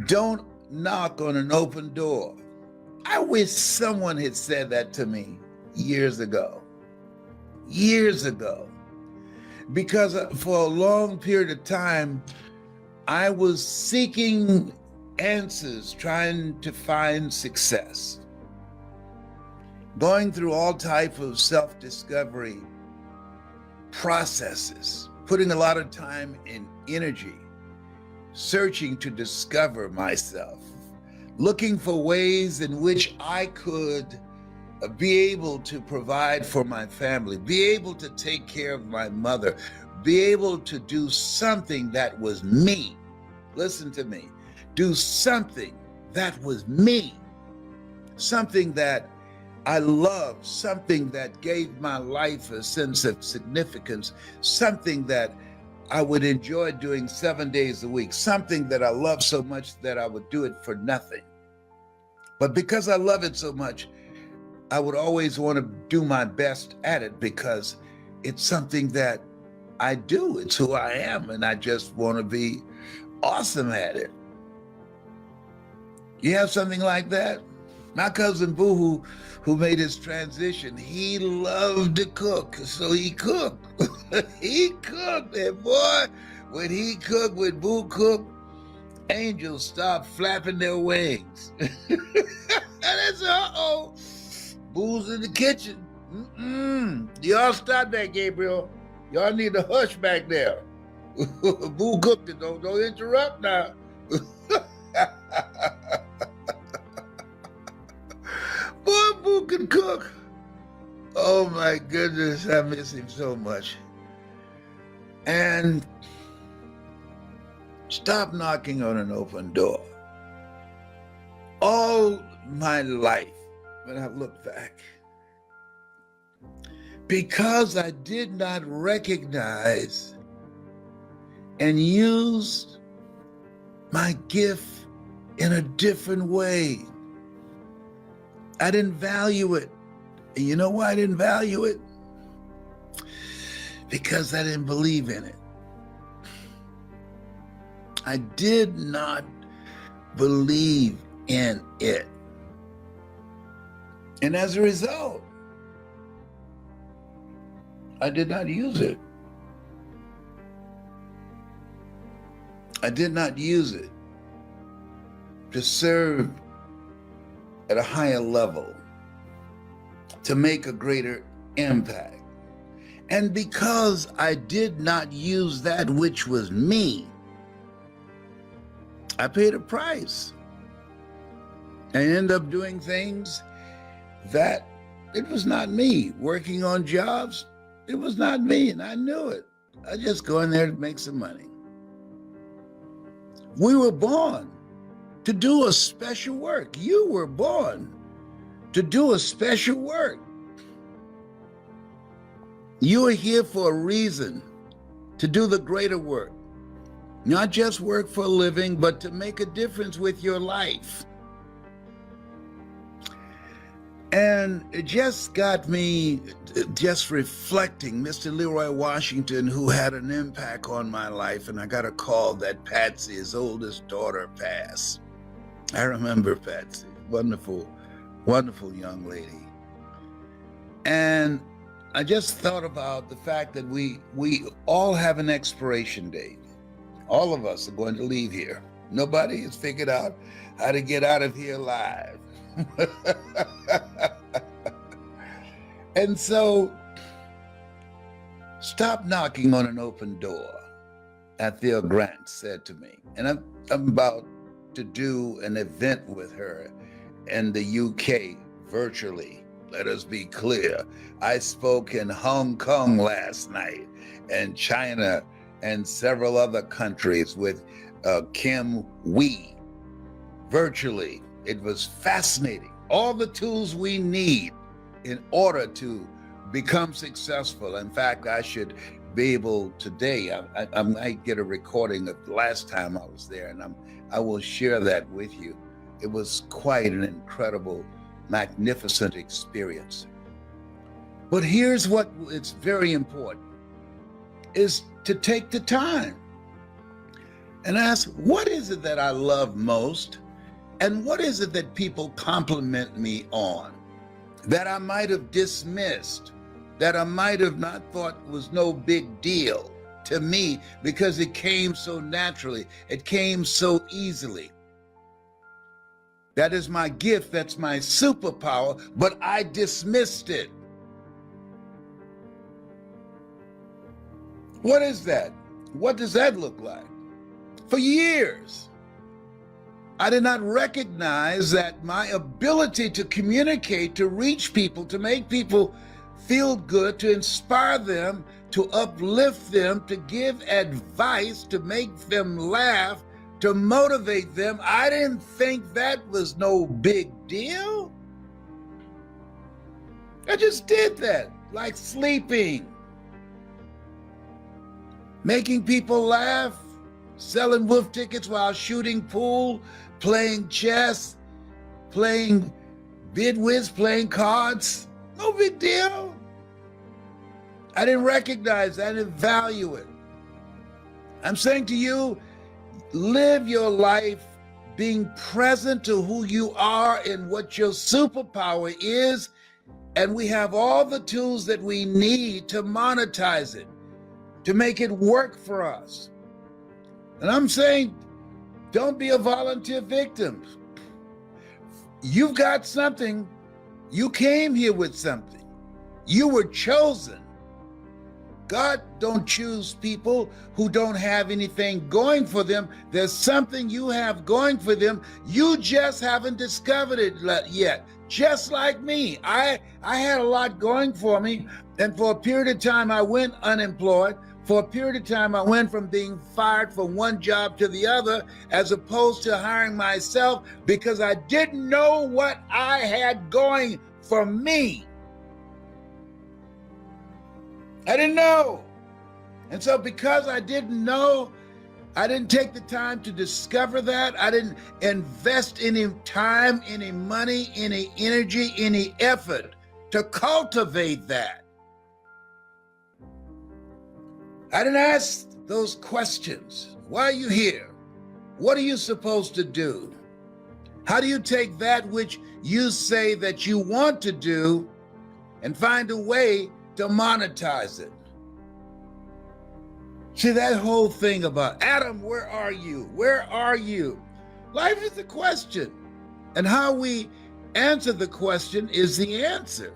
Don't knock on an open door. I wish someone had said that to me years ago. Years ago. Because for a long period of time, I was seeking answers, trying to find success, going through all type of self-discovery processes, putting a lot of time and energy searching to discover myself, looking for ways in which I could be able to provide for my family, be able to take care of my mother, be able to do something that was me. Listen to me. Do something that was me, something that I loved, something that gave my life a sense of significance, something that I would enjoy doing 7 days a week, something that I love so much that I would do it for nothing. But because I love it so much, I would always want to do my best at it because it's something that I do. It's who I am, and I just want to be awesome at it. You have something like that? My cousin Boo, who made his transition, he loved to cook, so he cooked. He cooked, and boy, when he cooked, when Boo cooked, angels stopped flapping their wings. And I said, uh-oh, Boo's in the kitchen. Y'all stop that, Gabriel. Y'all need to hush back there. Boo cooked it, don't interrupt now. Boy, Boo can cook. Oh my goodness, I miss him so much. And stop knocking on an open door. All my life, when I look back, because I did not recognize and use my gift in a different way. I didn't value it. And you know why I didn't value it? Because I didn't believe in it. I did not believe in it. And as a result, I did not use it. I did not use it to serve at a higher level, to make a greater impact. And because I did not use that which was me, I paid a price. I ended up doing things that it was not me. Working on jobs, it was not me, and I knew it. I just go in there to make some money. We were born to do a special work. You were born to do a special work. You are here for a reason, to do the greater work. Not just work for a living, but to make a difference with your life. And it just got me just reflecting, Mr. Leroy Washington, who had an impact on my life, and I got a call that Patsy, his oldest daughter, passed. I remember Patsy, wonderful, wonderful young lady. And I just thought about the fact that we all have an expiration date. All of us are going to leave here. Nobody has figured out how to get out of here alive. And so, stop knocking on an open door, Athea Grant said to me. And I'm about to do an event with her in the UK virtually. Let us be clear. I spoke in Hong Kong last night, and China, and several other countries with Kim Wee virtually. It was fascinating. All the tools we need in order to become successful. In fact, I should be able today, I might get a recording of the last time I was there, and I will share that with you. It was quite an incredible, magnificent experience. But here's what it's very important, is to take the time. and ask, what is it that I love most? And what is it that people compliment me on that I might have dismissed, that I might have not thought was no big deal to me because it came so naturally, it came so easily? That is my gift, that's my superpower, but I dismissed it. What is that? What does that look like? For years, I did not recognize that my ability to communicate, to reach people, to make people feel good, to inspire them, to uplift them, to give advice, to make them laugh, to motivate them, I didn't think that was no big deal. I just did that, like sleeping. Making people laugh, selling wolf tickets while shooting pool, playing chess, playing bid whist, playing cards. No big deal. I didn't recognize, I didn't value it. I'm saying to you, live your life being present to who you are and what your superpower is, and we have all the tools that we need to monetize it, to make it work for us. And I'm saying, don't be a volunteer victim. You've got something. You came here with something. You were chosen. God don't choose people who don't have anything going for them. There's something you have going for them. You just haven't discovered it yet. Just like me, I had a lot going for me. And for a period of time, I went unemployed. For a period of time, I went from being fired from one job to the other, as opposed to hiring myself, because I didn't know what I had going for me. I didn't know. And so because I didn't know, I didn't take the time to discover that. I didn't invest any time, any money, any energy, any effort to cultivate that. I didn't ask those questions. Why are you here? What are you supposed to do? How do you take that which you say that you want to do and find a way to monetize it? See, that whole thing about, Adam, where are you? Where are you? Life is a question. And how we answer the question is the answer.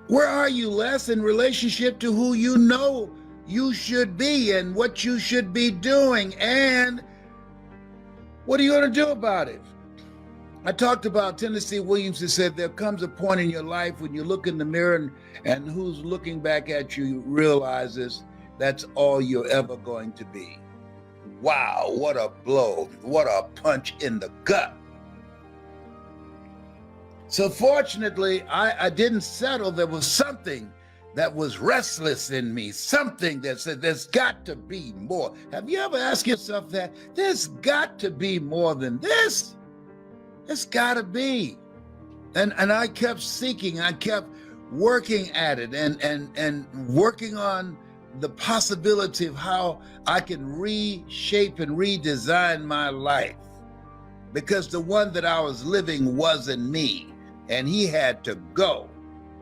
Where are you, Les, in relationship to who you know you should be and what you should be doing? And what are you going to do about it? I talked about Tennessee Williams, who said there comes a point in your life when you look in the mirror and who's looking back at you realizes that's all you're ever going to be. Wow, what a blow, what a punch in the gut. So fortunately, I didn't settle. There was something that was restless in me, something that said, there's got to be more. Have you ever asked yourself that? There's got to be more than this. It's got to be. And I kept seeking, I kept working at it and working on the possibility of how I can reshape and redesign my life. Because the one that I was living wasn't me, and he had to go.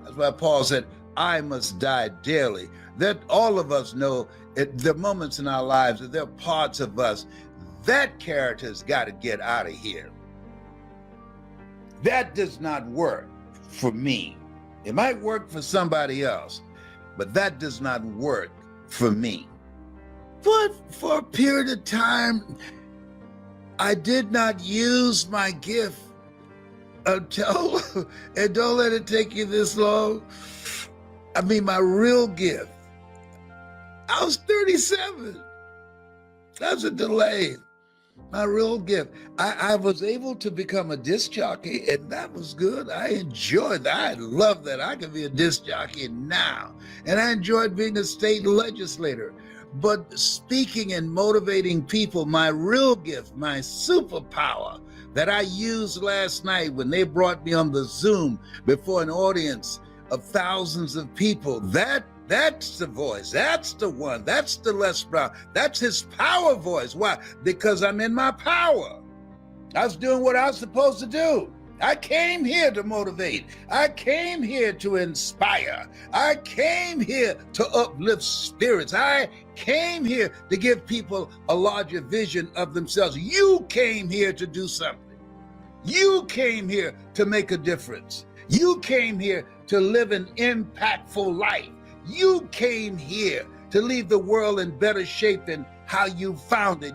That's why Paul said, I must die daily. That all of us know the moments in our lives that there are parts of us, that character's got to get out of here. That does not work for me. It might work for somebody else, but that does not work for me. But for a period of time, I did not use my gift until, and don't let it take you this long, I mean, my real gift. I was 37. That's a delay. My real gift. I was able to become a disc jockey, and that was good. I enjoyed that. I love that. I can be a disc jockey now. And I enjoyed being a state legislator. But speaking and motivating people, my real gift, my superpower that I used last night when they brought me on the Zoom before an audience of thousands of people, that That's the voice. That's the one. That's the Les Brown. That's his power voice. Why? Because I'm in my power. I was doing what I was supposed to do. I came here to motivate. I came here to inspire. I came here to uplift spirits. I came here to give people a larger vision of themselves. You came here to do something. You came here to make a difference. You came here to live an impactful life. You came here to leave the world in better shape than how you found it.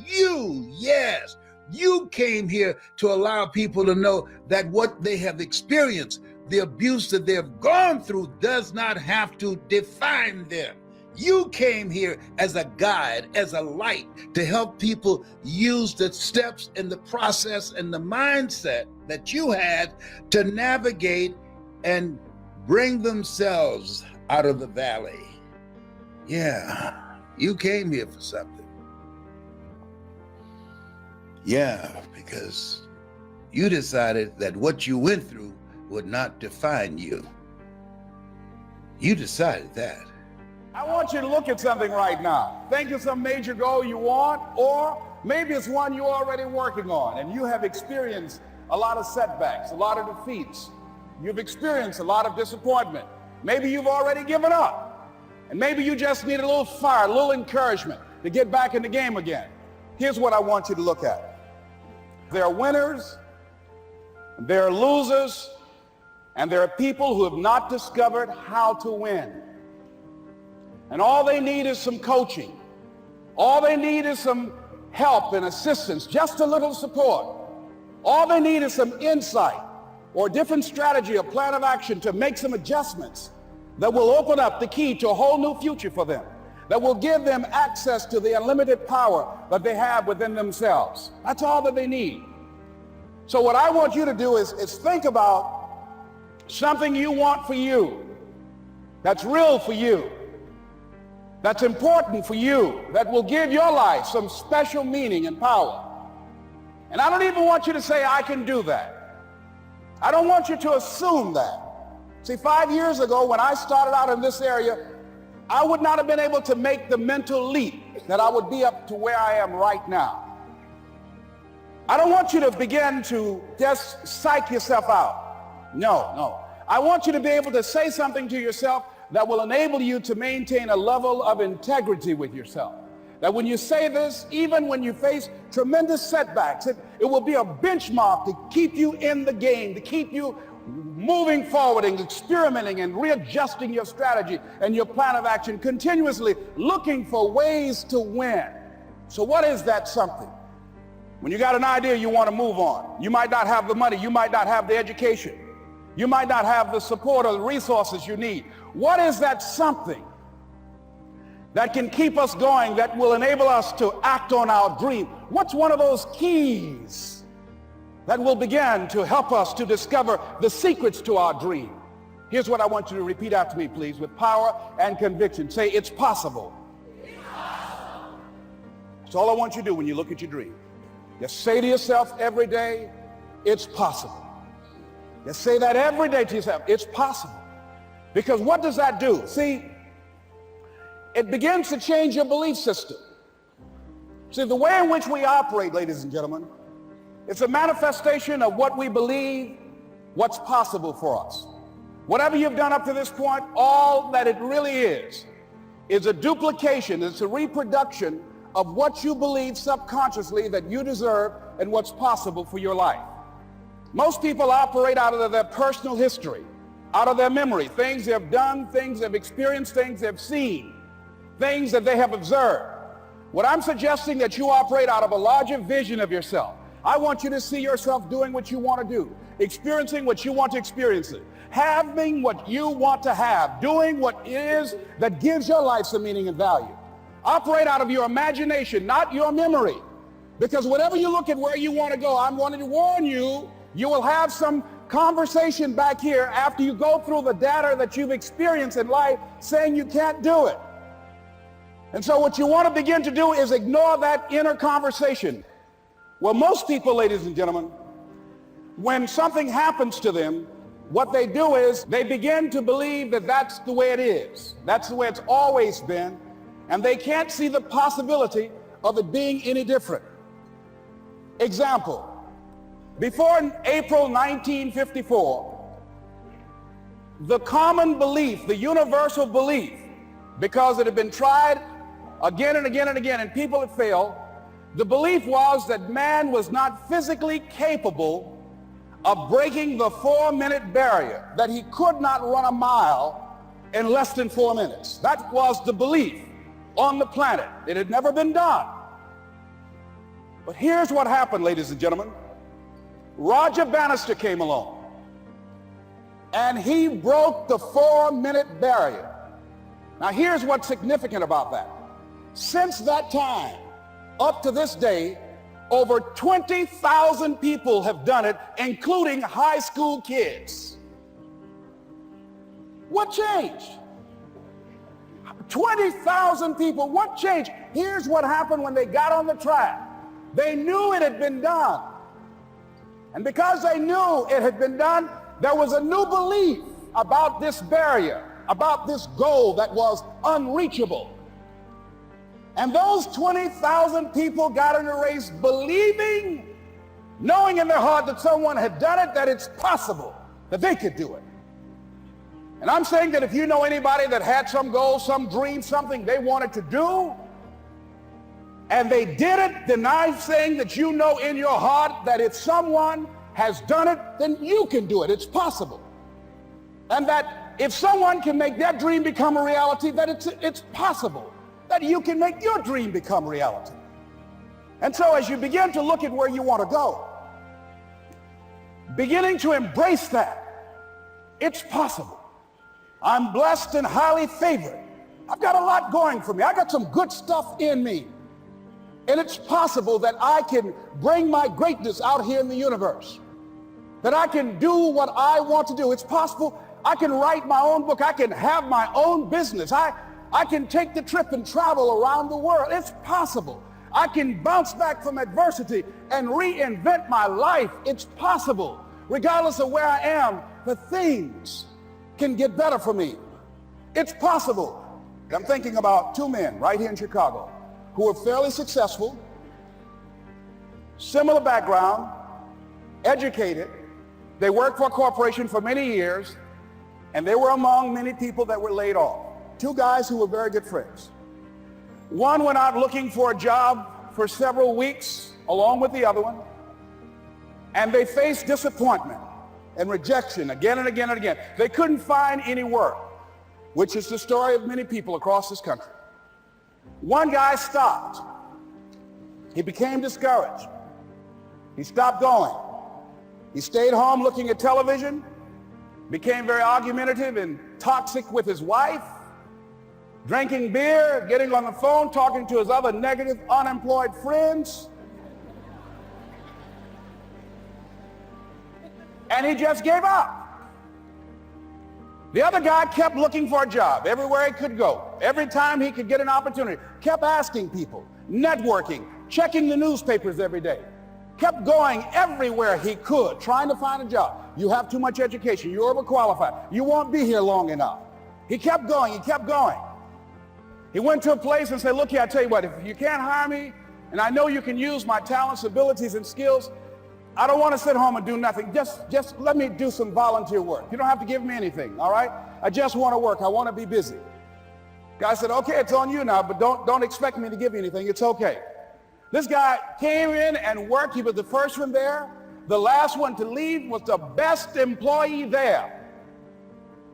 Yes. You came here to allow people to know that what they have experienced, the abuse that they've gone through, does not have to define them. You came here as a guide, as a light, to help people use the steps and the process and the mindset that you had to navigate and bring themselves out of the valley. Yeah, you came here for something. Yeah, because you decided that what you went through would not define you. You decided that. I want you to look at something right now. Think of some major goal you want, or maybe it's one you're already working on and you have experienced a lot of setbacks, a lot of defeats. You've experienced a lot of disappointment. Maybe you've already given up, and maybe you just need a little fire, a little encouragement to get back in the game again. Here's what I want you to look at. There are winners, there are losers, and there are people who have not discovered how to win. And all they need is some coaching. All they need is some help and assistance, just a little support. All they need is some insight or a different strategy, a plan of action to make some adjustments that will open up the key to a whole new future for them, that will give them access to the unlimited power that they have within themselves. That's all that they need. So what I want you to do is think about something you want for you, that's real for you, that's important for you, that will give your life some special meaning and power. And I don't even want you to say, I can do that. I don't want you to assume that. See, 5 years ago when I started out in this area, I would not have been able to make the mental leap that I would be up to where I am right now. I don't want you to begin to just psych yourself out. No. I want you to be able to say something to yourself that will enable you to maintain a level of integrity with yourself. That when you say this, even when you face tremendous setbacks, it will be a benchmark to keep you in the game, to keep you moving forward and experimenting and readjusting your strategy and your plan of action, continuously looking for ways to win. So what is that something? When you got an idea you want to move on, you might not have the money, you might not have the education, you might not have the support or the resources you need. What is that something that can keep us going, that will enable us to act on our dream? What's one of those keys that will begin to help us to discover the secrets to our dream? Here's what I want you to repeat after me, please, with power and conviction. Say, it's possible. It's possible. That's all I want you to do when you look at your dream. Just say to yourself every day, it's possible. Just say that every day to yourself, it's possible. Because what does that do? See, it begins to change your belief system. See, the way in which we operate, ladies and gentlemen, it's a manifestation of what we believe, what's possible for us. Whatever you've done up to this point, all that it really is a duplication, it's a reproduction of what you believe subconsciously that you deserve and what's possible for your life. Most people operate out of their personal history, out of their memory, things they've done, things they've experienced, things they've seen, things that they have observed. What I'm suggesting that you operate out of a larger vision of yourself. I want you to see yourself doing what you want to do, experiencing what you want to experience, having what you want to have, doing what it is that gives your life some meaning and value. Operate out of your imagination, not your memory. Because whenever you look at where you want to go, I'm wanting to warn you, you will have some conversation back here after you go through the data that you've experienced in life saying you can't do it. And so what you want to begin to do is ignore that inner conversation. Well, most people, ladies and gentlemen, when something happens to them, what they do is they begin to believe that that's the way it is. That's the way it's always been. And they can't see the possibility of it being any different. Example, before April 1954, the common belief, the universal belief, because it had been tried again and again and again and people had failed, the belief was that man was not physically capable of breaking the 4-minute barrier, that he could not run a mile in less than 4 minutes. That was the belief on the planet. It had never been done. But here's what happened, ladies and gentlemen. Roger Bannister came along, and he broke the 4-minute barrier. Now here's what's significant about that. Since that time, up to this day, over 20,000 people have done it, including high school kids. What changed? 20,000 people, what changed? Here's what happened when they got on the track. They knew it had been done. And because they knew it had been done, there was a new belief about this barrier, about this goal that was unreachable. And those 20,000 people got in the race believing, knowing in their heart that someone had done it, that it's possible that they could do it. And I'm saying that if you know anybody that had some goal, some dream, something they wanted to do, and they did it, then I'm saying that you know in your heart that if someone has done it, then you can do it. It's possible. And that if someone can make their dream become a reality, that it's possible that you can make your dream become reality. And so as you begin to look at where you want to go, beginning to embrace that, it's possible. I'm blessed and highly favored. I've got a lot going for me. I got some good stuff in me. And it's possible that I can bring my greatness out here in the universe, that I can do what I want to do. It's possible I can write my own book. I can have my own business. I can take the trip and travel around the world. It's possible. I can bounce back from adversity and reinvent my life. It's possible. Regardless of where I am, the things can get better for me. It's possible. I'm thinking about two men right here in Chicago who are fairly successful, similar background, educated. They worked for a corporation for many years, and they were among many people that were laid off. Two guys who were very good friends. One went out looking for a job for several weeks along with the other one, and they faced disappointment and rejection again and again and again. They couldn't find any work, which is the story of many people across this country. One guy stopped. He became discouraged. He stopped going. He stayed home looking at television, became very argumentative and toxic with his wife, drinking beer, getting on the phone, talking to his other negative, unemployed friends. And he just gave up. The other guy kept looking for a job everywhere he could go. Every time he could get an opportunity, kept asking people, networking, checking the newspapers every day. Kept going everywhere he could, trying to find a job. You have too much education. You're overqualified. You won't be here long enough. He kept going. He kept going. He went to a place and said, look here, I tell you what, if you can't hire me, and I know you can use my talents, abilities, and skills, I don't want to sit home and do nothing. Just let me do some volunteer work. You don't have to give me anything, all right? I just want to work. I want to be busy. Guy said, okay, it's on you now, but don't expect me to give you anything. It's okay. This guy came in and worked. He was the first one there. The last one to leave was the best employee there.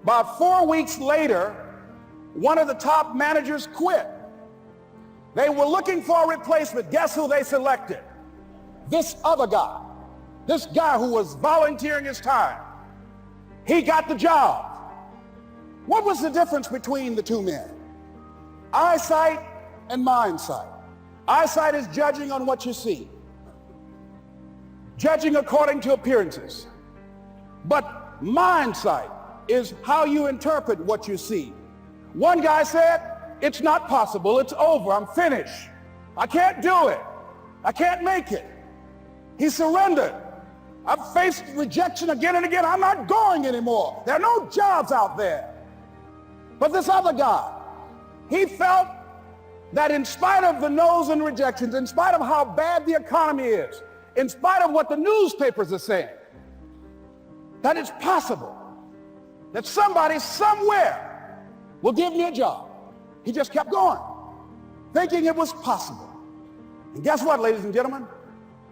About 4 weeks later, one of the top managers quit. They were looking for a replacement. Guess who they selected? This other guy. This guy who was volunteering his time. He got the job. What was the difference between the two men? Eyesight and mindsight. Eyesight is judging on what you see, judging according to appearances. But mindsight is how you interpret what you see. One guy said, it's not possible, it's over, I'm finished. I can't do it. I can't make it. He surrendered. I've faced rejection again and again. I'm not going anymore. There are no jobs out there. But this other guy, he felt that in spite of the no's and rejections, in spite of how bad the economy is, in spite of what the newspapers are saying, that it's possible that somebody somewhere will give me a job. He just kept going, thinking it was possible. And guess what, ladies and gentlemen?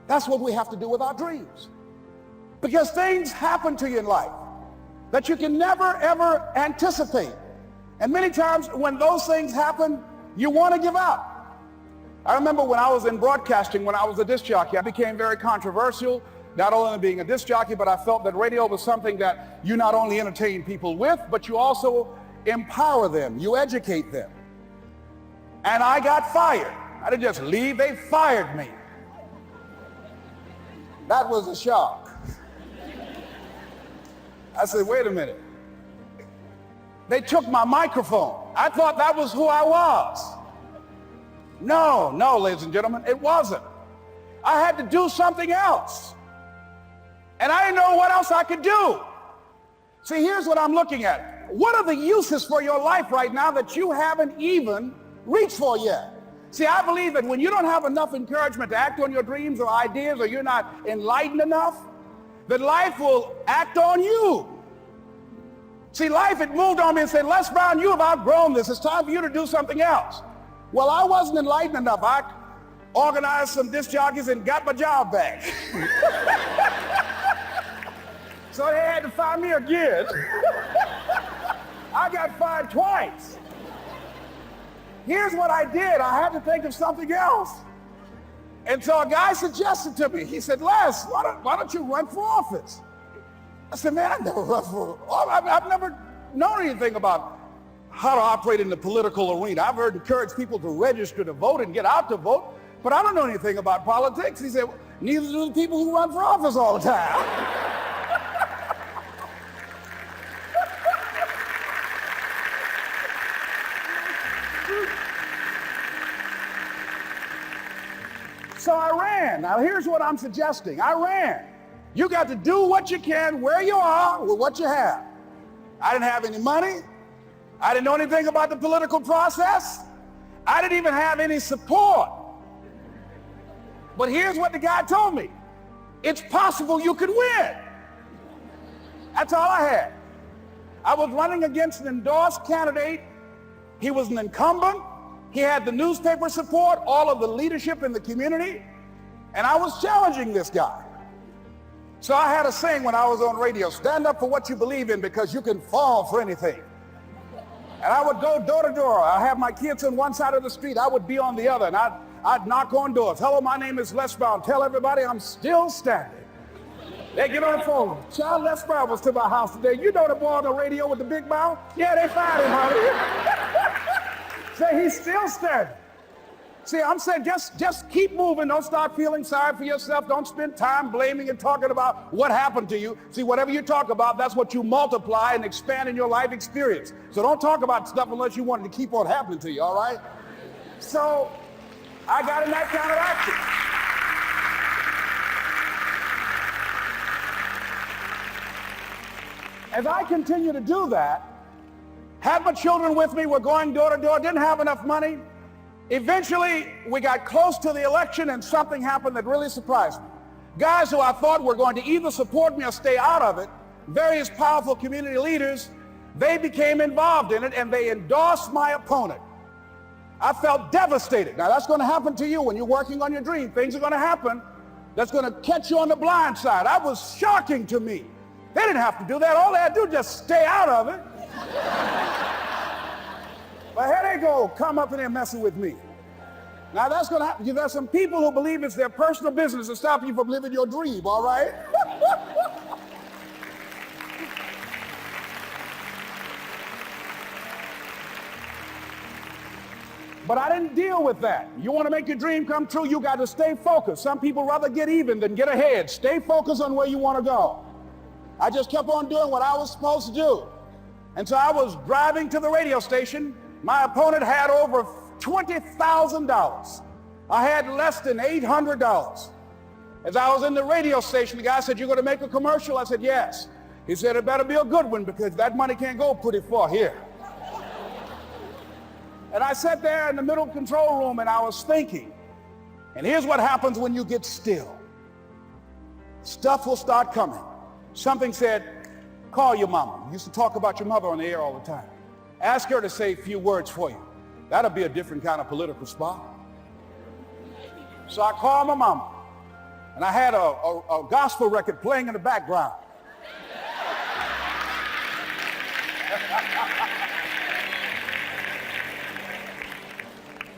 That's what we have to do with our dreams. Because things happen to you in life that you can never, ever anticipate. And many times when those things happen, you want to give up. I remember when I was in broadcasting, when I was a disc jockey, I became very controversial, not only being a disc jockey, but I felt that radio was something that you not only entertain people with, but you also empower them, you educate them. And I got fired. I didn't just leave, they fired me. That was a shock. I said, wait a minute. They took my microphone. I thought that was who I was. No, ladies and gentlemen, it wasn't. I had to do something else. And I didn't know what else I could do. See, here's what I'm looking at. What are the uses for your life right now that you haven't even reached for yet? See, I believe that when you don't have enough encouragement to act on your dreams or ideas, or you're not enlightened enough, that life will act on you. See, life had moved on me and said, Les Brown, you have outgrown this. It's time for you to do something else. Well, I wasn't enlightened enough. I organized some disc jockeys and got my job back. So they had to fire me again. I got fired twice. Here's what I did. I had to think of something else. And so a guy suggested to me, he said, Les, why don't you run for office? I said, man, I've never run for office. I've never known anything about how to operate in the political arena. I've heard encourage people to register to vote and get out to vote, but I don't know anything about politics. He said, well, neither do the people who run for office all the time. So I ran. Now here's what I'm suggesting. I ran. You got to do what you can where you are with what you have. I didn't have any money. I didn't know anything about the political process. I didn't even have any support. But here's what the guy told me. It's possible you could win. That's all I had. I was running against an endorsed candidate. He was an incumbent. He had the newspaper support, all of the leadership in the community, and I was challenging this guy. So I had a saying when I was on radio, stand up for what you believe in because you can fall for anything. And I would go door to door. I have my kids on one side of the street. I would be on the other, and I'd knock on doors. Hello, my name is Les Brown. Tell everybody I'm still standing. They get on the phone. Child, Les Brown was to my house today. You know the boy on the radio with the big mouth? Yeah, they fired him, honey. Say he's still standing. See, I'm saying just keep moving. Don't start feeling sorry for yourself. Don't spend time blaming and talking about what happened to you. See, whatever you talk about, that's what you multiply and expand in your life experience. So don't talk about stuff unless you want it to keep on happening to you, all right? So I got in that kind of action. As I continue to do that, had my children with me, we're going door to door, didn't have enough money. Eventually, we got close to the election and something happened that really surprised me. Guys who I thought were going to either support me or stay out of it, various powerful community leaders, they became involved in it and they endorsed my opponent. I felt devastated. Now that's going to happen to you when you're working on your dream. Things are going to happen that's going to catch you on the blind side. That was shocking to me. They didn't have to do that. All they had to do was just stay out of it. But here they go, come up in there messing with me. Now that's going to happen. There's some people who believe it's their personal business to stop you from living your dream, all right? But I didn't deal with that. You want to make your dream come true, you got to stay focused. Some people rather get even than get ahead. Stay focused on where you want to go. I just kept on doing what I was supposed to do. And so I was driving to the radio station. My opponent had over $20,000. I had less than $800. As I was in the radio station, the guy said, "You're going to make a commercial?" I said, "Yes." He said, "It better be a good one because that money can't go pretty far here." And I sat there in the middle control room and I was thinking, and here's what happens when you get still. Stuff will start coming. Something said, "Call your mama." You used to talk about your mother on the air all the time. Ask her to say a few words for you. That'll be a different kind of political spot. So I called my mama, and I had a gospel record playing in the background.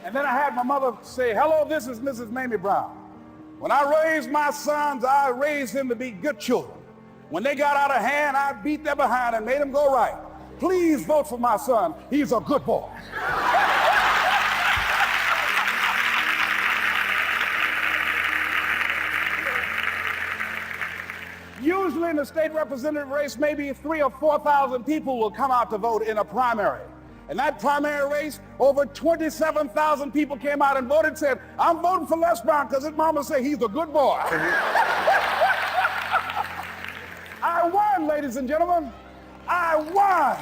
And then I had my mother say, "Hello, this is Mrs. Mamie Brown. When I raised my sons, I raised them to be good children. When they got out of hand, I beat them behind and made them go right. Please vote for my son. He's a good boy." Usually in the state representative race, maybe 3,000 or 4,000 people will come out to vote in a primary. In that primary race, over 27,000 people came out and voted, said, "I'm voting for Les Brown because his mama said he's a good boy." I won, ladies and gentlemen. I won.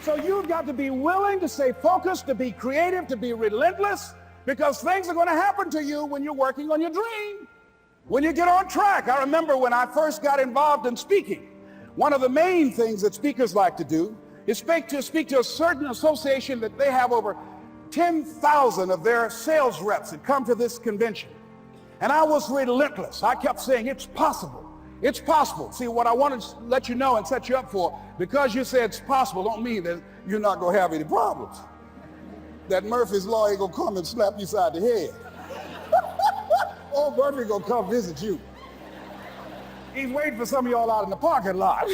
So you've got to be willing to stay focused, to be creative, to be relentless, because things are going to happen to you when you're working on your dream. When you get on track. I remember when I first got involved in speaking, one of the main things that speakers like to do is speak to a certain association that they have over 10,000 of their sales reps that come to this convention. And I was relentless. I kept saying, "It's possible. It's possible." See, what I want to let you know and set you up for, because you say it's possible, don't mean that you're not going to have any problems. That Murphy's Law ain't going to come and slap you side the head. Old Murphy gonna come visit you. He's waiting for some of y'all out in the parking lot.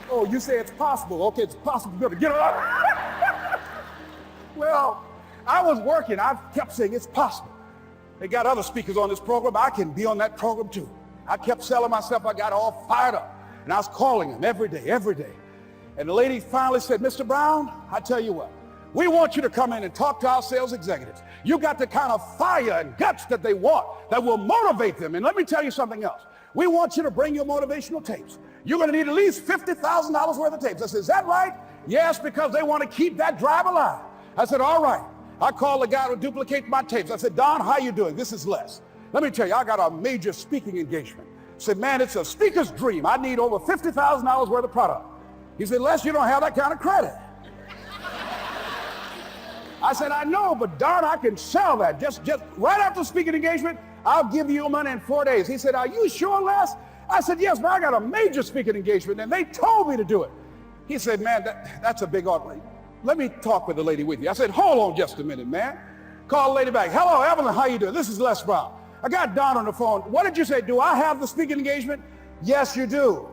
Oh, you say it's possible. Okay, it's possible. Good. Get up. Well, I was working. I kept saying it's possible. They got other speakers on this program. I can be on that program too. I kept selling myself. I got all fired up. And I was calling them every day. And the lady finally said, "Mr. Brown, I tell you what, we want you to come in and talk to our sales executives. You got the kind of fire and guts that they want that will motivate them. And let me tell you something else. We want you to bring your motivational tapes. You're going to need at least $50,000 worth of tapes." I said, "Is that right?" "Yes, because they want to keep that drive alive." I said, "All right." I called the guy to duplicate my tapes. I said, "Don, how you doing? This is Les. Let me tell you, I got a major speaking engagement." I said, "Man, it's a speaker's dream. I need over $50,000 worth of product." He said, "Les, you don't have that kind of credit." I said, "I know, but darn, I can sell that. Just right after speaking engagement, I'll give you your money in 4 days." He said, "Are you sure, Les?" I said, "Yes, but I got a major speaking engagement and they told me to do it." He said, "Man, that's a big offer. Let me talk with the lady with you." I said, "Hold on just a minute, man." Call the lady back. "Hello, Evelyn, how you doing? This is Les Brown. I got Don on the phone. What did you say? Do I have the speaking engagement?" "Yes, you do.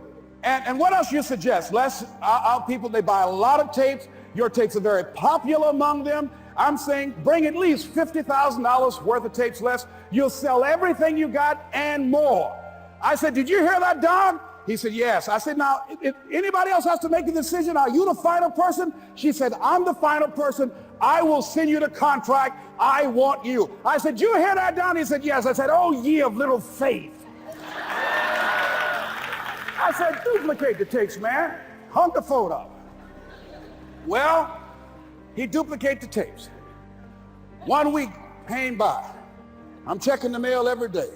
And what else you suggest?" "Les, our people, they buy a lot of tapes. Your tapes are very popular among them. I'm saying bring at least $50,000 worth of tapes, Les. You'll sell everything you got and more." I said, "Did you hear that, Don?" He said, "Yes." I said, "Now, if anybody else has to make a decision, are you the final person?" She said, "I'm the final person. I will send you the contract. I want you." I said, "You hear that, Don?" He said, "Yes." I said, "Oh, ye of little faith." I said, "Duplicate the tapes, man. Hung the phone up." Well, he duplicated the tapes. 1 week came by. I'm checking the mail every day.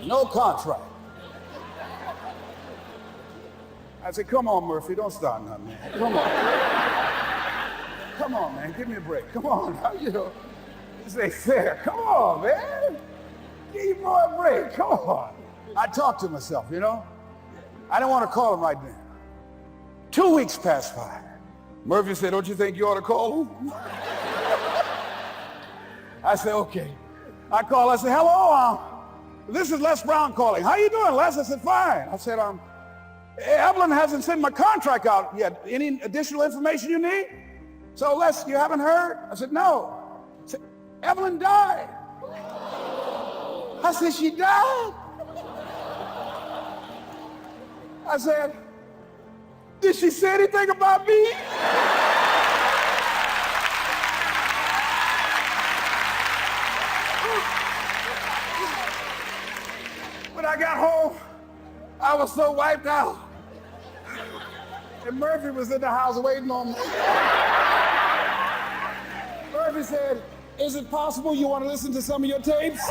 No contract. I said, "Come on, Murphy, don't start nothing, man. Come on. Come on, man, give me a break. Come on, you know, this ain't fair. Come on, man. Give your boy a break. Come on." I talked to myself, you know. I didn't want to call him right then. 2 weeks passed by. Murphy said, "Don't you think you ought to call him?" I said, "Okay." I called. I said, "Hello, this is Les Brown calling. How you doing, Les?" I said, "Fine." I said, "Evelyn hasn't sent my contract out yet. Any additional information you need?" "So, Les, you haven't heard?" I said, "No." I said, "Evelyn died." I said, "She died?" I said, Did she say anything about me? When I got home, I was so wiped out. And Murphy was in the house waiting on me. Murphy said, "Is it possible you want to listen to some of your tapes?"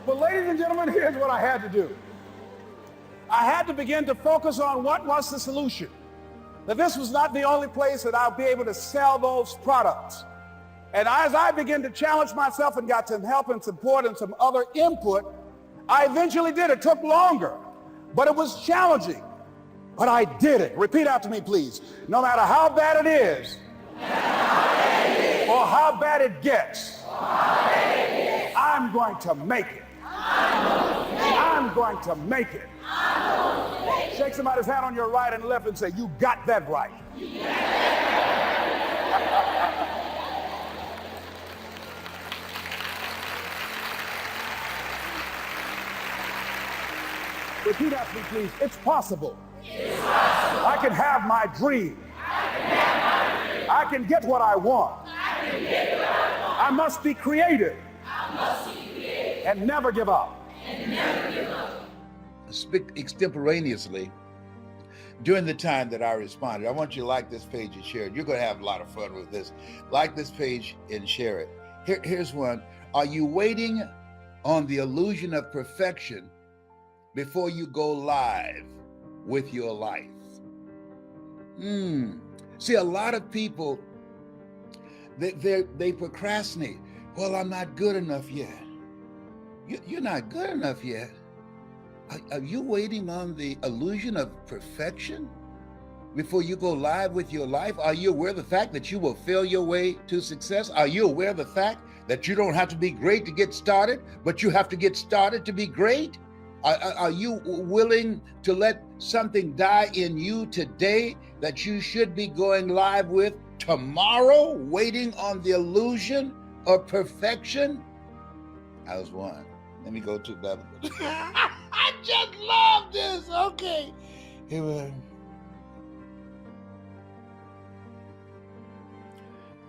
But ladies and gentlemen, here's what I had to do. I had to begin to focus on what was the solution. That this was not the only place that I'll be able to sell those products. And as I began to challenge myself and got some help and support and some other input, I eventually did. It took longer, but it was challenging. But I did it. Repeat after me, please. No matter how bad it is, or how bad it gets, I'm going to make it. I'm going to make it. Shake somebody's hand on your right and left and say, "You got that right." Repeat after me, please. It's possible. It's possible. I can have my dream. I can get what I want. I must be creative. And never give up. Speak extemporaneously during the time that I responded. I want you to like this page and share it. You're going to have a lot of fun with this. Like this page and share it. Here's one. Are you waiting on the illusion of perfection before you go live with your life? See, a lot of people, they procrastinate. Well, I'm not good enough yet. You're not good enough yet. Are you waiting on the illusion of perfection before you go live with your life? Are you aware of the fact that you will fail your way to success? Are you aware of the fact that you don't have to be great to get started, but you have to get started to be great? Are you willing to let something die in you today that you should be going live with tomorrow, waiting on the illusion of perfection? I was one. Let me go to that. I just love this. Okay. Here we are.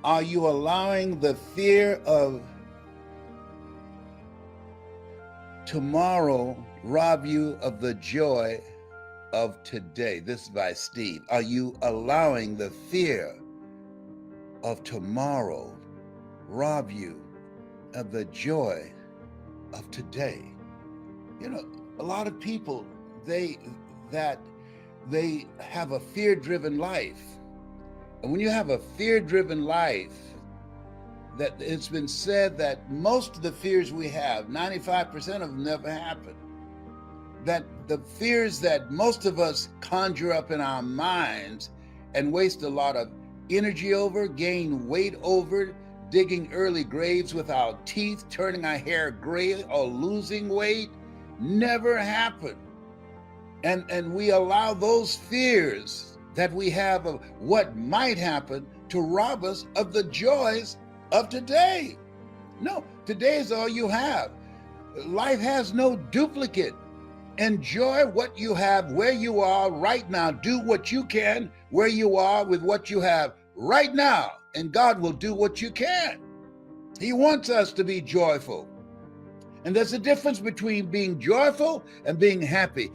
Are you allowing the fear of tomorrow rob you of the joy of today? This is by Steve. Are you allowing the fear of tomorrow rob you of the joy of today? You know, a lot of people, they have a fear-driven life. And when you have a fear-driven life, that it's been said that most of the fears we have, 95% of them never happen. That the fears that most of us conjure up in our minds and waste a lot of energy over, gain weight over, digging early graves with our teeth, turning our hair gray, or losing weight, never happen. And we allow those fears that we have of what might happen to rob us of the joys of today. No, today is all you have. Life has no duplicate. Enjoy what you have where you are right now. Do what you can where you are with what you have right now, and God will do what you can. He wants us to be joyful. And there's a difference between being joyful and being happy.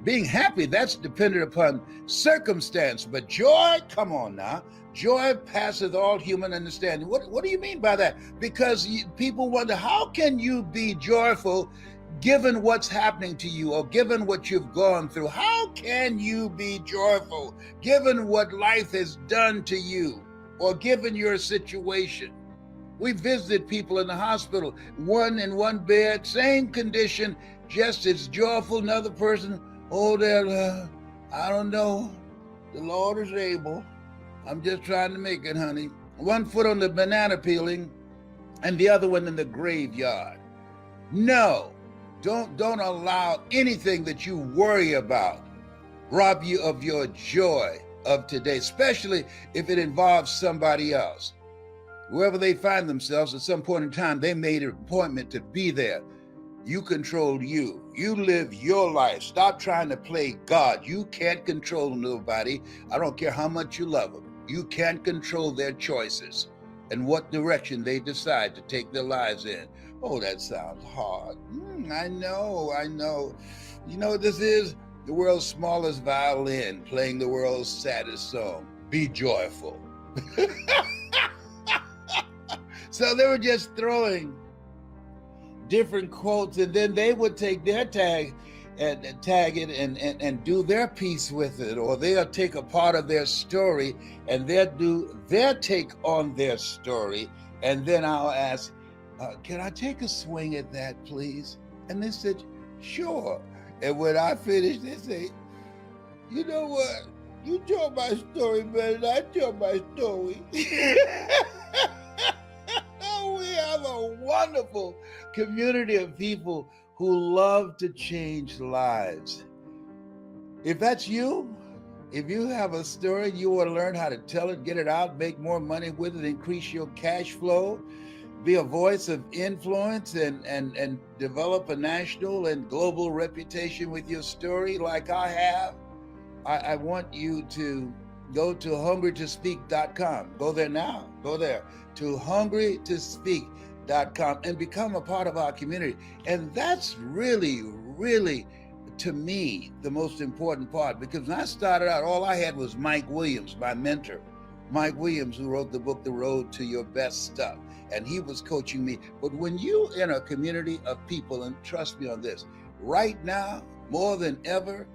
Being happy, that's dependent upon circumstance. But joy, come on now. Joy passeth all human understanding. What do you mean by that? Because people wonder, how can you be joyful given what's happening to you or given what you've gone through? How can you be joyful given what life has done to you or given your situation? We visited people in the hospital, one in one bed, same condition, just as joyful. Another person, I don't know. The Lord is able. I'm just trying to make it, honey. One foot on the banana peeling and the other one in the graveyard. No, don't allow anything that you worry about rob you of your joy of today, especially if it involves somebody else. Wherever they find themselves at some point in time, they made an appointment to be there. You control you. You live your life. Stop trying to play God. You can't control nobody. I don't care how much you love them. You can't control their choices and what direction they decide to take their lives in. Oh, that sounds hard. I know. You know what this is? The world's smallest violin playing the world's saddest song. Be joyful. So they were just throwing different quotes, and then they would take their tag and tag it and do their piece with it, or they'll take a part of their story and they'll do their take on their story. And then I'll ask, can I take a swing at that, please? And they said, sure. And when I finish, they say, you know what? You told my story better than I told my story. We have a wonderful community of people who love to change lives. If that's you, if you have a story, you want to learn how to tell it, get it out, make more money with it, increase your cash flow, be a voice of influence, and develop a national and global reputation with your story like I have, I want you to go to hungrytospeak.com. Go there now. Go there to hungrytospeak.com and become a part of our community. And that's really, really, to me, the most important part, because when I started out, all I had was Mike Williams, my mentor. Mike Williams, who wrote the book, The Road to Your Best Stuff. And he was coaching me. But when you're in a community of people, and trust me on this, right now, more than ever,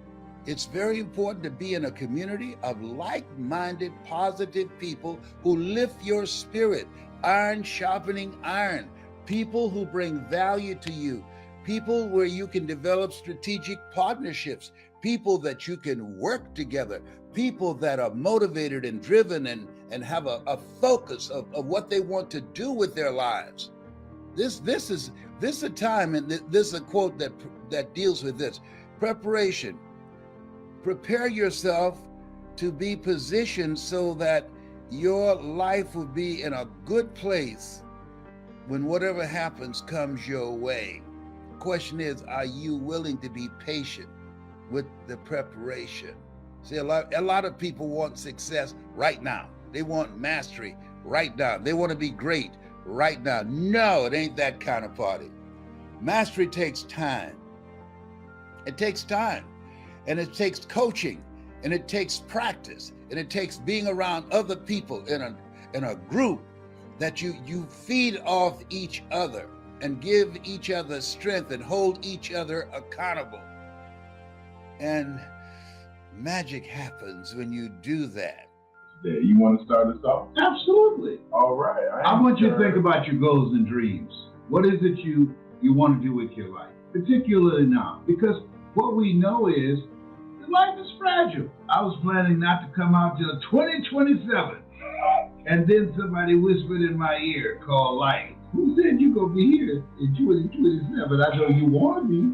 it's very important to be in a community of like-minded, positive people who lift your spirit, iron sharpening iron, people who bring value to you, people where you can develop strategic partnerships, people that you can work together, people that are motivated and driven and have a focus of what they want to do with their lives. This is a time, and this is a quote that deals with this. Preparation. Prepare yourself to be positioned so that your life will be in a good place when whatever happens comes your way. The question is, are you willing to be patient with the preparation? See, a lot of people want success right now. They want mastery right now. They want to be great right now. No, it ain't that kind of party. Mastery takes time. It takes time. And it takes coaching, and it takes practice, and it takes being around other people in a group that you feed off each other and give each other strength and hold each other accountable. And magic happens when you do that. You want to start us off? Absolutely. All right. I want you to think about your goals and dreams. What is it you want to do with your life, particularly now? Because what we know is life is fragile. I was planning not to come out till 2027. And then somebody whispered in my ear, called life. Who said you gonna be here in 2027? I know you want to be.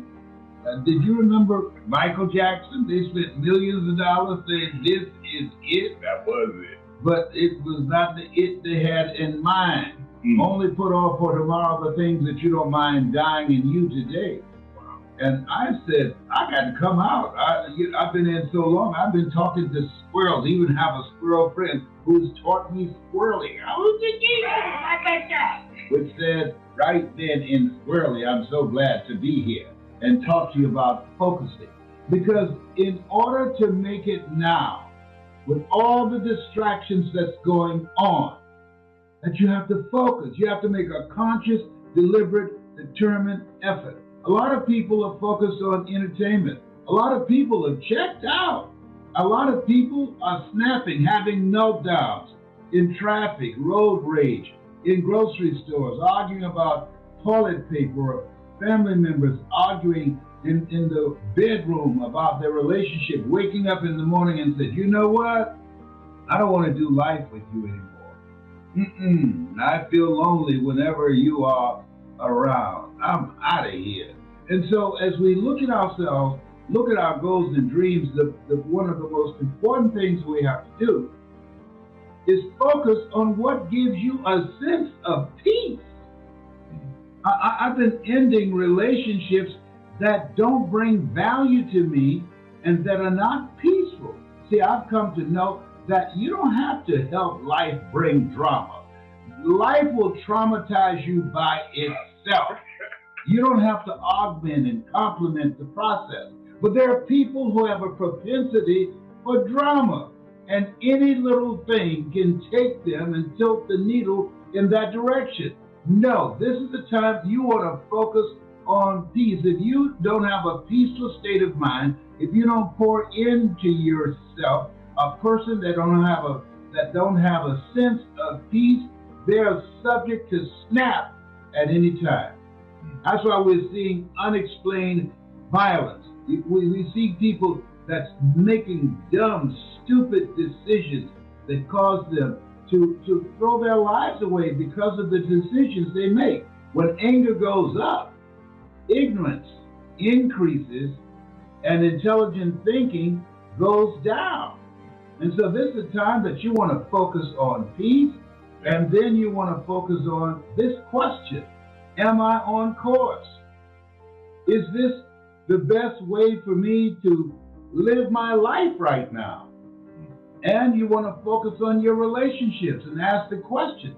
Did you remember Michael Jackson? They spent millions of dollars saying this is it. That was it. But it was not the it they had in mind. Only put off for tomorrow the things that you don't mind dying in you today. And I said, I got to come out. I've been in so long. I've been talking to squirrels. Even have a squirrel friend who's taught me squirreling. Which said, right then in squirreling, I'm so glad to be here and talk to you about focusing. Because in order to make it now, with all the distractions that's going on, that you have to focus. You have to make a conscious, deliberate, determined effort. A lot of people are focused on entertainment. A lot of people are checked out. A lot of people are snapping, having meltdowns in traffic, road rage, in grocery stores, arguing about toilet paper, family members arguing in the bedroom about their relationship, waking up in the morning and said, you know what? I don't want to do life with you anymore. I feel lonely whenever you are around. I'm out of here. And so as we look at ourselves, look at our goals and dreams, one of the most important things we have to do is focus on what gives you a sense of peace. I've been ending relationships that don't bring value to me and that are not peaceful. See, I've come to know that you don't have to help life bring drama. Life will traumatize you by itself. You don't have to augment and complement the process. But there are people who have a propensity for drama, and any little thing can take them and tilt the needle in that direction. No, this is the time you want to focus on peace. If you don't have a peaceful state of mind, if you don't pour into yourself, a person that don't have a sense of peace, they're subject to snap at any time. That's why we're seeing unexplained violence. We see people that's making dumb, stupid decisions that cause them to throw their lives away because of the decisions they make. When anger goes up, ignorance increases and intelligent thinking goes down. And so this is a time that you want to focus on peace, and then you want to focus on this question: am I on course? Is this the best way for me to live my life right now? And you want to focus on your relationships and ask the question: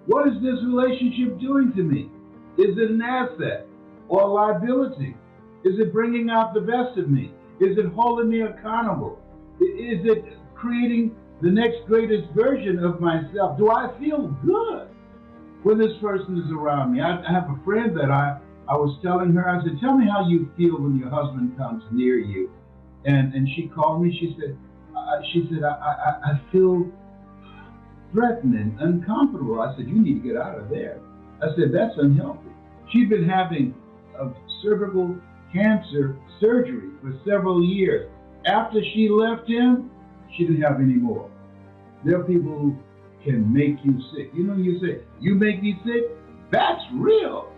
what is this relationship doing to me? Is it an asset or a liability? Is it bringing out the best of me? Is it holding me accountable? Is it creating the next greatest version of myself? Do I feel good when this person is around me? I have a friend that I was telling her, I said, tell me how you feel when your husband comes near you. And she called me, she said, I feel threatened and uncomfortable. I said, you need to get out of there. I said, that's unhealthy. She'd been having a cervical cancer surgery for several years. After she left him, she didn't have any more. There are people who can make you sick. You know, you say, you make me sick? That's real.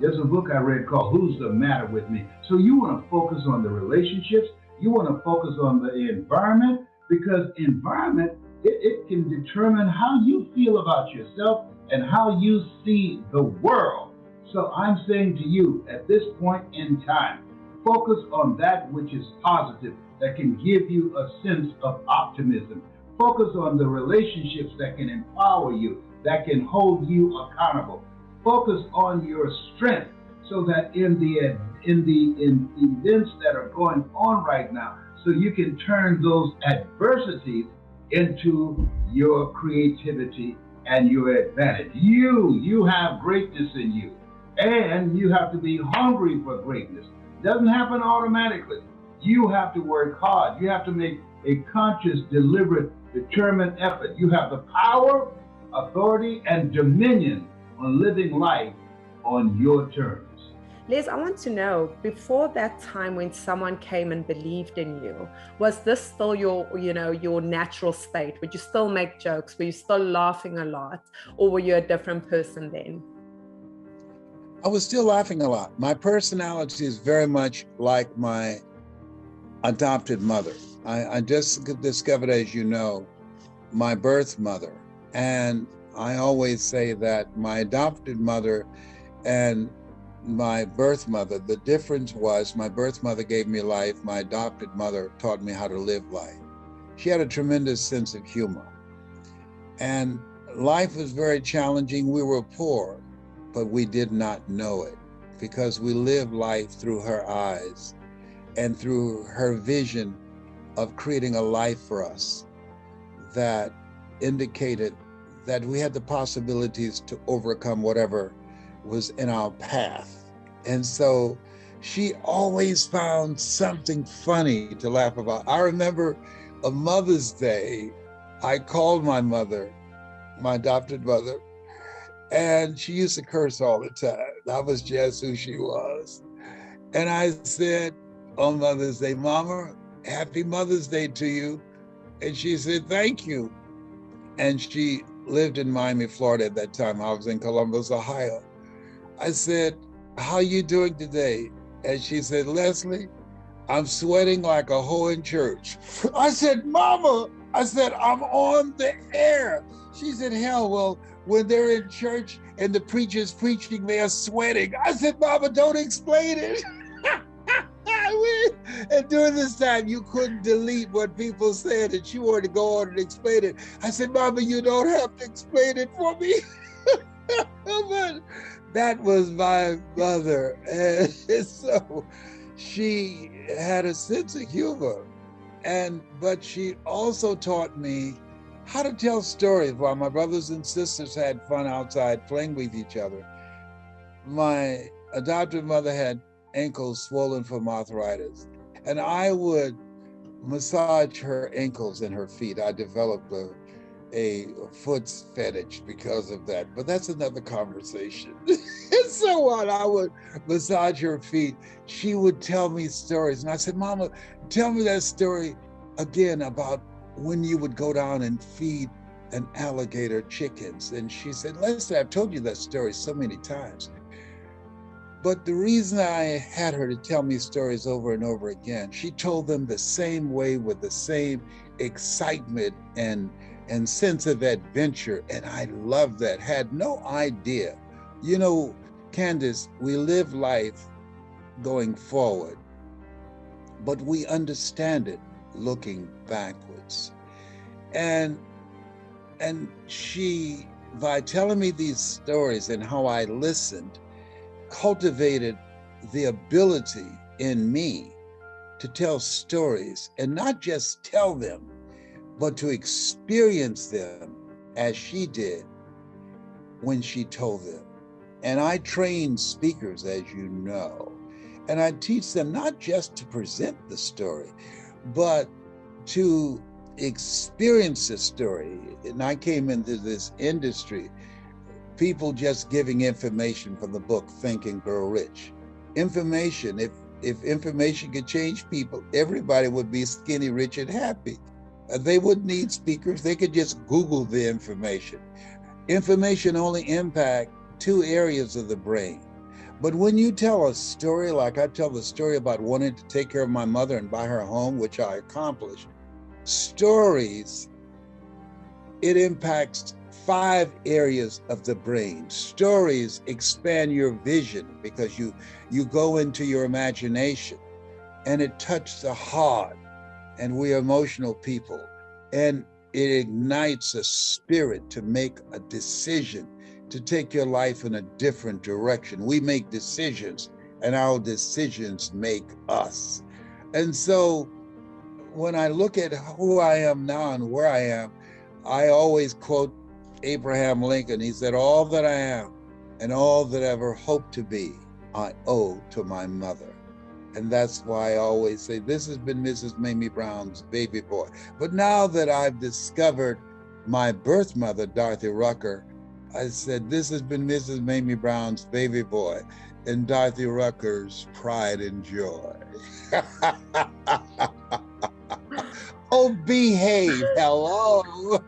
There's a book I read called Who's the Matter with Me? So you want to focus on the relationships. You want to focus on the environment, because environment, it can determine how you feel about yourself and how you see the world. So I'm saying to you at this point in time, focus on that which is positive, that can give you a sense of optimism. Focus on the relationships that can empower you, that can hold you accountable. Focus on your strength, so that in the events that are going on right now, so you can turn those adversities into your creativity and your advantage. You have greatness in you, and you have to be hungry for greatness. It doesn't happen automatically. You have to work hard. You have to make a conscious, deliberate, determined effort. You have the power, authority, and dominion on living life on your terms. Les, I want to know, before that time when someone came and believed in you, was this still your natural state? Would you still make jokes? Were you still laughing a lot? Or were you a different person then? I was still laughing a lot. My personality is very much like my adopted mother. I just discovered, as you know, my birth mother. And I always say that my adopted mother and my birth mother, the difference was my birth mother gave me life. My adopted mother taught me how to live life. She had a tremendous sense of humor. And life was very challenging. We were poor, but we did not know it, because we lived life through her eyes and through her vision of creating a life for us that indicated that we had the possibilities to overcome whatever was in our path. And so she always found something funny to laugh about. I remember a Mother's Day, I called my mother, my adopted mother, and she used to curse all the time. That was just who she was. And I said on Mother's Day, Mama, happy Mother's Day to you. And she said, thank you. And she lived in Miami, Florida at that time. I was in Columbus, Ohio. I said, how are you doing today? And she said, Leslie, I'm sweating like a hoe in church. I said, Mama, I said, I'm on the air. She said, hell, well, when they're in church and the preacher's preaching, they are sweating. I said, Mama, don't explain it. And during this time, you couldn't delete what people said, and she wanted to go on and explain it. I said, Mama, you don't have to explain it for me. But that was my mother. And so she had a sense of humor. But she also taught me how to tell stories while my brothers and sisters had fun outside playing with each other. My adoptive mother had ankles swollen from arthritis, and I would massage her ankles and her feet. I developed a foot fetish because of that, but that's another conversation. And so on, I would massage her feet. She would tell me stories, and I said, Mama, tell me that story again about when you would go down and feed an alligator chickens. And she said, Leslie, I've told you that story so many times. But the reason I had her to tell me stories over and over again, she told them the same way with the same excitement and sense of adventure. And I loved that, had no idea. You know, Candace, we live life going forward, but we understand it looking backwards. And she, by telling me these stories and how I listened, cultivated the ability in me to tell stories, and not just tell them, but to experience them as she did when she told them. And I train speakers, as you know, and I teach them not just to present the story, but to experience the story. And I came into this industry, people just giving information from the book Think and Grow Rich. Information, if information could change people, everybody would be skinny, rich, and happy. They wouldn't need speakers. They could just Google the information. Information only impacts 2 areas of the brain. But when you tell a story, like I tell the story about wanting to take care of my mother and buy her a home, which I accomplished, stories, it impacts 5 areas of the brain. Stories expand your vision because you go into your imagination, and it touches the heart, and we're emotional people, and it ignites a spirit to make a decision to take your life in a different direction. We make decisions, and our decisions make us. And so when I look at who I am now and where I am, I always quote Abraham Lincoln. He said, all that I am and all that I ever hope to be, I owe to my mother. And that's why I always say, this has been Mrs. Mamie Brown's baby boy. But now that I've discovered my birth mother, Dorothy Rucker, I said, this has been Mrs. Mamie Brown's baby boy and Dorothy Rucker's pride and joy. Oh, behave, hello.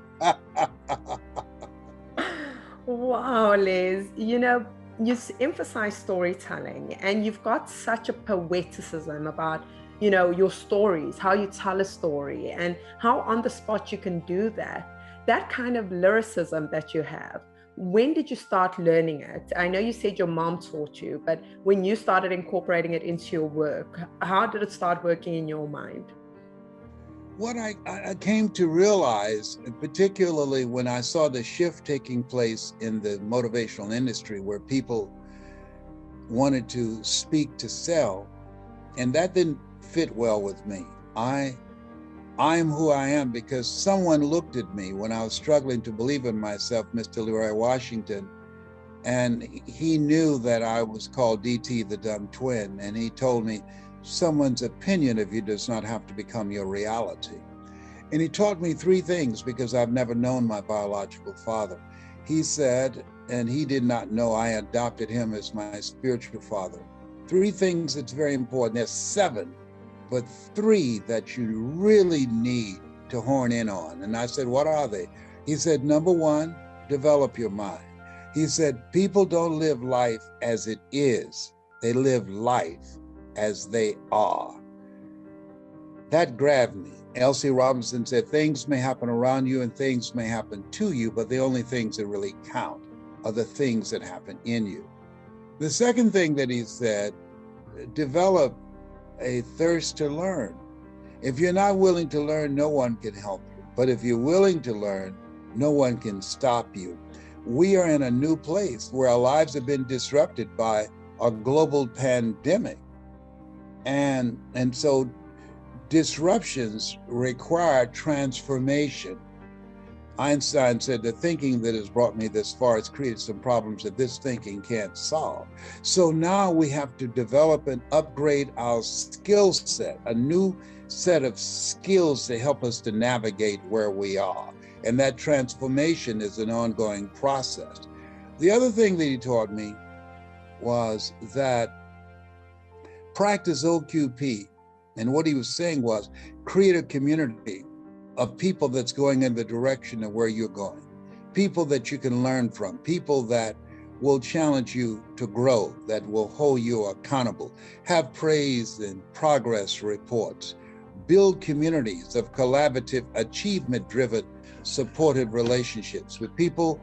Wow, Liz, you know, you emphasize storytelling, and you've got such a poeticism about, you know, your stories, how you tell a story, and how on the spot you can do that. That kind of lyricism that you have, when did you start learning it? I know you said your mom taught you, but when you started incorporating it into your work, how did it start working in your mind? What I came to realize, particularly when I saw the shift taking place in the motivational industry, where people wanted to speak to sell, and that didn't fit well with me. I'm who I am because someone looked at me when I was struggling to believe in myself, Mr. Leroy Washington, and he knew that I was called DT the Dumb Twin, and he told me, someone's opinion of you does not have to become your reality. And he taught me 3 things because I've never known my biological father. He said, and he did not know I adopted him as my spiritual father. 3 things that's very important. There's 7, but 3 that you really need to hone in on. And I said, what are they? He said, number 1, develop your mind. He said, people don't live life as it is. They live life as they are. That grabbed me. Elsie Robinson said, things may happen around you and things may happen to you, but the only things that really count are the things that happen in you. The second thing that he said, develop a thirst to learn. If you're not willing to learn, no one can help you. But if you're willing to learn, no one can stop you. We are in a new place where our lives have been disrupted by a global pandemic. And so disruptions require transformation. Einstein said, the thinking that has brought me this far has created some problems that this thinking can't solve. So now we have to develop and upgrade our skill set, a new set of skills to help us to navigate where we are. And that transformation is an ongoing process. The other thing that he taught me was that practice OQP. And what he was saying was create a community of people that's going in the direction of where you're going, people that you can learn from, people that will challenge you to grow, that will hold you accountable, have praise and progress reports, build communities of collaborative, achievement-driven, supportive relationships with people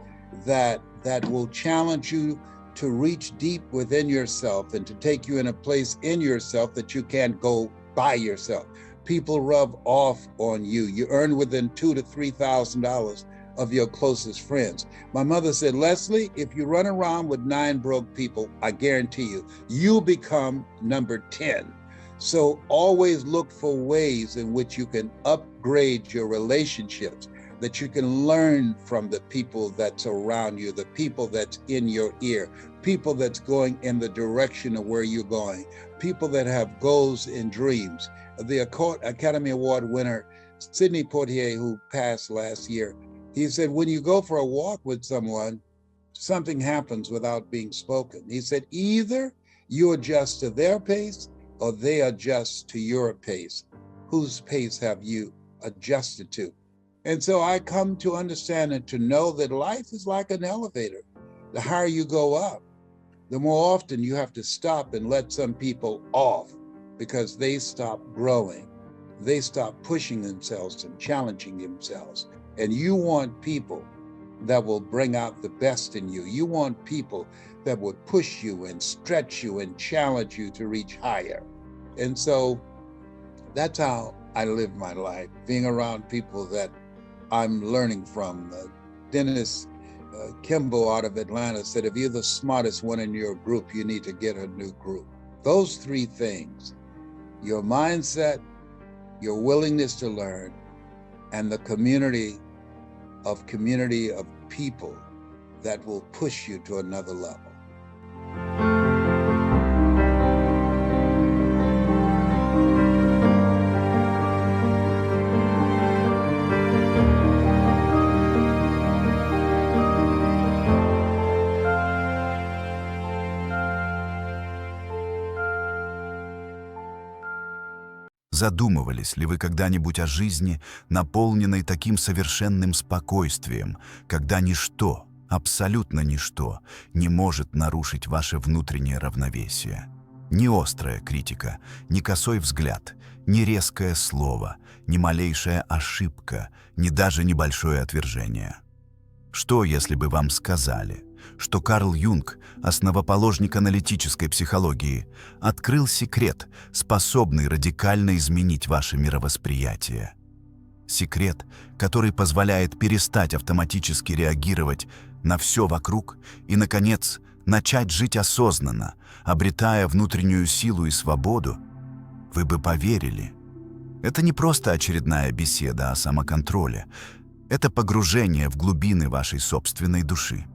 that will challenge you to reach deep within yourself and to take you in a place in yourself that you can't go by yourself. People rub off on you. You earn within $2,000 to $3,000 of your closest friends. My mother said, Leslie, if you run around with 9 broke people, I guarantee you, you'll become number 10. So always look for ways in which you can upgrade your relationships, that you can learn from the people that's around you, the people that's in your ear, people that's going in the direction of where you're going, people that have goals and dreams. The Academy Award winner, Sidney Poitier, who passed last year, he said, when you go for a walk with someone, something happens without being spoken. He said, either you adjust to their pace or they adjust to your pace. Whose pace have you adjusted to? And so I come to understand and to know that life is like an elevator. The higher you go up, the more often you have to stop and let some people off because they stop growing. They stop pushing themselves and challenging themselves. And you want people that will bring out the best in you. You want people that would push you and stretch you and challenge you to reach higher. And so that's how I live my life, being around people that I'm learning from. Dennis Kimball out of Atlanta said, if you're the smartest one in your group, you need to get a new group. Those 3 things, your mindset, your willingness to learn, and the community of people that will push you to another level. Задумывались ли вы когда-нибудь о жизни, наполненной таким совершенным спокойствием, когда ничто, абсолютно ничто, не может нарушить ваше внутреннее равновесие? Ни острая критика, ни косой взгляд, ни резкое слово, ни малейшая ошибка, ни даже небольшое отвержение. Что, если бы вам сказали, что Карл Юнг, основоположник аналитической психологии, открыл секрет, способный радикально изменить ваше мировосприятие? Секрет, который позволяет перестать автоматически реагировать на все вокруг и, наконец, начать жить осознанно, обретая внутреннюю силу и свободу? Вы бы поверили. Это не просто очередная беседа о самоконтроле. Это погружение в глубины вашей собственной души.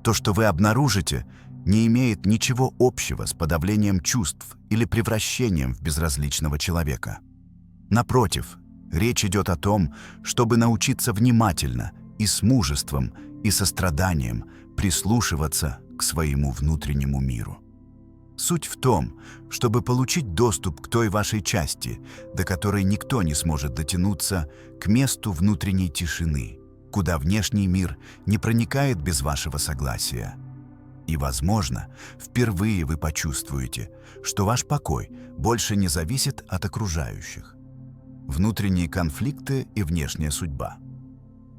То, что вы обнаружите, не имеет ничего общего с подавлением чувств или превращением в безразличного человека. Напротив, речь идет о том, чтобы научиться внимательно и с мужеством и состраданием прислушиваться к своему внутреннему миру. Суть в том, чтобы получить доступ к той вашей части, до которой никто не сможет дотянуться, к месту внутренней тишины, куда внешний мир не проникает без вашего согласия. И, возможно, впервые вы почувствуете, что ваш покой больше не зависит от окружающих. Внутренние конфликты и внешняя судьба.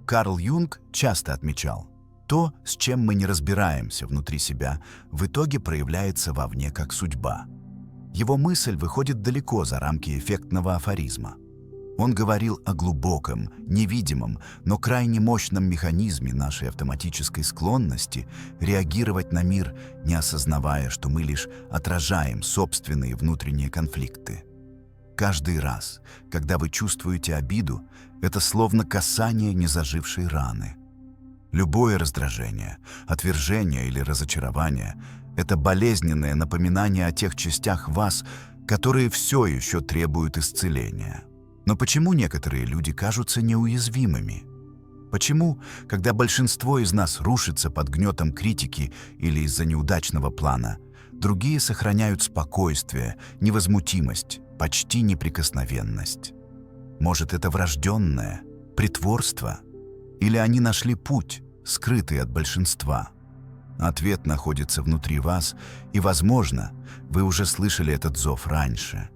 Карл Юнг часто отмечал, то, с чем мы не разбираемся внутри себя, в итоге проявляется вовне как судьба. Его мысль выходит далеко за рамки эффектного афоризма. Он говорил о глубоком, невидимом, но крайне мощном механизме нашей автоматической склонности реагировать на мир, не осознавая, что мы лишь отражаем собственные внутренние конфликты. Каждый раз, когда вы чувствуете обиду, это словно касание незажившей раны. Любое раздражение, отвержение или разочарование – это болезненное напоминание о тех частях вас, которые все еще требуют исцеления. Но почему некоторые люди кажутся неуязвимыми? Почему, когда большинство из нас рушится под гнетом критики или из-за неудачного плана, другие сохраняют спокойствие, невозмутимость, почти неприкосновенность? Может, это врожденное, притворство? Или они нашли путь, скрытый от большинства? Ответ находится внутри вас, и, возможно, вы уже слышали этот зов раньше.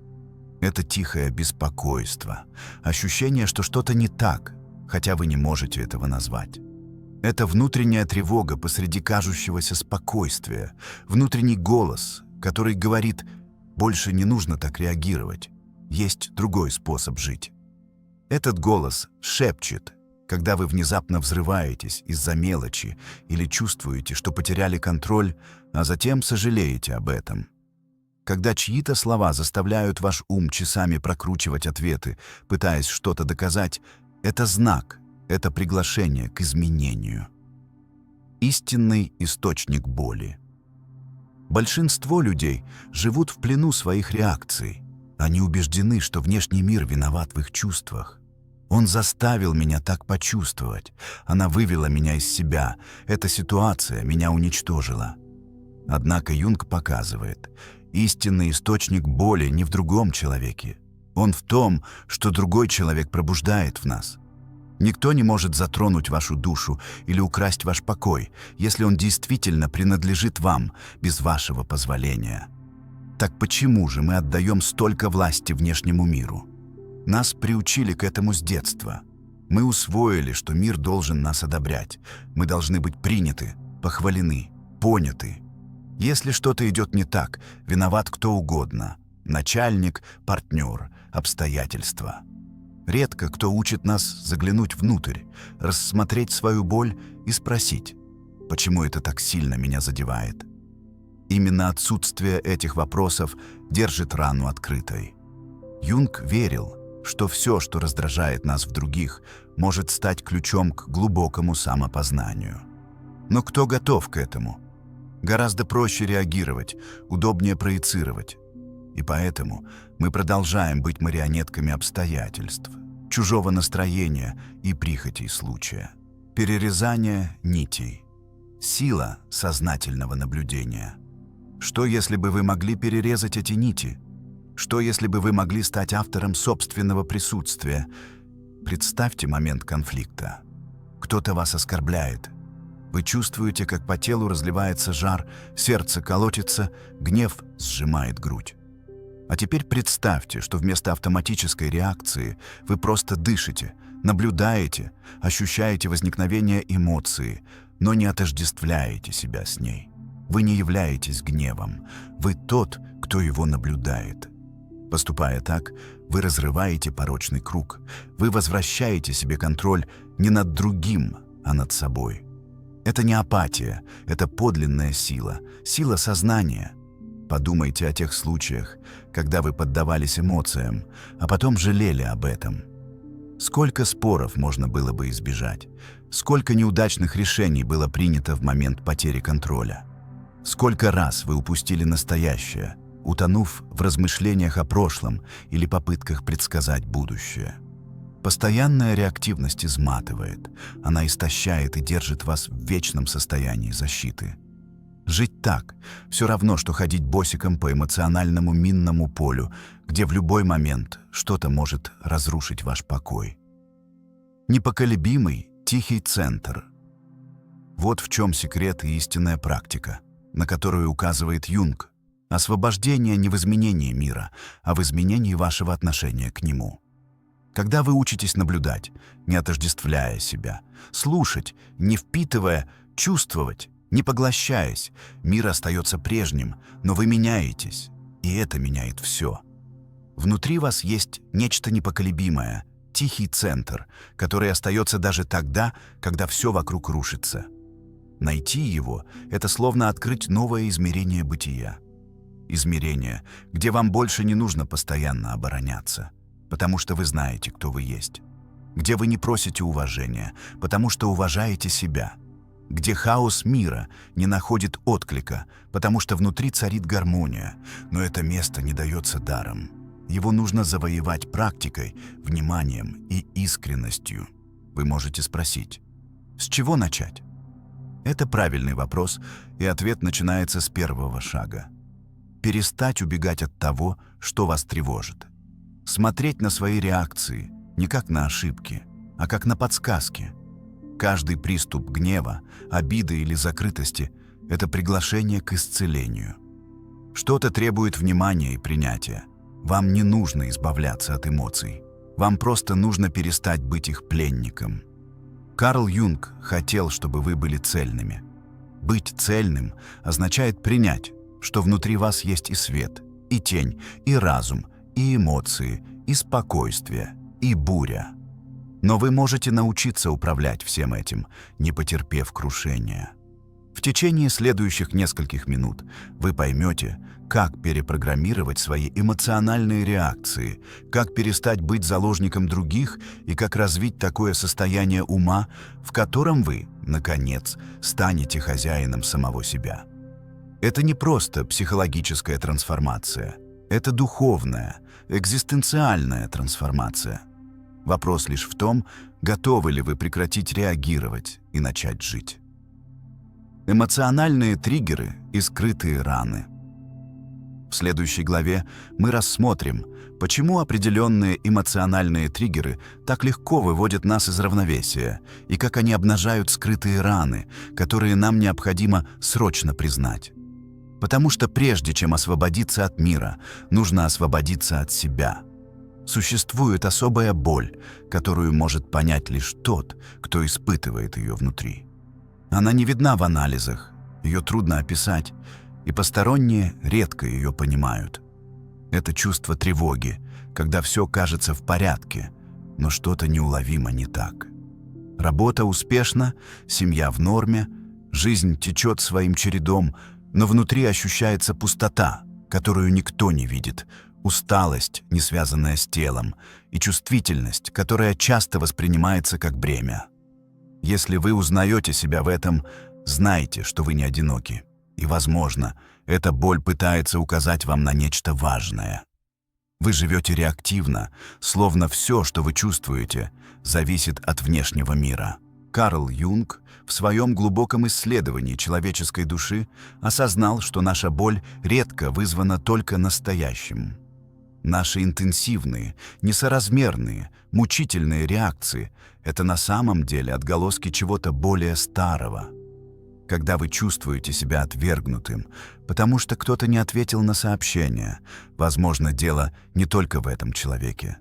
Это тихое беспокойство, ощущение, что что-то не так, хотя вы не можете этого назвать. Это внутренняя тревога посреди кажущегося спокойствия, внутренний голос, который говорит: «Больше не нужно так реагировать, есть другой способ жить». Этот голос шепчет, когда вы внезапно взрываетесь из-за мелочи или чувствуете, что потеряли контроль, а затем сожалеете об этом. Когда чьи-то слова заставляют ваш ум часами прокручивать ответы, пытаясь что-то доказать, это знак, это приглашение к изменению. Истинный источник боли. Большинство людей живут в плену своих реакций. Они убеждены, что внешний мир виноват в их чувствах. Он заставил меня так почувствовать. Она вывела меня из себя. Эта ситуация меня уничтожила. Однако Юнг показывает, истинный источник боли не в другом человеке. Он в том, что другой человек пробуждает в нас. Никто не может затронуть вашу душу или украсть ваш покой, если он действительно принадлежит вам без вашего позволения. Так почему же мы отдаем столько власти внешнему миру? Нас приучили к этому с детства. Мы усвоили, что мир должен нас одобрять. Мы должны быть приняты, похвалены, поняты. Если что-то идет не так, виноват кто угодно – начальник, партнер, обстоятельства. Редко кто учит нас заглянуть внутрь, рассмотреть свою боль и спросить, почему это так сильно меня задевает. Именно отсутствие этих вопросов держит рану открытой. Юнг верил, что все, что раздражает нас в других, может стать ключом к глубокому самопознанию. Но кто готов к этому? Гораздо проще реагировать, удобнее проецировать. И поэтому мы продолжаем быть марионетками обстоятельств, чужого настроения и прихотей случая. Перерезание нитей. Сила сознательного наблюдения. Что, если бы вы могли перерезать эти нити? Что, если бы вы могли стать автором собственного присутствия? Представьте момент конфликта. Кто-то вас оскорбляет. Вы чувствуете, как по телу разливается жар, сердце колотится, гнев сжимает грудь. А теперь представьте, что вместо автоматической реакции вы просто дышите, наблюдаете, ощущаете возникновение эмоции, но не отождествляете себя с ней. Вы не являетесь гневом, вы тот, кто его наблюдает. Поступая так, вы разрываете порочный круг, вы возвращаете себе контроль не над другим, а над собой. Это не апатия, это подлинная сила, сила сознания. Подумайте о тех случаях, когда вы поддавались эмоциям, а потом жалели об этом. Сколько споров можно было бы избежать? Сколько неудачных решений было принято в момент потери контроля? Сколько раз вы упустили настоящее, утонув в размышлениях о прошлом или попытках предсказать будущее? Постоянная реактивность изматывает, она истощает и держит вас в вечном состоянии защиты. Жить так – все равно, что ходить босиком по эмоциональному минному полю, где в любой момент что-то может разрушить ваш покой. Непоколебимый, тихий центр. Вот в чем секрет и истинная практика, на которую указывает Юнг. Освобождение не в изменении мира, а в изменении вашего отношения к нему. Когда вы учитесь наблюдать, не отождествляя себя, слушать, не впитывая, чувствовать, не поглощаясь, мир остается прежним, но вы меняетесь, и это меняет все. Внутри вас есть нечто непоколебимое, тихий центр, который остается даже тогда, когда все вокруг рушится. Найти его — это словно открыть новое измерение бытия. Измерение, где вам больше не нужно постоянно обороняться, потому что вы знаете, кто вы есть. Где вы не просите уважения, потому что уважаете себя. Где хаос мира не находит отклика, потому что внутри царит гармония, но это место не дается даром. Его нужно завоевать практикой, вниманием и искренностью. Вы можете спросить, с чего начать? Это правильный вопрос, и ответ начинается с первого шага. Перестать убегать от того, что вас тревожит. Смотреть на свои реакции не как на ошибки, а как на подсказки. Каждый приступ гнева, обиды или закрытости — это приглашение к исцелению. Что-то требует внимания и принятия. Вам не нужно избавляться от эмоций. Вам просто нужно перестать быть их пленником. Карл Юнг хотел, чтобы вы были цельными. Быть цельным означает принять, что внутри вас есть и свет, и тень, и разум, и эмоции, и спокойствие, и буря. Но вы можете научиться управлять всем этим, не потерпев крушения. В течение следующих нескольких минут вы поймете, как перепрограммировать свои эмоциональные реакции, как перестать быть заложником других и как развить такое состояние ума, в котором вы, наконец, станете хозяином самого себя. Это не просто психологическая трансформация, это духовная, экзистенциальная трансформация. Вопрос лишь в том, готовы ли вы прекратить реагировать и начать жить. Эмоциональные триггеры и скрытые раны. В следующей главе мы рассмотрим, почему определенные эмоциональные триггеры так легко выводят нас из равновесия и как они обнажают скрытые раны, которые нам необходимо срочно признать. Потому что прежде чем освободиться от мира, нужно освободиться от себя. Существует особая боль, которую может понять лишь тот, кто испытывает ее внутри. Она не видна в анализах, ее трудно описать, и посторонние редко ее понимают. Это чувство тревоги, когда все кажется в порядке, но что-то неуловимо не так. Работа успешна, семья в норме, жизнь течет своим чередом, но внутри ощущается пустота, которую никто не видит, усталость, не связанная с телом, и чувствительность, которая часто воспринимается как бремя. Если вы узнаете себя в этом, знайте, что вы не одиноки. И, возможно, эта боль пытается указать вам на нечто важное. Вы живете реактивно, словно все, что вы чувствуете, зависит от внешнего мира. Карл Юнг в своем глубоком исследовании человеческой души осознал, что наша боль редко вызвана только настоящим. Наши интенсивные, несоразмерные, мучительные реакции — это на самом деле отголоски чего-то более старого. Когда вы чувствуете себя отвергнутым, потому что кто-то не ответил на сообщение, возможно, дело не только в этом человеке.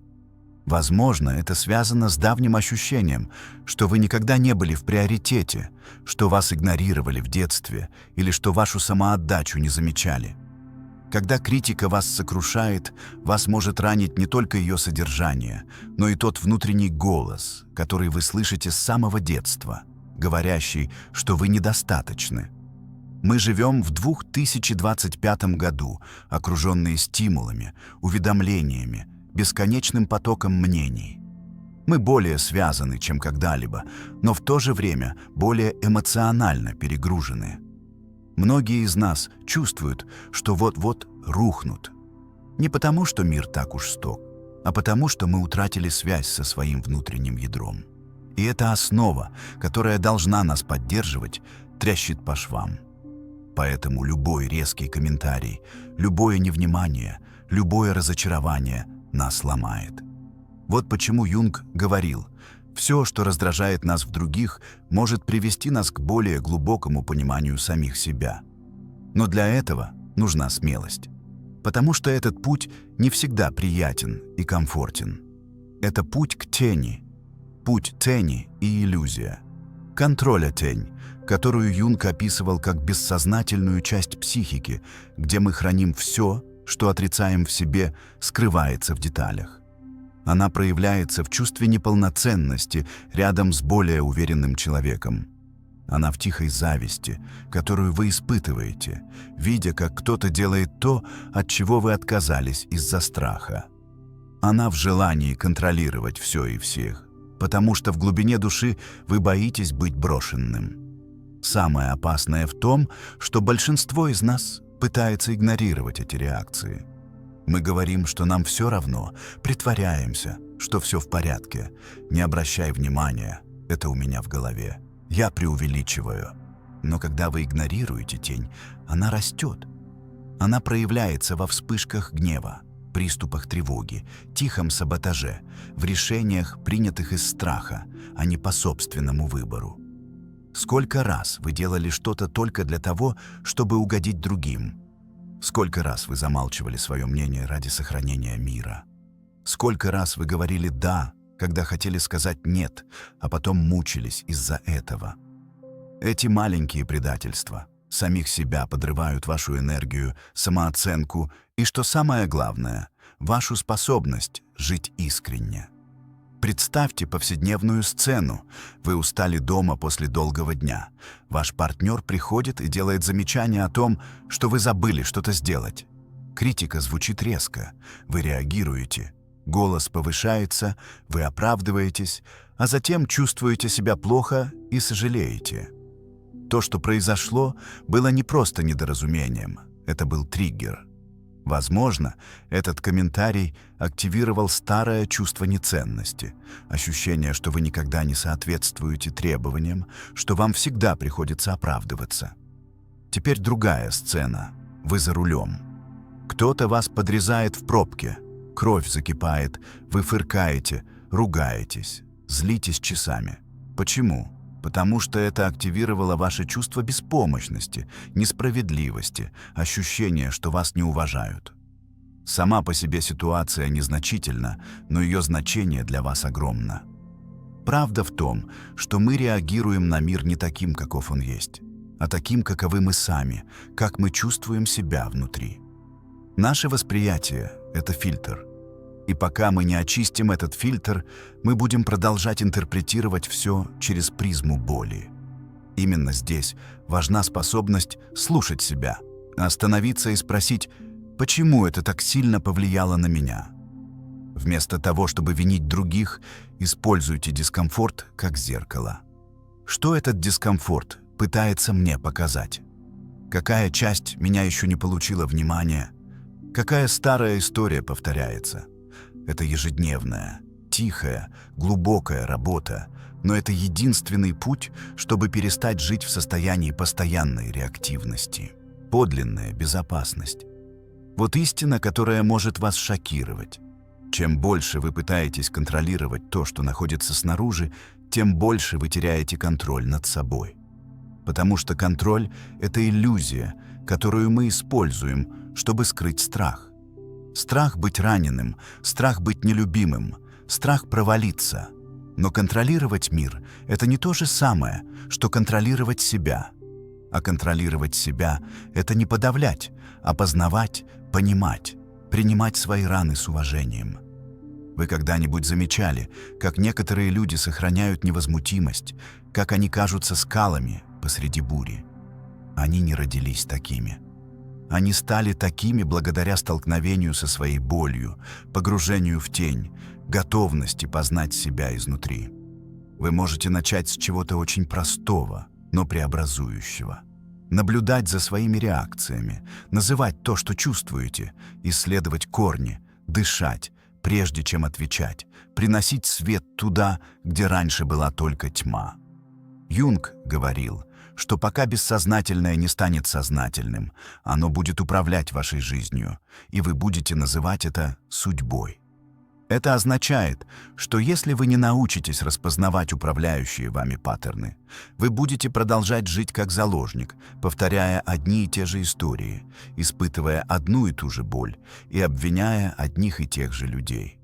Возможно, это связано с давним ощущением, что вы никогда не были в приоритете, что вас игнорировали в детстве или что вашу самоотдачу не замечали. Когда критика вас сокрушает, вас может ранить не только ее содержание, но и тот внутренний голос, который вы слышите с самого детства, говорящий, что вы недостаточны. Мы живем в 2025 году, окруженные стимулами, уведомлениями, бесконечным потоком мнений. Мы более связаны, чем когда-либо, но в то же время более эмоционально перегружены. Многие из нас чувствуют, что вот-вот рухнут. Не потому, что мир так уж жесток, а потому, что мы утратили связь со своим внутренним ядром. И эта основа, которая должна нас поддерживать, трещит по швам. Поэтому любой резкий комментарий, любое невнимание, любое разочарование нас ломает. Вот почему Юнг говорил: все, что раздражает нас в других, может привести нас к более глубокому пониманию самих себя. Но для этого нужна смелость, потому что этот путь не всегда приятен и комфортен. Это путь к тени, путь тени и иллюзия. Контроля тень, которую Юнг описывал как бессознательную часть психики, где мы храним все, что отрицаем в себе, скрывается в деталях. Она проявляется в чувстве неполноценности рядом с более уверенным человеком. Она в тихой зависти, которую вы испытываете, видя, как кто-то делает то, от чего вы отказались из-за страха. Она в желании контролировать все и всех, потому что в глубине души вы боитесь быть брошенным. Самое опасное в том, что большинство из нас пытается игнорировать эти реакции. Мы говорим, что нам все равно, притворяемся, что все в порядке. Не обращай внимания, это у меня в голове. Я преувеличиваю. Но когда вы игнорируете тень, она растет. Она проявляется во вспышках гнева, приступах тревоги, тихом саботаже, в решениях, принятых из страха, а не по собственному выбору. Сколько раз вы делали что-то только для того, чтобы угодить другим? Сколько раз вы замалчивали свое мнение ради сохранения мира? Сколько раз вы говорили «да», когда хотели сказать «нет», а потом мучились из-за этого? Эти маленькие предательства самих себя подрывают вашу энергию, самооценку и, что самое главное, вашу способность жить искренне. Представьте повседневную сцену. Вы устали дома после долгого дня. Ваш партнер приходит и делает замечание о том, что вы забыли что-то сделать. Критика звучит резко. Вы реагируете. Голос повышается, вы оправдываетесь, а затем чувствуете себя плохо и сожалеете. То, что произошло, было не просто недоразумением. Это был триггер. Возможно, этот комментарий активировал старое чувство неценности, ощущение, что вы никогда не соответствуете требованиям, что вам всегда приходится оправдываться. Теперь другая сцена. Вы за рулем. Кто-то вас подрезает в пробке. Кровь закипает, вы фыркаете, ругаетесь, злитесь часами. Почему? Потому что это активировало ваше чувство беспомощности, несправедливости, ощущение, что вас не уважают. Сама по себе ситуация незначительна, но ее значение для вас огромно. Правда в том, что мы реагируем на мир не таким, каков он есть, а таким, каковы мы сами, как мы чувствуем себя внутри. Наше восприятие — это фильтр. И пока мы не очистим этот фильтр, мы будем продолжать интерпретировать все через призму боли. Именно здесь важна способность слушать себя, остановиться и спросить, почему это так сильно повлияло на меня. Вместо того, чтобы винить других, используйте дискомфорт как зеркало. Что этот дискомфорт пытается мне показать? Какая часть меня еще не получила внимания? Какая старая история повторяется? Это ежедневная, тихая, глубокая работа, но это единственный путь, чтобы перестать жить в состоянии постоянной реактивности. Подлинная безопасность. Вот истина, которая может вас шокировать. Чем больше вы пытаетесь контролировать то, что находится снаружи, тем больше вы теряете контроль над собой. Потому что контроль — это иллюзия, которую мы используем, чтобы скрыть страх. Страх быть раненым, страх быть нелюбимым, страх провалиться. Но контролировать мир — это не то же самое, что контролировать себя. А контролировать себя — это не подавлять, а познавать, понимать, принимать свои раны с уважением. Вы когда-нибудь замечали, как некоторые люди сохраняют невозмутимость, как они кажутся скалами посреди бури? Они не родились такими. Они стали такими благодаря столкновению со своей болью, погружению в тень, готовности познать себя изнутри. Вы можете начать с чего-то очень простого, но преобразующего. Наблюдать за своими реакциями, называть то, что чувствуете, исследовать корни, дышать, прежде чем отвечать, приносить свет туда, где раньше была только тьма. Юнг говорил, что пока бессознательное не станет сознательным, оно будет управлять вашей жизнью, и вы будете называть это судьбой. Это означает, что если вы не научитесь распознавать управляющие вами паттерны, вы будете продолжать жить как заложник, повторяя одни и те же истории, испытывая одну и ту же боль и обвиняя одних и тех же людей.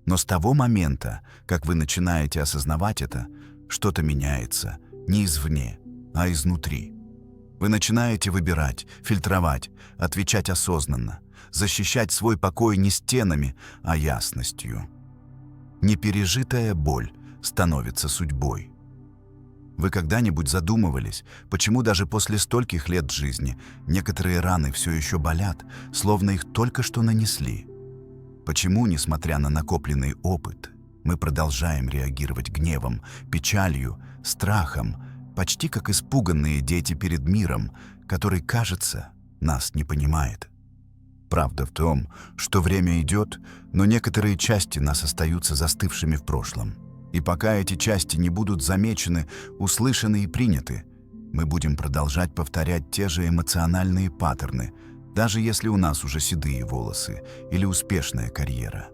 Но с того момента, как вы начинаете осознавать это, что-то меняется не извне, а изнутри. Вы начинаете выбирать, фильтровать, отвечать осознанно, защищать свой покой не стенами, а ясностью. Непережитая боль становится судьбой. Вы когда-нибудь задумывались, почему даже после стольких лет жизни некоторые раны все еще болят, словно их только что нанесли? Почему, несмотря на накопленный опыт, мы продолжаем реагировать гневом, печалью, страхом, почти как испуганные дети перед миром, который, кажется, нас не понимает? Правда в том, что время идет, но некоторые части нас остаются застывшими в прошлом. И пока эти части не будут замечены, услышаны и приняты, мы будем продолжать повторять те же эмоциональные паттерны, даже если у нас уже седые волосы или успешная карьера.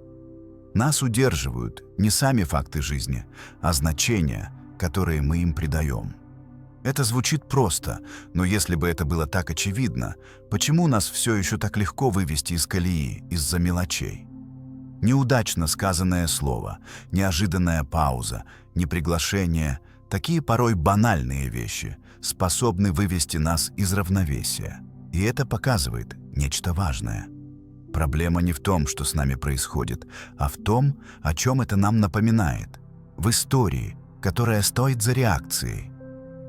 Нас удерживают не сами факты жизни, а значения, которые мы им придаем. Это звучит просто, но если бы это было так очевидно, почему нас все еще так легко вывести из колеи из-за мелочей? Неудачно сказанное слово, неожиданная пауза, неприглашение – такие порой банальные вещи способны вывести нас из равновесия. И это показывает нечто важное. Проблема не в том, что с нами происходит, а в том, о чем это нам напоминает. В истории, которая стоит за реакцией.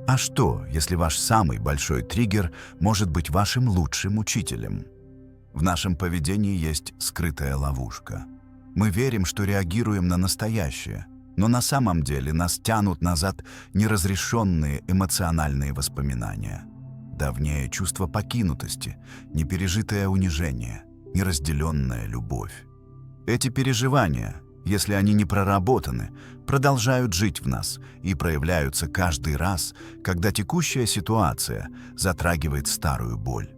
А что, если ваш самый большой триггер может быть вашим лучшим учителем? В нашем поведении есть скрытая ловушка. Мы верим, что реагируем на настоящее, но на самом деле нас тянут назад неразрешенные эмоциональные воспоминания. Давнее чувство покинутости, непережитое унижение, неразделенная любовь. Эти переживания, если они не проработаны, продолжают жить в нас и проявляются каждый раз, когда текущая ситуация затрагивает старую боль.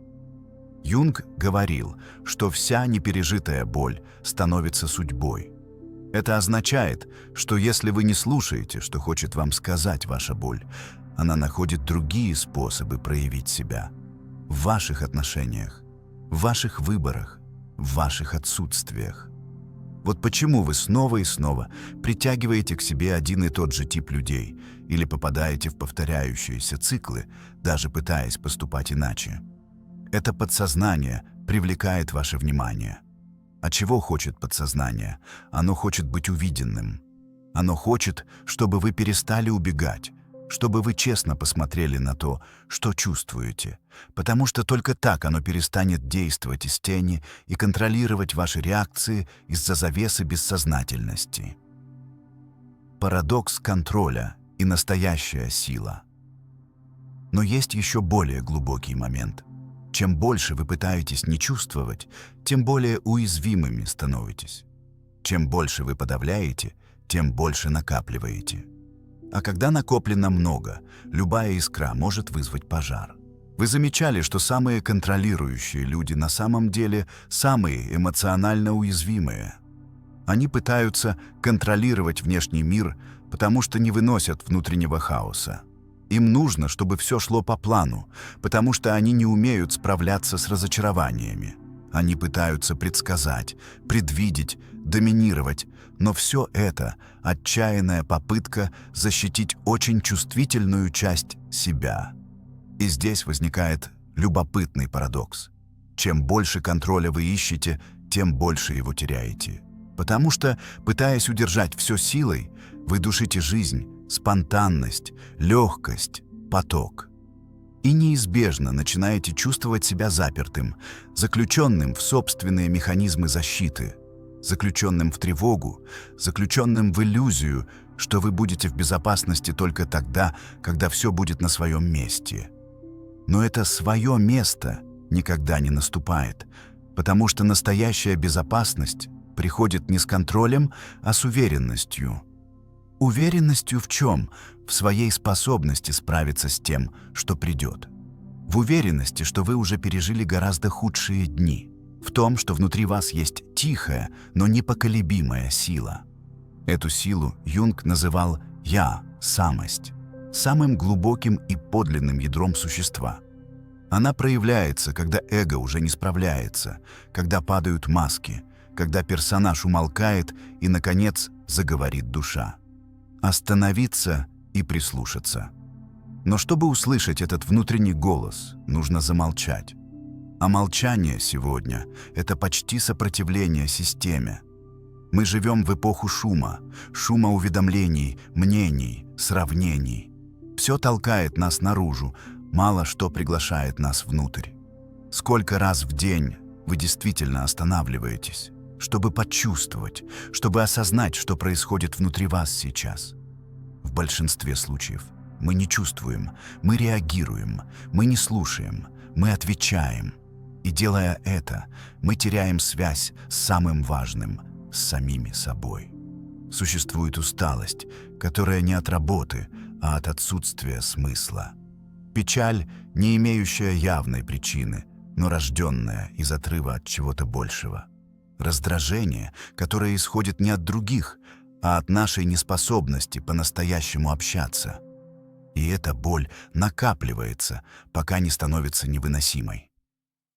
Юнг говорил, что вся непережитая боль становится судьбой. Это означает, что если вы не слушаете, что хочет вам сказать ваша боль, она находит другие способы проявить себя. В ваших отношениях, в ваших выборах, в ваших отсутствиях. Вот почему вы снова и снова притягиваете к себе один и тот же тип людей или попадаете в повторяющиеся циклы, даже пытаясь поступать иначе. Это подсознание привлекает ваше внимание. А чего хочет подсознание? Оно хочет быть увиденным. Оно хочет, чтобы вы перестали убегать, чтобы вы честно посмотрели на то, что чувствуете, потому что только так оно перестанет действовать из тени и контролировать ваши реакции из-за завесы бессознательности. Парадокс контроля и настоящая сила. Но есть еще более глубокий момент. Чем больше вы пытаетесь не чувствовать, тем более уязвимыми становитесь. Чем больше вы подавляете, тем больше накапливаете. А когда накоплено много, любая искра может вызвать пожар. Вы замечали, что самые контролирующие люди на самом деле самые эмоционально уязвимые? Они пытаются контролировать внешний мир, потому что не выносят внутреннего хаоса. Им нужно, чтобы все шло по плану, потому что они не умеют справляться с разочарованиями. Они пытаются предсказать, предвидеть, доминировать, но все это – отчаянная попытка защитить очень чувствительную часть себя. И здесь возникает любопытный парадокс. Чем больше контроля вы ищете, тем больше его теряете. Потому что, пытаясь удержать все силой, вы душите жизнь, спонтанность, легкость, поток. И неизбежно начинаете чувствовать себя запертым, заключенным в собственные механизмы защиты, заключенным в тревогу, заключенным в иллюзию, что вы будете в безопасности только тогда, когда все будет на своем месте. Но это свое место никогда не наступает, потому что настоящая безопасность приходит не с контролем, а с уверенностью. Уверенностью в чем? В своей способности справиться с тем, что придет. В уверенности, что вы уже пережили гораздо худшие дни. В том, что внутри вас есть тихая, но непоколебимая сила. Эту силу Юнг называл «я», самость, самым глубоким и подлинным ядром существа. Она проявляется, когда эго уже не справляется, когда падают маски, когда персонаж умолкает и, наконец, заговорит душа. Остановиться и прислушаться. Но чтобы услышать этот внутренний голос, нужно замолчать. А молчание сегодня – это почти сопротивление системе. Мы живем в эпоху шума уведомлений, мнений, сравнений. Все толкает нас наружу, мало что приглашает нас внутрь. Сколько раз в день вы действительно останавливаетесь, чтобы почувствовать, чтобы осознать, что происходит внутри вас сейчас? В большинстве случаев мы не чувствуем, мы реагируем, мы не слушаем, мы отвечаем. И делая это, мы теряем связь с самым важным, с самими собой. Существует усталость, которая не от работы, а от отсутствия смысла. Печаль, не имеющая явной причины, но рожденная из отрыва от чего-то большего. Раздражение, которое исходит не от других, а от нашей неспособности по-настоящему общаться. И эта боль накапливается, пока не становится невыносимой.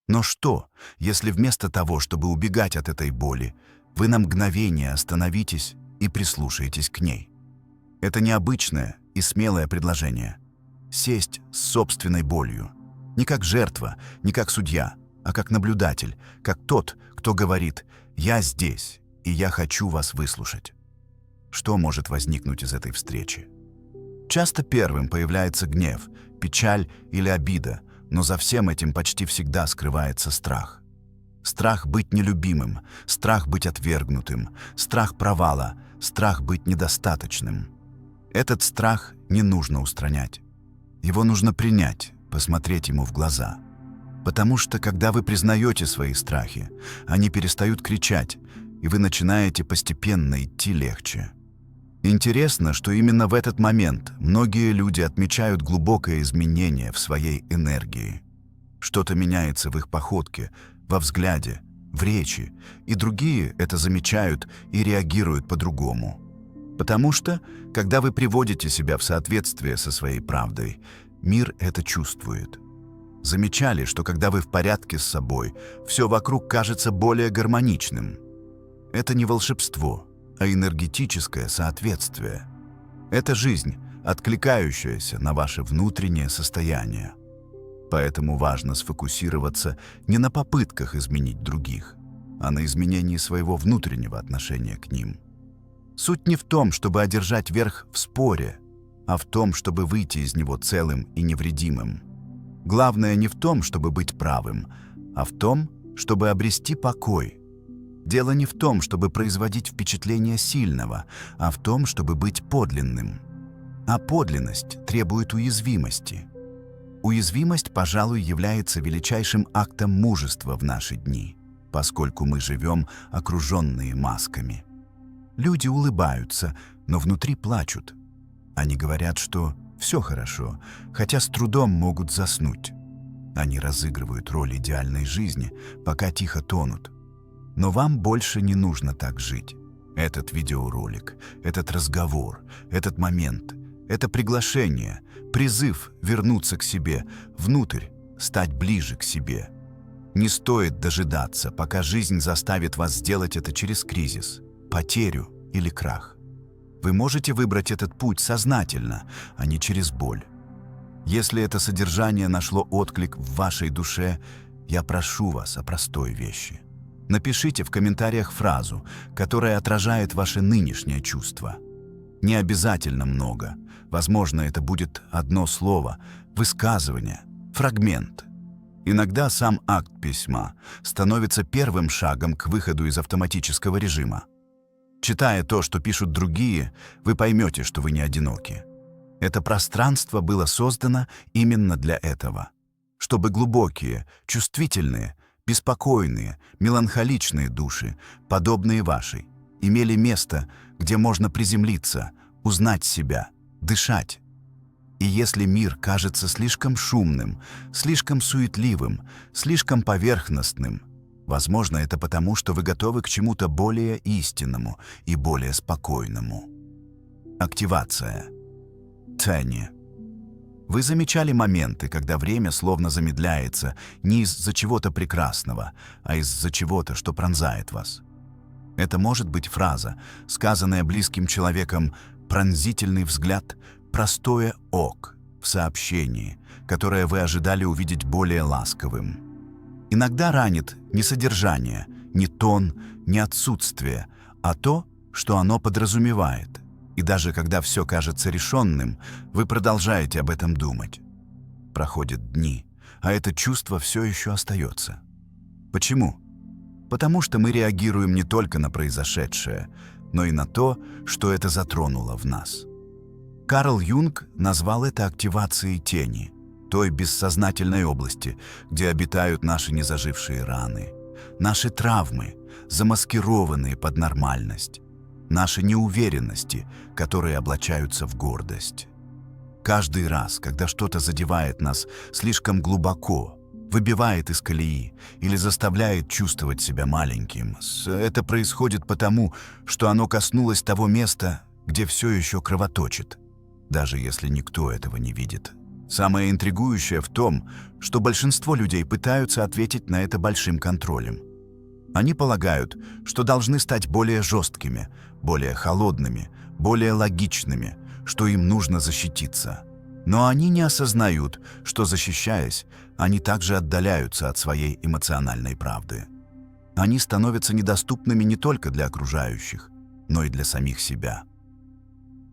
Но что, если вместо того, чтобы убегать от этой боли, вы на мгновение остановитесь и прислушаетесь к ней? Это необычное и смелое предложение. Сесть с собственной болью. Не как жертва, не как судья, а как наблюдатель, как тот, кто говорит «Я здесь, и я хочу вас выслушать». Что может возникнуть из этой встречи? Часто первым появляется гнев, печаль или обида, но за всем этим почти всегда скрывается страх. Страх быть нелюбимым, страх быть отвергнутым, страх провала, страх быть недостаточным. Этот страх не нужно устранять. Его нужно принять, посмотреть ему в глаза. Потому что, когда вы признаете свои страхи, они перестают кричать, и вы начинаете постепенно идти легче. Интересно, что именно в этот момент многие люди отмечают глубокое изменение в своей энергии. Что-то меняется в их походке, во взгляде, в речи, и другие это замечают и реагируют по-другому. Потому что, когда вы приводите себя в соответствие со своей правдой, мир это чувствует. Замечали, что когда вы в порядке с собой, все вокруг кажется более гармоничным. Это не волшебство, а энергетическое соответствие. Это жизнь, откликающаяся на ваше внутреннее состояние. Поэтому важно сфокусироваться не на попытках изменить других, а на изменении своего внутреннего отношения к ним. Суть не в том, чтобы одержать верх в споре, а в том, чтобы выйти из него целым и невредимым. Главное не в том, чтобы быть правым, а в том, чтобы обрести покой. Дело не в том, чтобы производить впечатление сильного, а в том, чтобы быть подлинным. А подлинность требует уязвимости. Уязвимость, пожалуй, является величайшим актом мужества в наши дни, поскольку мы живем окруженные масками. Люди улыбаются, но внутри плачут. Они говорят, что все хорошо, хотя с трудом могут заснуть. Они разыгрывают роль идеальной жизни, пока тихо тонут. Но вам больше не нужно так жить. Этот видеоролик, этот разговор, этот момент, это приглашение, призыв вернуться к себе, внутрь, стать ближе к себе. Не стоит дожидаться, пока жизнь заставит вас сделать это через кризис, потерю или крах. Вы можете выбрать этот путь сознательно, а не через боль. Если это содержание нашло отклик в вашей душе, я прошу вас о простой вещи. Напишите в комментариях фразу, которая отражает ваше нынешнее чувство. Не обязательно много. Возможно, это будет одно слово, высказывание, фрагмент. Иногда сам акт письма становится первым шагом к выходу из автоматического режима. Читая то, что пишут другие, вы поймете, что вы не одиноки. Это пространство было создано именно для этого. Чтобы глубокие, чувствительные, беспокойные, меланхоличные души, подобные вашей, имели место, где можно приземлиться, узнать себя, дышать. И если мир кажется слишком шумным, слишком суетливым, слишком поверхностным, возможно, это потому, что вы готовы к чему-то более истинному и более спокойному. Активация. Цени. Вы замечали моменты, когда время словно замедляется не из-за чего-то прекрасного, а из-за чего-то, что пронзает вас. Это может быть фраза, сказанная близким человеком, пронзительный взгляд, простое «ок» в сообщении, которое вы ожидали увидеть более ласковым. Иногда ранит не содержание, не тон, не отсутствие, а то, что оно подразумевает. И даже когда все кажется решенным, вы продолжаете об этом думать. Проходят дни, а это чувство все еще остается. Почему? Потому что мы реагируем не только на произошедшее, но и на то, что это затронуло в нас. Карл Юнг назвал это активацией тени, той бессознательной области, где обитают наши незажившие раны, наши травмы, замаскированные под нормальность, наши неуверенности, которые облачаются в гордость. Каждый раз, когда что-то задевает нас слишком глубоко, выбивает из колеи или заставляет чувствовать себя маленьким, это происходит потому, что оно коснулось того места, где все еще кровоточит, даже если никто этого не видит. Самое интригующее в том, что большинство людей пытаются ответить на это большим контролем. Они полагают, что должны стать более жесткими, более холодными, более логичными, что им нужно защититься. Но они не осознают, что, защищаясь, они также отдаляются от своей эмоциональной правды. Они становятся недоступными не только для окружающих, но и для самих себя.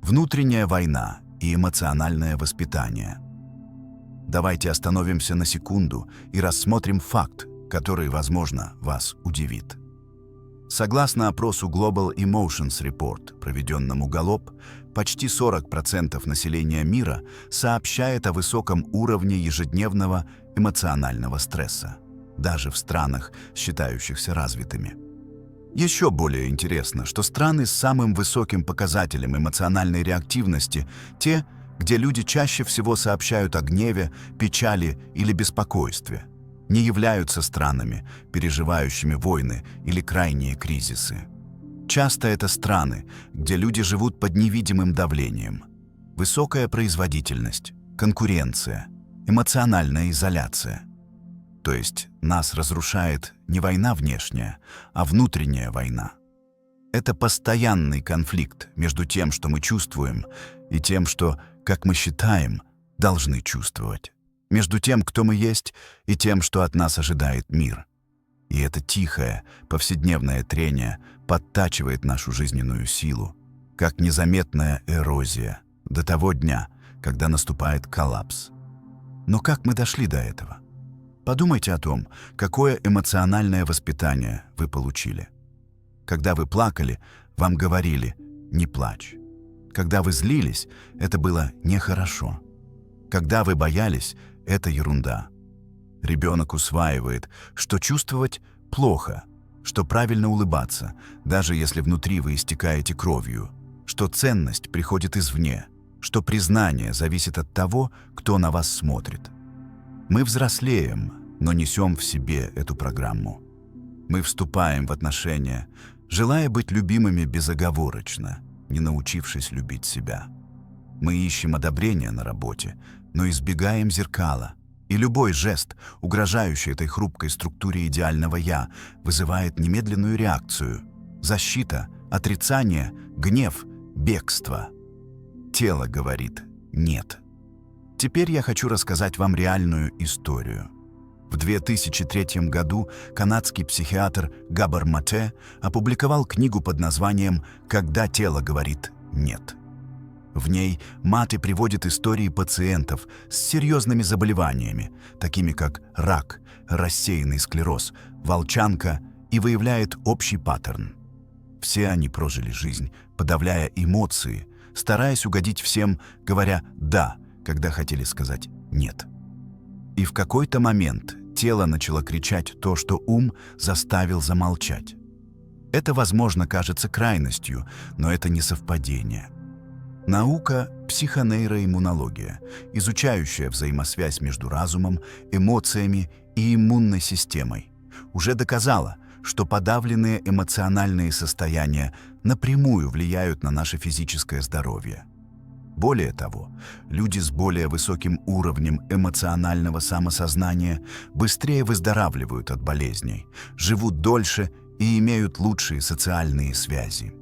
Внутренняя война и эмоциональное воспитание. Давайте остановимся на секунду и рассмотрим факт, который, возможно, вас удивит. Согласно опросу Global Emotions Report, проведенному Галлоп, почти 40% населения мира сообщает о высоком уровне ежедневного эмоционального стресса, даже в странах, считающихся развитыми. Еще более интересно, что страны с самым высоким показателем эмоциональной реактивности – те, где люди чаще всего сообщают о гневе, печали или беспокойстве, не являются странами, переживающими войны или крайние кризисы. Часто это страны, где люди живут под невидимым давлением. Высокая производительность, конкуренция, эмоциональная изоляция. То есть нас разрушает не война внешняя, а внутренняя война. Это постоянный конфликт между тем, что мы чувствуем, и тем, что, как мы считаем, должны чувствовать. Между тем, кто мы есть, и тем, что от нас ожидает мир. И это тихое, повседневное трение подтачивает нашу жизненную силу, как незаметная эрозия, до того дня, когда наступает коллапс. Но как мы дошли до этого? Подумайте о том, какое эмоциональное воспитание вы получили. Когда вы плакали, вам говорили «не плачь». Когда вы злились, это было нехорошо. Когда вы боялись, это ерунда. Ребенок усваивает, что чувствовать плохо, что правильно улыбаться, даже если внутри вы истекаете кровью, что ценность приходит извне, что признание зависит от того, кто на вас смотрит. Мы взрослеем, но несем в себе эту программу. Мы вступаем в отношения, желая быть любимыми безоговорочно, не научившись любить себя. Мы ищем одобрения на работе, но избегаем зеркала, и любой жест, угрожающий этой хрупкой структуре идеального «я», вызывает немедленную реакцию. Защита, отрицание, гнев, бегство. Тело говорит «нет». Теперь я хочу рассказать вам реальную историю. В 2003 году канадский психиатр Габор Мате опубликовал книгу под названием «Когда тело говорит нет». В ней Мате приводит истории пациентов с серьезными заболеваниями, такими как рак, рассеянный склероз, волчанка, и выявляет общий паттерн. Все они прожили жизнь, подавляя эмоции, стараясь угодить всем, говоря «да», когда хотели сказать «нет». И в какой-то момент тело начало кричать то, что ум заставил замолчать. Это, возможно, кажется крайностью, но это не совпадение. Наука – психонейроиммунология, изучающая взаимосвязь между разумом, эмоциями и иммунной системой, уже доказала, что подавленные эмоциональные состояния напрямую влияют на наше физическое здоровье. Более того, люди с более высоким уровнем эмоционального самосознания быстрее выздоравливают от болезней, живут дольше и имеют лучшие социальные связи.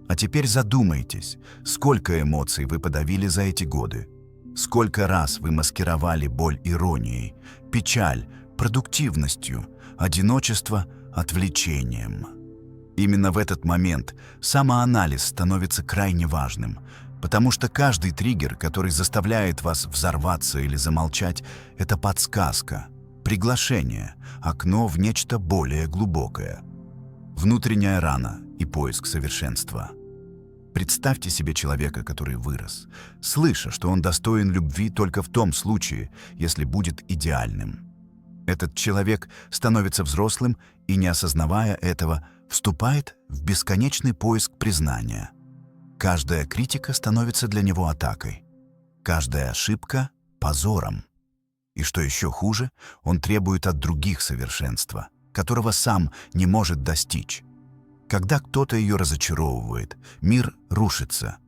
А теперь задумайтесь, сколько эмоций вы подавили за эти годы. Сколько раз вы маскировали боль иронией, печаль продуктивностью, одиночество отвлечением. Именно в этот момент самоанализ становится крайне важным, потому что каждый триггер, который заставляет вас взорваться или замолчать, это подсказка, приглашение, окно в нечто более глубокое. Внутренняя рана и поиск совершенства. Представьте себе человека, который вырос, слыша, что он достоин любви только в том случае, если будет идеальным. Этот человек становится взрослым и, не осознавая этого, вступает в бесконечный поиск признания. Каждая критика становится для него атакой, каждая ошибка – позором. И что еще хуже, он требует от других совершенства, которого сам не может достичь. Когда кто-то ее разочаровывает, мир рушится.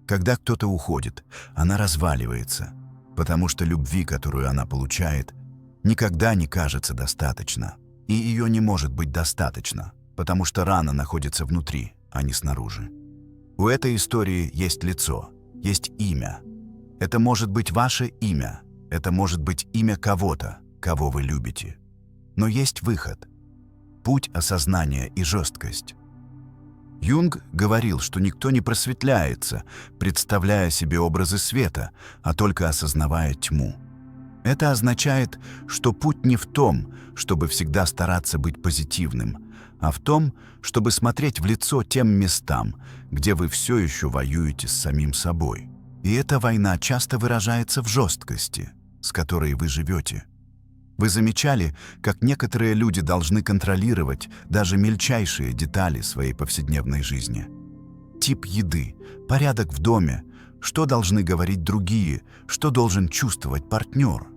Когда кто-то уходит, она разваливается, потому что любви, которую она получает, никогда не кажется достаточно. И ее не может быть достаточно, потому что рана находится внутри, а не снаружи. У этой истории есть лицо, есть имя. Это может быть ваше имя, это может быть имя кого-то, кого вы любите. Но есть выход. Путь осознания и жесткость. Юнг говорил, что никто не просветляется, представляя себе образы света, а только осознавая тьму. Это означает, что путь не в том, чтобы всегда стараться быть позитивным, а в том, чтобы смотреть в лицо тем местам, где вы все еще воюете с самим собой. И эта война часто выражается в жесткости, с которой вы живете. Вы замечали, как некоторые люди должны контролировать даже мельчайшие детали своей повседневной жизни? Тип еды, порядок в доме, что должны говорить другие, что должен чувствовать партнер.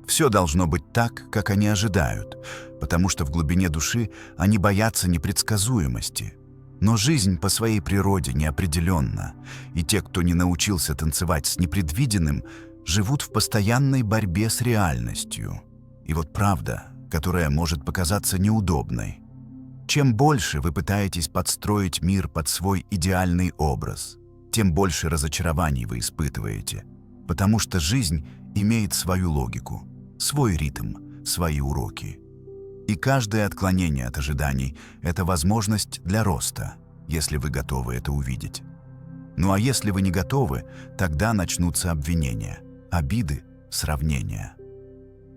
Все должно быть так, как они ожидают, потому что в глубине души они боятся непредсказуемости. Но жизнь по своей природе неопределенна, и те, кто не научился танцевать с непредвиденным, живут в постоянной борьбе с реальностью. И вот правда, которая может показаться неудобной. Чем больше вы пытаетесь подстроить мир под свой идеальный образ, тем больше разочарований вы испытываете, потому что жизнь имеет свою логику, свой ритм, свои уроки. И каждое отклонение от ожиданий – это возможность для роста, если вы готовы это увидеть. Ну а если вы не готовы, тогда начнутся обвинения, обиды, сравнения.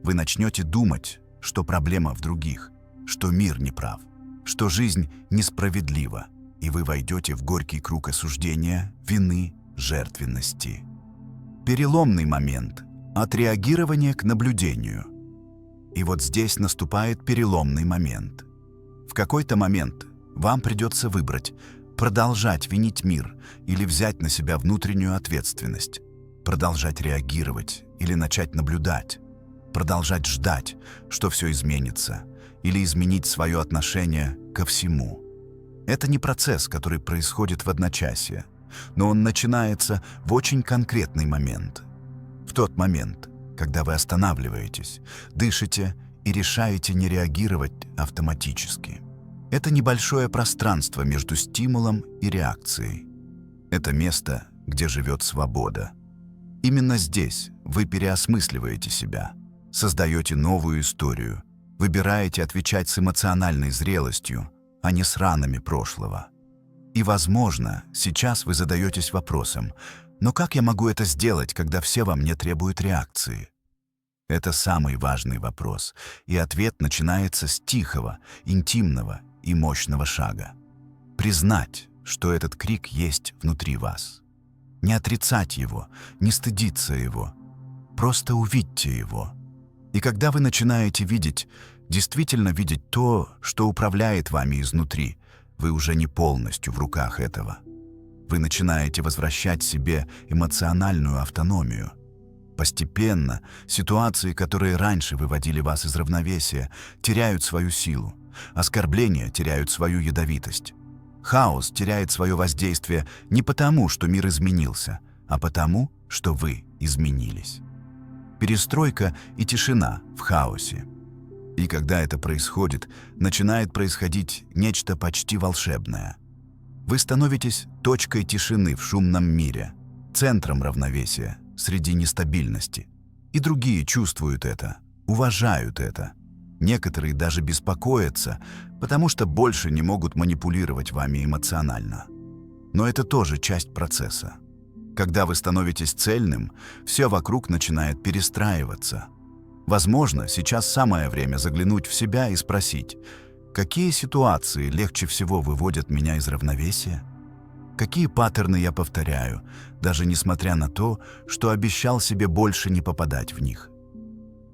Вы начнете думать, что проблема в других, что мир неправ, что жизнь несправедлива, и вы войдете в горький круг осуждения, вины, жертвенности. Переломный момент – от реагирования к наблюдению. И вот здесь наступает переломный момент. В какой-то момент вам придется выбрать – продолжать винить мир или взять на себя внутреннюю ответственность, продолжать реагировать или начать наблюдать, продолжать ждать, что все изменится, или изменить свое отношение ко всему. Это не процесс, который происходит в одночасье, но он начинается в очень конкретный момент. В тот момент, когда вы останавливаетесь, дышите и решаете не реагировать автоматически. Это небольшое пространство между стимулом и реакцией. Это место, где живет свобода. Именно здесь вы переосмысливаете себя, создаете новую историю, выбираете отвечать с эмоциональной зрелостью, а не с ранами прошлого. И, возможно, сейчас вы задаетесь вопросом: но как я могу это сделать, когда все во мне требуют реакции? Это самый важный вопрос, и ответ начинается с тихого, интимного и мощного шага. Признать, что этот крик есть внутри вас. Не отрицать его, не стыдиться его. Просто увидьте его. И когда вы начинаете видеть, действительно видеть то, что управляет вами изнутри, вы уже не полностью в руках этого. Вы начинаете возвращать себе эмоциональную автономию. Постепенно ситуации, которые раньше выводили вас из равновесия, теряют свою силу. Оскорбления теряют свою ядовитость. Хаос теряет свое воздействие не потому, что мир изменился, а потому, что вы изменились. Перестройка и тишина в хаосе. И когда это происходит, начинает происходить нечто почти волшебное. Вы становитесь точкой тишины в шумном мире, центром равновесия среди нестабильности. И другие чувствуют это, уважают это. Некоторые даже беспокоятся, потому что больше не могут манипулировать вами эмоционально. Но это тоже часть процесса. Когда вы становитесь цельным, все вокруг начинает перестраиваться. Возможно, сейчас самое время заглянуть в себя и спросить, какие ситуации легче всего выводят меня из равновесия? Какие паттерны я повторяю, даже несмотря на то, что обещал себе больше не попадать в них?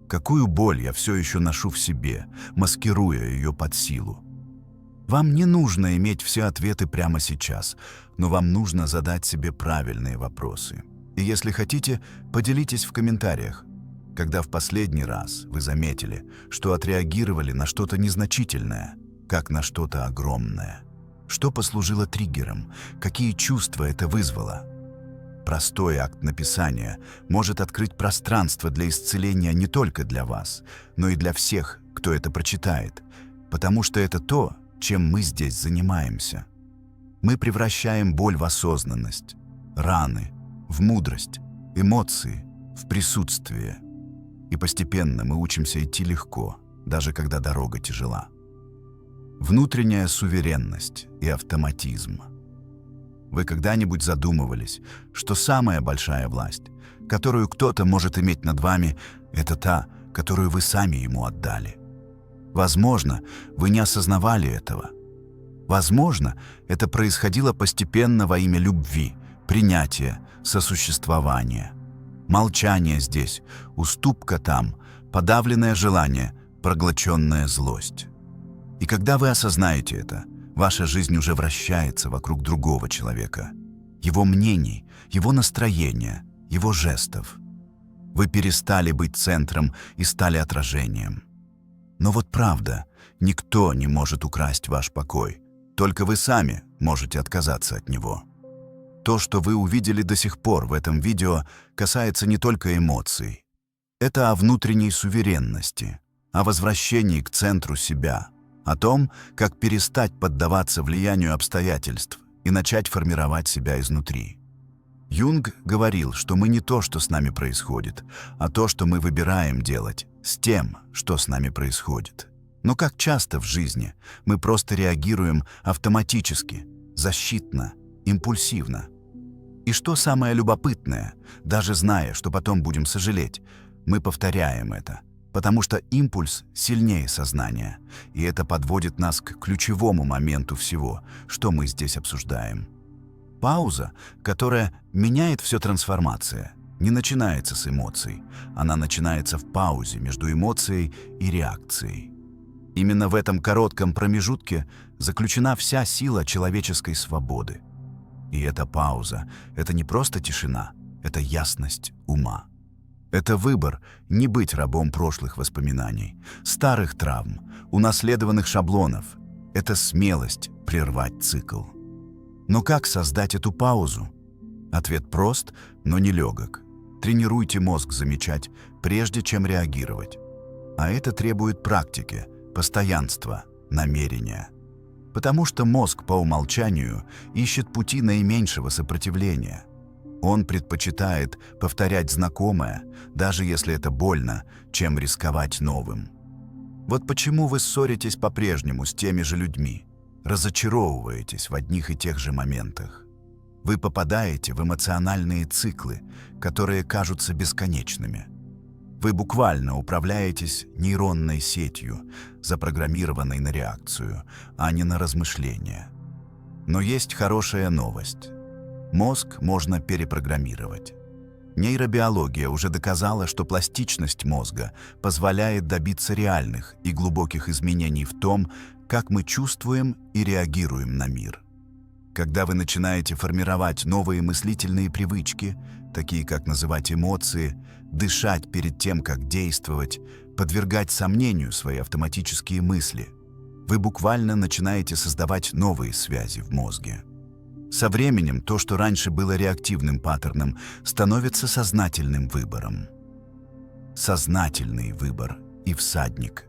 Какую боль я все еще ношу в себе, маскируя ее под силу? Вам не нужно иметь все ответы прямо сейчас, но вам нужно задать себе правильные вопросы. И если хотите, поделитесь в комментариях, когда в последний раз вы заметили, что отреагировали на что-то незначительное, как на что-то огромное. Что послужило триггером? Какие чувства это вызвало? Простой акт написания может открыть пространство для исцеления не только для вас, но и для всех, кто это прочитает, потому что это то, чем мы здесь занимаемся. Мы превращаем боль в осознанность, раны в мудрость, эмоции в присутствие. И постепенно мы учимся идти легко, даже когда дорога тяжела. Внутренняя суверенность и автоматизм. Вы когда-нибудь задумывались, что самая большая власть, которую кто-то может иметь над вами, это та, которую вы сами ему отдали? Возможно, вы не осознавали этого. Возможно, это происходило постепенно во имя любви, принятия, сосуществования. Молчание здесь, уступка там, подавленное желание, проглоченная злость. И когда вы осознаете это, ваша жизнь уже вращается вокруг другого человека, его мнений, его настроения, его жестов. Вы перестали быть центром и стали отражением. Но вот правда, никто не может украсть ваш покой, только вы сами можете отказаться от него. То, что вы увидели до сих пор в этом видео, касается не только эмоций. Это о внутренней суверенности, о возвращении к центру себя, о том, как перестать поддаваться влиянию обстоятельств и начать формировать себя изнутри. Юнг говорил, что мы не то, что с нами происходит, а то, что мы выбираем делать с тем, что с нами происходит. Но как часто в жизни мы просто реагируем автоматически, защитно, импульсивно. И что самое любопытное, даже зная, что потом будем сожалеть, мы повторяем это, потому что импульс сильнее сознания, и это подводит нас к ключевому моменту всего, что мы здесь обсуждаем. Пауза, которая меняет все трансформация, не начинается с эмоций, она начинается в паузе между эмоцией и реакцией. Именно в этом коротком промежутке заключена вся сила человеческой свободы. И эта пауза — это не просто тишина, это ясность ума. Это выбор не быть рабом прошлых воспоминаний, старых травм, унаследованных шаблонов. Это смелость прервать цикл. Но как создать эту паузу? Ответ прост, но нелегок. Тренируйте мозг замечать, прежде чем реагировать. А это требует практики, постоянства, намерения. Потому что мозг по умолчанию ищет пути наименьшего сопротивления. Он предпочитает повторять знакомое, даже если это больно, чем рисковать новым. Вот почему вы ссоритесь по-прежнему с теми же людьми, разочаровываетесь в одних и тех же моментах. Вы попадаете в эмоциональные циклы, которые кажутся бесконечными. Вы буквально управляетесь нейронной сетью, запрограммированной на реакцию, а не на размышления. Но есть хорошая новость. Мозг можно перепрограммировать. Нейробиология уже доказала, что пластичность мозга позволяет добиться реальных и глубоких изменений в том, как мы чувствуем и реагируем на мир. Когда вы начинаете формировать новые мыслительные привычки, такие как называть эмоции, дышать перед тем, как действовать, подвергать сомнению свои автоматические мысли, вы буквально начинаете создавать новые связи в мозге. Со временем то, что раньше было реактивным паттерном, становится сознательным выбором. Сознательный выбор и всадник.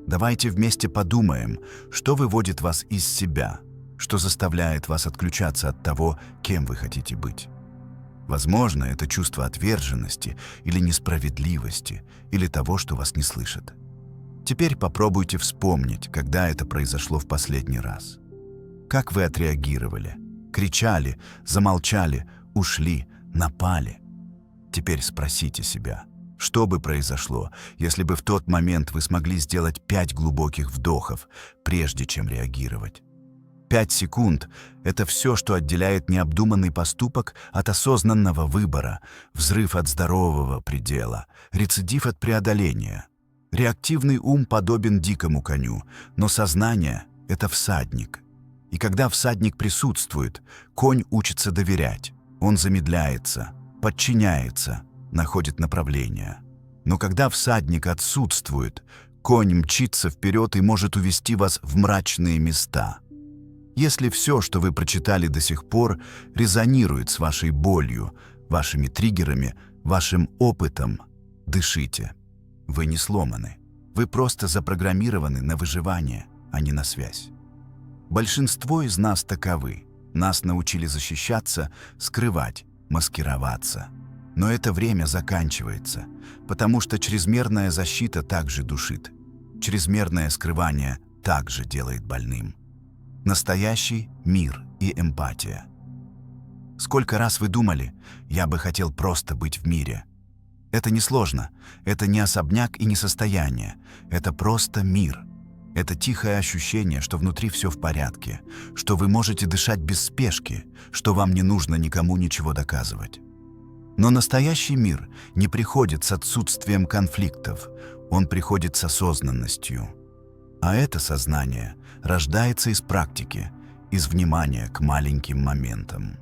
Давайте вместе подумаем, что выводит вас из себя, что заставляет вас отключаться от того, кем вы хотите быть. Возможно, это чувство отверженности или несправедливости, или того, что вас не слышат. Теперь попробуйте вспомнить, когда это произошло в последний раз. Как вы отреагировали? Кричали, замолчали, ушли, напали? Теперь спросите себя, что бы произошло, если бы в тот момент вы смогли сделать 5 глубоких вдохов, прежде чем реагировать? 5 секунд – это все, что отделяет необдуманный поступок от осознанного выбора, взрыв от здорового предела, рецидив от преодоления. Реактивный ум подобен дикому коню, но сознание – это всадник. И когда всадник присутствует, конь учится доверять. Он замедляется, подчиняется, находит направление. Но когда всадник отсутствует, конь мчится вперед и может увести вас в мрачные места. Если все, что вы прочитали до сих пор, резонирует с вашей болью, вашими триггерами, вашим опытом, дышите. Вы не сломаны. Вы просто запрограммированы на выживание, а не на связь. Большинство из нас таковы. Нас научили защищаться, скрывать, маскироваться. Но это время заканчивается, потому что чрезмерная защита также душит. Чрезмерное скрывание также делает больным. Настоящий мир и эмпатия. Сколько раз вы думали, я бы хотел просто быть в мире? Это несложно. Это не особняк и не состояние. Это просто мир. Это тихое ощущение, что внутри все в порядке, что вы можете дышать без спешки, что вам не нужно никому ничего доказывать. Но настоящий мир не приходит с отсутствием конфликтов, он приходит с осознанностью. А это сознание рождается из практики, из внимания к маленьким моментам.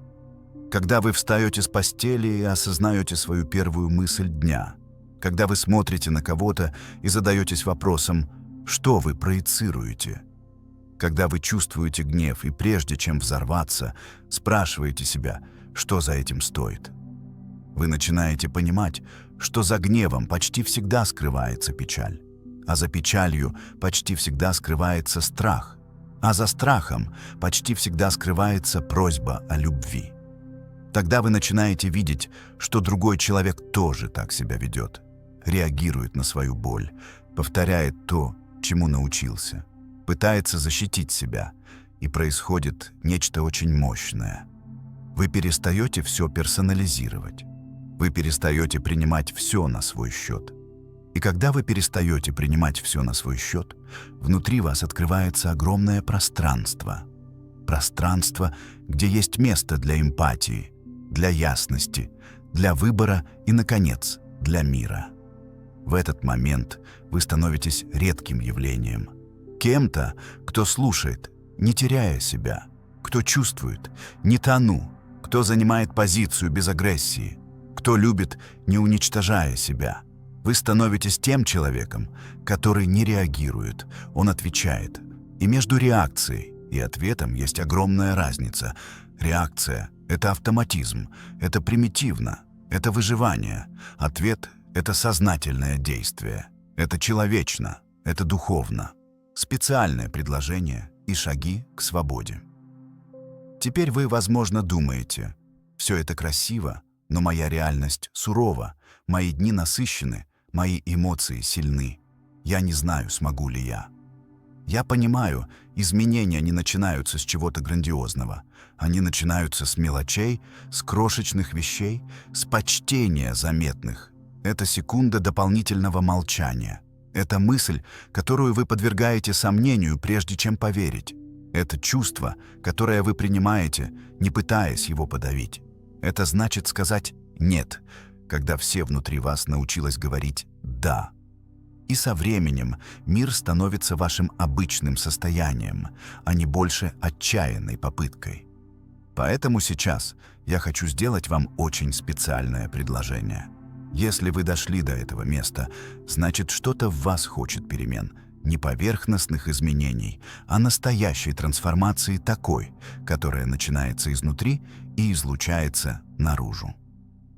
Когда вы встаете с постели и осознаете свою первую мысль дня, когда вы смотрите на кого-то и задаетесь вопросом, что вы проецируете, когда вы чувствуете гнев и прежде чем взорваться, спрашиваете себя, что за этим стоит. Вы начинаете понимать, что за гневом почти всегда скрывается печаль, а за печалью почти всегда скрывается страх, а за страхом почти всегда скрывается просьба о любви. Тогда вы начинаете видеть, что другой человек тоже так себя ведет, реагирует на свою боль, повторяет то, чему научился, пытается защитить себя, и происходит нечто очень мощное. Вы перестаете все персонализировать. Вы перестаете принимать все на свой счет. И когда вы перестаете принимать все на свой счет, внутри вас открывается огромное пространство. Пространство, где есть место для эмпатии, для ясности, для выбора и, наконец, для мира. В этот момент вы становитесь редким явлением. Кем-то, кто слушает, не теряя себя, кто чувствует, не тону, кто занимает позицию без агрессии, кто любит, не уничтожая себя. Вы становитесь тем человеком, который не реагирует, он отвечает. И между реакцией и ответом есть огромная разница. Реакция – это автоматизм, это примитивно, это выживание. Ответ – это сознательное действие, это человечно, это духовно. Специальное предложение и шаги к свободе. Теперь вы, возможно, думаете, все это красиво, но моя реальность сурова, мои дни насыщены, мои эмоции сильны. Я не знаю, смогу ли я. Я понимаю, изменения не начинаются с чего-то грандиозного. Они начинаются с мелочей, с крошечных вещей, с почтения заметных. Это секунда дополнительного молчания. Это мысль, которую вы подвергаете сомнению, прежде чем поверить. Это чувство, которое вы принимаете, не пытаясь его подавить. Это значит сказать «нет», когда все внутри вас научилось говорить «да». И со временем мир становится вашим обычным состоянием, а не больше отчаянной попыткой. Поэтому сейчас я хочу сделать вам очень специальное предложение. Если вы дошли до этого места, значит, что-то в вас хочет перемен, не поверхностных изменений, а настоящей трансформации такой, которая начинается изнутри и излучается наружу.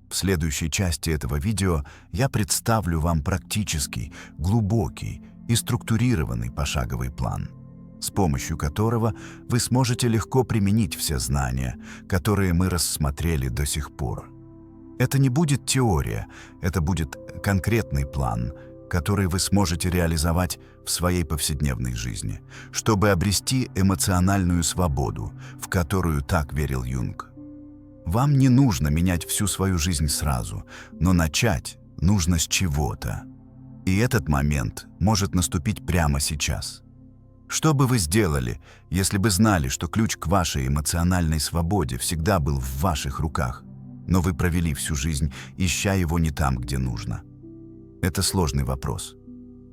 В следующей части этого видео я представлю вам практический, глубокий и структурированный пошаговый план, с помощью которого вы сможете легко применить все знания, которые мы рассмотрели до сих пор. Это не будет теория, это будет конкретный план, который вы сможете реализовать в своей повседневной жизни, чтобы обрести эмоциональную свободу, в которую так верил Юнг. Вам не нужно менять всю свою жизнь сразу, но начать нужно с чего-то. И этот момент может наступить прямо сейчас. Что бы вы сделали, если бы знали, что ключ к вашей эмоциональной свободе всегда был в ваших руках, но вы провели всю жизнь, ища его не там, где нужно? Это сложный вопрос.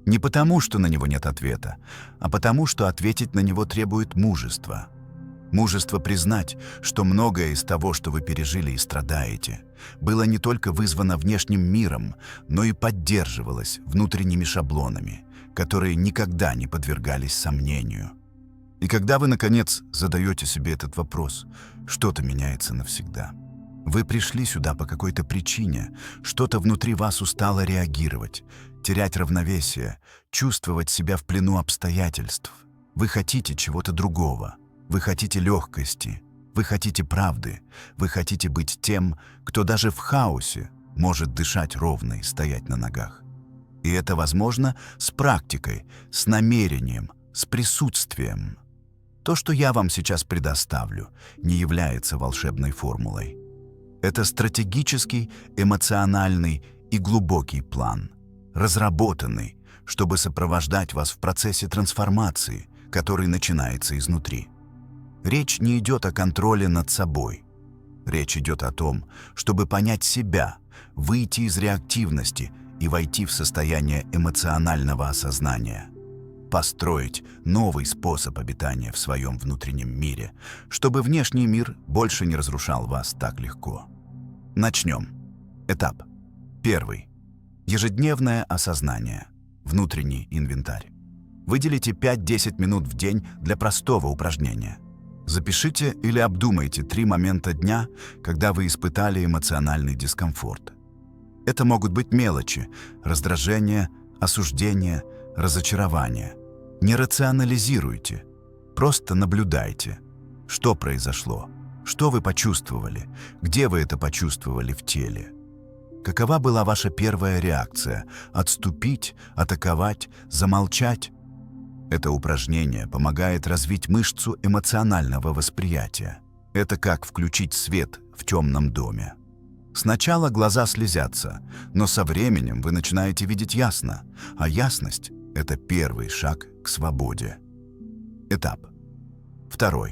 Не потому, что на него нет ответа, а потому, что ответить на него требует мужества. Мужество признать, что многое из того, что вы пережили и страдаете, было не только вызвано внешним миром, но и поддерживалось внутренними шаблонами, которые никогда не подвергались сомнению. И когда вы, наконец, задаете себе этот вопрос, что-то меняется навсегда. Вы пришли сюда по какой-то причине, что-то внутри вас устало реагировать, терять равновесие, чувствовать себя в плену обстоятельств. Вы хотите чего-то другого, вы хотите легкости, вы хотите правды, вы хотите быть тем, кто даже в хаосе может дышать ровно и стоять на ногах. И это возможно с практикой, с намерением, с присутствием. То, что я вам сейчас предоставлю, не является волшебной формулой. Это стратегический, эмоциональный и глубокий план, разработанный, чтобы сопровождать вас в процессе трансформации, который начинается изнутри. Речь не идет о контроле над собой. Речь идет о том, чтобы понять себя, выйти из реактивности и войти в состояние эмоционального осознания. Построить новый способ обитания в своем внутреннем мире, чтобы внешний мир больше не разрушал вас так легко. Начнем. Этап. 1. Ежедневное осознание. Внутренний инвентарь. Выделите 5-10 минут в день для простого упражнения. Запишите или обдумайте 3 момента дня, когда вы испытали эмоциональный дискомфорт. Это могут быть мелочи – раздражение, осуждение, разочарование. Не рационализируйте, просто наблюдайте. Что произошло? Что вы почувствовали? Где вы это почувствовали в теле? Какова была ваша первая реакция? Отступить, атаковать, замолчать? Это упражнение помогает развить мышцу эмоционального восприятия. Это как включить свет в темном доме. Сначала глаза слезятся, но со временем вы начинаете видеть ясно, а ясность – это первый шаг к свободе. Этап. 2.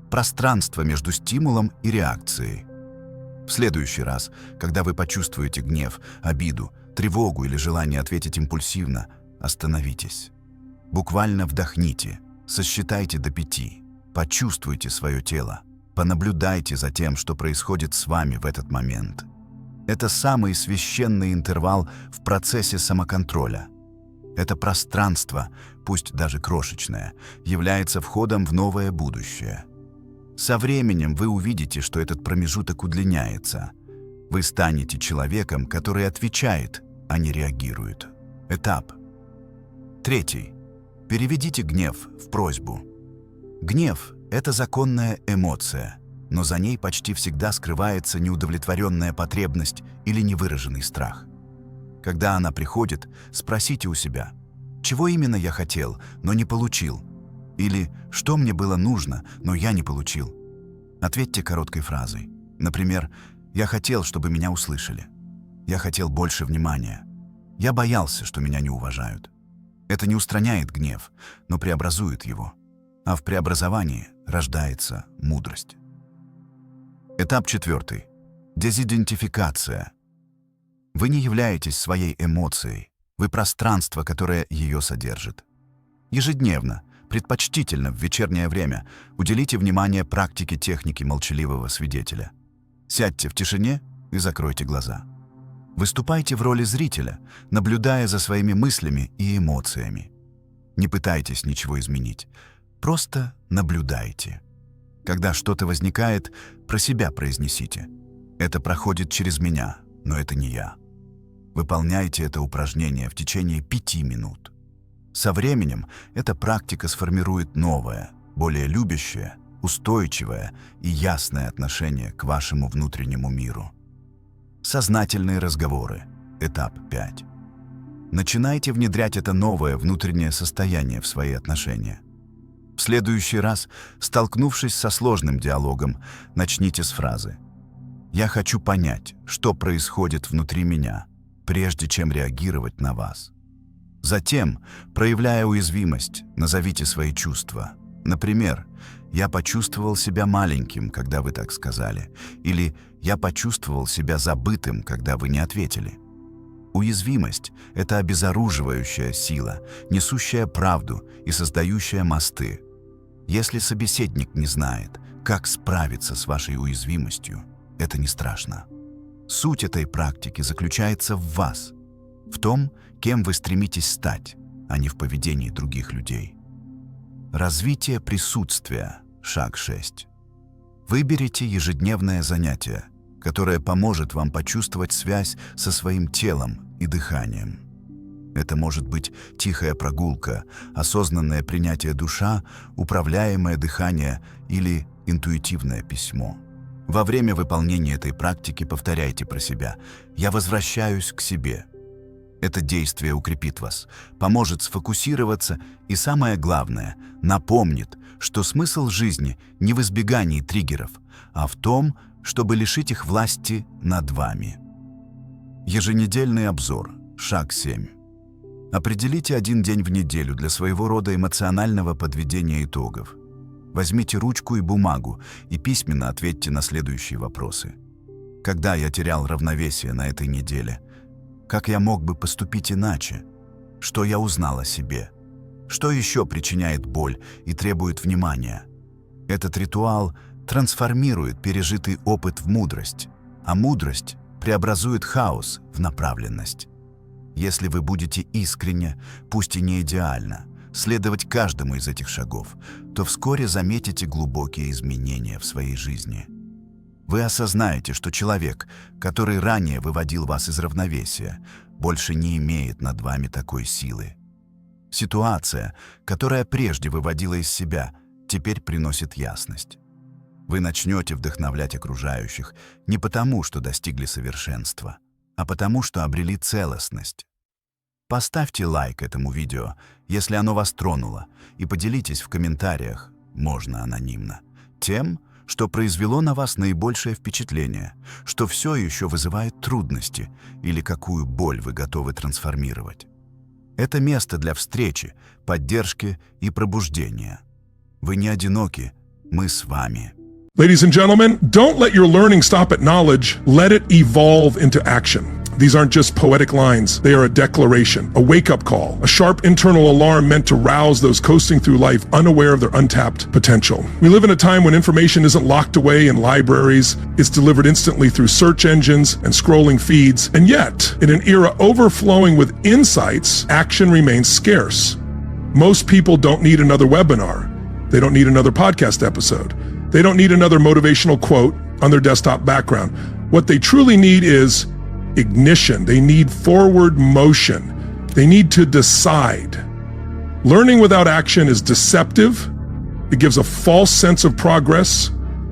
Пространство между стимулом и реакцией. В следующий раз, когда вы почувствуете гнев, обиду, тревогу или желание ответить импульсивно, остановитесь. Буквально вдохните, сосчитайте до 5, почувствуйте свое тело, понаблюдайте за тем, что происходит с вами в этот момент. Это самый священный интервал в процессе самоконтроля. Это пространство, пусть даже крошечное, является входом в новое будущее. Со временем вы увидите, что этот промежуток удлиняется. Вы станете человеком, который отвечает, а не реагирует. Этап. 3. Переведите гнев в просьбу. Гнев – это законная эмоция, но за ней почти всегда скрывается неудовлетворенная потребность или невыраженный страх. Когда она приходит, спросите у себя, чего именно я хотел, но не получил, или что мне было нужно, но я не получил. Ответьте короткой фразой. Например, «Я хотел, чтобы меня услышали». «Я хотел больше внимания». «Я боялся, что меня не уважают». Это не устраняет гнев, но преобразует его. А в преобразовании рождается мудрость. Этап 4. Дезидентификация. Вы не являетесь своей эмоцией, вы пространство, которое ее содержит. Ежедневно, предпочтительно в вечернее время, уделите внимание практике техники молчаливого свидетеля. Сядьте в тишине и закройте глаза. Выступайте в роли зрителя, наблюдая за своими мыслями и эмоциями. Не пытайтесь ничего изменить, просто наблюдайте. Когда что-то возникает, про себя произнесите. Это проходит через меня, но это не я. Выполняйте это упражнение в течение 5 минут. Со временем эта практика сформирует новое, более любящее, устойчивое и ясное отношение к вашему внутреннему миру. Сознательные разговоры. Этап 5. Начинайте внедрять это новое внутреннее состояние в свои отношения. В следующий раз, столкнувшись со сложным диалогом, начните с фразы: «Я хочу понять, что происходит внутри меня, прежде чем реагировать на вас». Затем, проявляя уязвимость, назовите свои чувства. Например, «Я почувствовал себя маленьким, когда вы так сказали», или «Я почувствовал себя забытым, когда вы не ответили». Уязвимость – это обезоруживающая сила, несущая правду и создающая мосты. Если собеседник не знает, как справиться с вашей уязвимостью, это не страшно. Суть этой практики заключается в вас, в том, кем вы стремитесь стать, а не в поведении других людей. Развитие присутствия. Шаг 6. Выберите ежедневное занятие, которое поможет вам почувствовать связь со своим телом и дыханием. Это может быть тихая прогулка, осознанное принятие душа, управляемое дыхание или интуитивное письмо. Во время выполнения этой практики повторяйте про себя: «Я возвращаюсь к себе». Это действие укрепит вас, поможет сфокусироваться и, самое главное, напомнит, что смысл жизни не в избегании триггеров, а в том, чтобы лишить их власти над вами. Еженедельный обзор. Шаг 7. Определите один день в неделю для своего рода эмоционального подведения итогов. Возьмите ручку и бумагу и письменно ответьте на следующие вопросы. Когда я терял равновесие на этой неделе? Как я мог бы поступить иначе? Что я узнал о себе? Что еще причиняет боль и требует внимания? Этот ритуал трансформирует пережитый опыт в мудрость, а мудрость преобразует хаос в направленность. Если вы будете искренне, пусть и не идеально, следовать каждому из этих шагов, то вскоре заметите глубокие изменения в своей жизни. Вы осознаете, что человек, который ранее выводил вас из равновесия, больше не имеет над вами такой силы. Ситуация, которая прежде выводила из себя, теперь приносит ясность. Вы начнете вдохновлять окружающих не потому, что достигли совершенства, а потому, что обрели целостность. Поставьте лайк этому видео, если оно вас тронуло, и поделитесь в комментариях, можно анонимно, тем, что произвело на вас наибольшее впечатление, что все еще вызывает трудности или какую боль вы готовы трансформировать. Это место для встречи, поддержки и пробуждения. Вы не одиноки, мы с вами. Ladies and gentlemen, don't let your learning stop at knowledge. Let it evolve into action. These aren't just poetic lines. They are a declaration, a wake-up call, a sharp internal alarm meant to rouse those coasting through life unaware of their untapped potential. We live in a time when information isn't locked away in libraries. It's delivered instantly through search engines and scrolling feeds. And yet, in an era overflowing with insights, action remains scarce. Most people don't need another webinar. They don't need another podcast episode. They don't need another motivational quote on their desktop background. What they truly need is ignition. They need forward motion. They need to decide. Learning without action is deceptive. It gives a false sense of progress.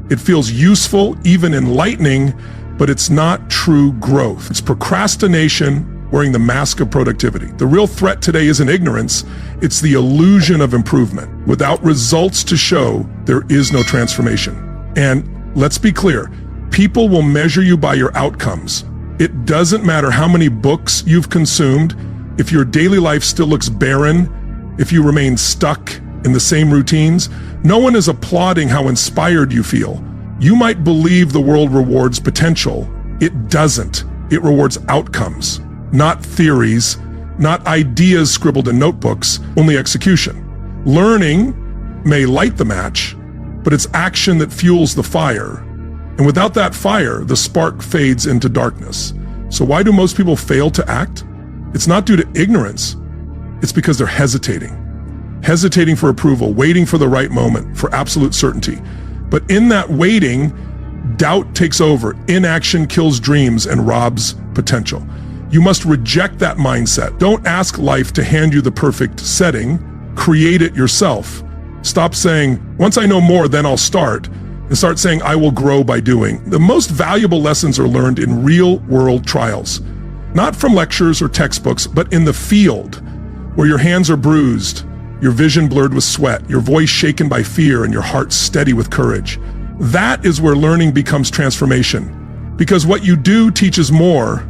It feels useful, even enlightening, but it's not true growth. It's procrastination wearing the mask of productivity. The real threat today isn't ignorance, it's the illusion of improvement. Without results to show, there is no transformation. And let's be clear, people will measure you by your outcomes. It doesn't matter how many books you've consumed, if your daily life still looks barren, if you remain stuck in the same routines, no one is applauding how inspired you feel. You might believe the world rewards potential. It doesn't. It rewards outcomes. Not theories, not ideas scribbled in notebooks, only execution. Learning may light the match, but it's action that fuels the fire. And without that fire, the spark fades into darkness. So why do most people fail to act? It's not due to ignorance. It's because they're hesitating. Hesitating for approval, waiting for the right moment, for absolute certainty. But in that waiting, doubt takes over. Inaction kills dreams and robs potential. You must reject that mindset. Don't ask life to hand you the perfect setting. Create it yourself. Stop saying, once I know more, then I'll start, and start saying, I will grow by doing. The most valuable lessons are learned in real-world trials. Not from lectures or textbooks, but in the field, where your hands are bruised, your vision blurred with sweat, your voice shaken by fear, and your heart steady with courage. That is where learning becomes transformation, because what you do teaches more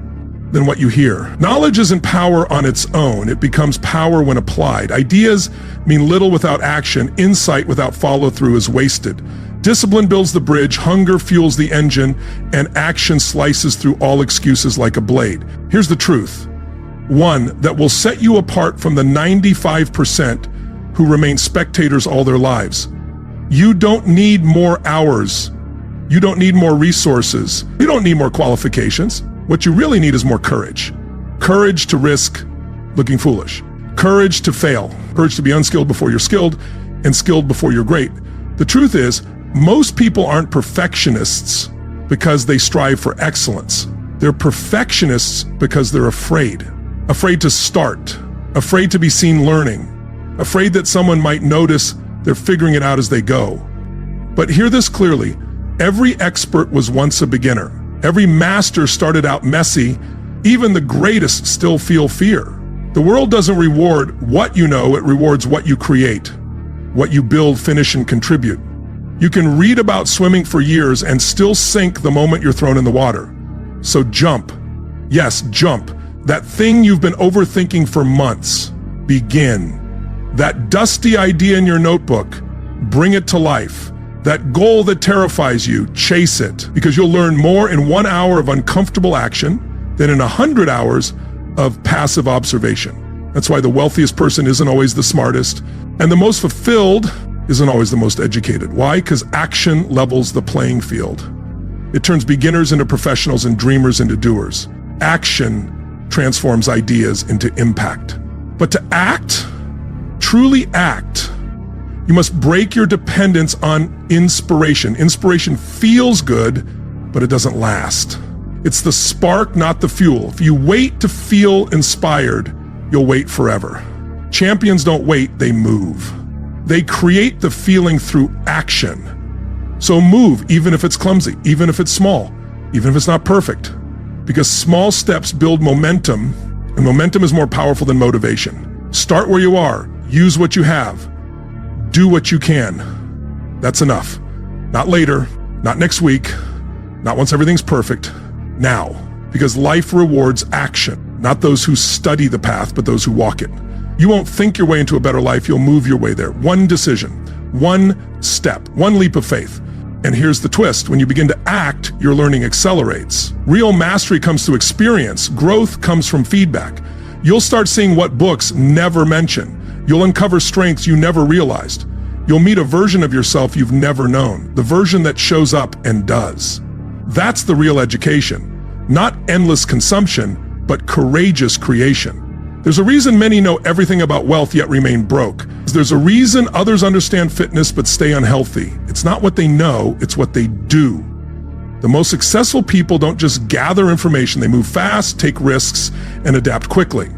than what you hear. Knowledge isn't power on its own. It becomes power when applied. Ideas mean little without action. Insight without follow-through is wasted. Discipline builds the bridge, hunger fuels the engine, and action slices through all excuses like a blade. Here's the truth. One that will set you apart from the 95% who remain spectators all their lives. You don't need more hours. You don't need more resources. You don't need more qualifications. What you really need is more courage. Courage to risk looking foolish. Courage to fail. Courage to be unskilled before you're skilled, and skilled before you're great. The truth is, most people aren't perfectionists because they strive for excellence. They're perfectionists because they're afraid. Afraid to start. Afraid to be seen learning. Afraid that someone might notice they're figuring it out as they go. But hear this clearly. Every expert was once a beginner. Every master started out messy. Even the greatest still feel fear. The world doesn't reward what you know, it rewards what you create, what you build, finish, and contribute. You can read about swimming for years and still sink the moment you're thrown in the water. So jump. Yes, jump. That thing you've been overthinking for months. Begin. That dusty idea in your notebook, bring it to life. That goal that terrifies you, chase it, because you'll learn more in 1 hour of uncomfortable action than in 100 hours of passive observation. That's why the wealthiest person isn't always the smartest, and the most fulfilled isn't always the most educated. Why? Because action levels the playing field. It turns beginners into professionals and dreamers into doers. Action transforms ideas into impact. But to act, truly act, you must break your dependence on inspiration. Inspiration feels good, but it doesn't last. It's the spark, not the fuel. If you wait to feel inspired, you'll wait forever. Champions don't wait, they move. They create the feeling through action. So move, even if it's clumsy, even if it's small, even if it's not perfect. Because small steps build momentum, and momentum is more powerful than motivation. Start where you are, use what you have. Do what you can. That's enough. Not later, not next week, not once everything's perfect. Now. Because life rewards action, not those who study the path, but those who walk it. You won't think your way into a better life, you'll move your way there. One decision, one step, one leap of faith. And here's the twist. When you begin to act, your learning accelerates. Real mastery comes through experience. Growth comes from feedback. You'll start seeing what books never mention. You'll uncover strengths you never realized. You'll meet a version of yourself you've never known, the version that shows up and does. That's the real education. Not endless consumption, but courageous creation. There's a reason many know everything about wealth yet remain broke. There's a reason others understand fitness but stay unhealthy. It's not what they know, it's what they do. The most successful people don't just gather information, they move fast, take risks, and adapt quickly.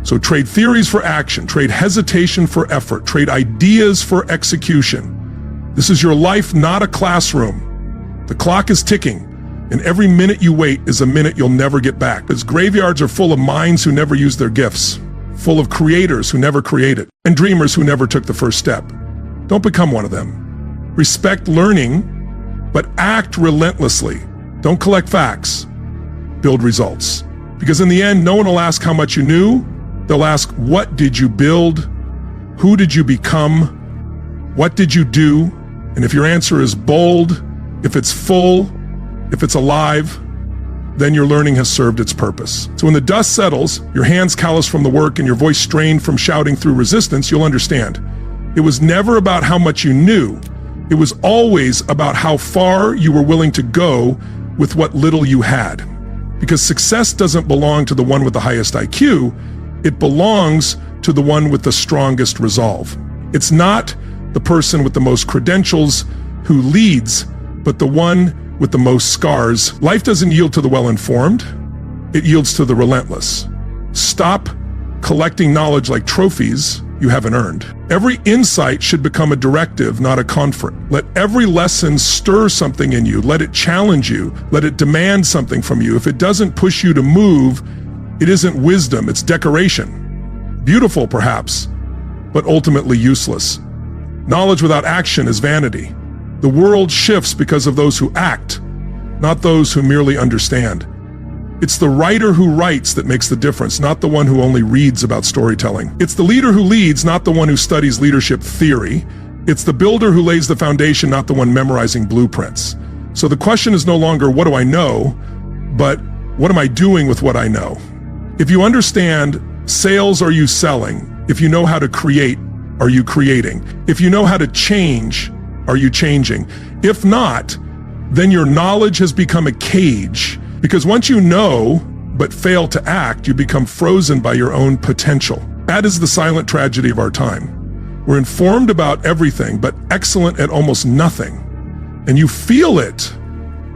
So trade theories for action, trade hesitation for effort, trade ideas for execution. This is your life, not a classroom. The clock is ticking, and every minute you wait is a minute you'll never get back. Because graveyards are full of minds who never used their gifts, full of creators who never created, and dreamers who never took the first step. Don't become one of them. Respect learning, but act relentlessly. Don't collect facts, build results. Because in the end, no one will ask how much you knew. They'll ask, what did you build? Who did you become? What did you do? And if your answer is bold, if it's full, if it's alive, then your learning has served its purpose. So when the dust settles, your hands callous from the work and your voice strained from shouting through resistance, you'll understand. It was never about how much you knew. It was always about how far you were willing to go with what little you had. Because success doesn't belong to the one with the highest IQ, it belongs to the one with the strongest resolve. It's not the person with the most credentials who leads, but the one with the most scars. Life doesn't yield to the well-informed. it yields to the relentless. Stop collecting knowledge like trophies you haven't earned. Every insight should become a directive, not a comfort. Let every lesson stir something in you. Let it challenge you. Let it demand something from you. If it doesn't push you to move, it isn't wisdom, it's decoration. Beautiful, perhaps, but ultimately useless. Knowledge without action is vanity. The world shifts because of those who act, not those who merely understand. It's the writer who writes that makes the difference, not the one who only reads about storytelling. It's the leader who leads, not the one who studies leadership theory. It's the builder who lays the foundation, not the one memorizing blueprints. So the question is no longer, what do I know, but what am I doing with what I know? If you understand sales, are you selling? If you know how to create, are you creating? If you know how to change, are you changing? If not, then your knowledge has become a cage, because once you know but fail to act, you become frozen by your own potential. That is the silent tragedy of our time. We're informed about everything, but excellent at almost nothing. And you feel it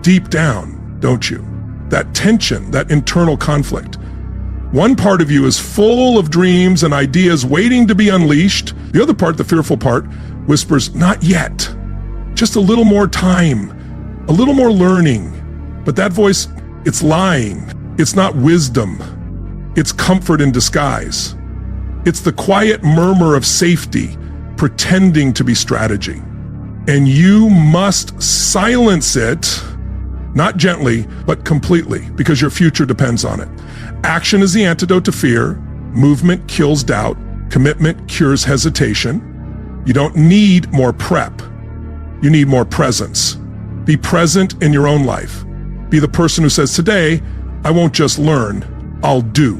deep down, don't you? That tension, that internal conflict. One part of you is full of dreams and ideas waiting to be unleashed. The other part, the fearful part, whispers, not yet. Just a little more time, a little more learning. But that voice, it's lying. It's not wisdom. It's comfort in disguise. It's the quiet murmur of safety, pretending to be strategy. And you must silence it, not gently, but completely, because your future depends on it. Action is the antidote to fear. Movement kills doubt. Commitment cures hesitation. You don't need more prep. You need more presence. Be present in your own life. Be the person who says, today, I won't just learn, I'll do.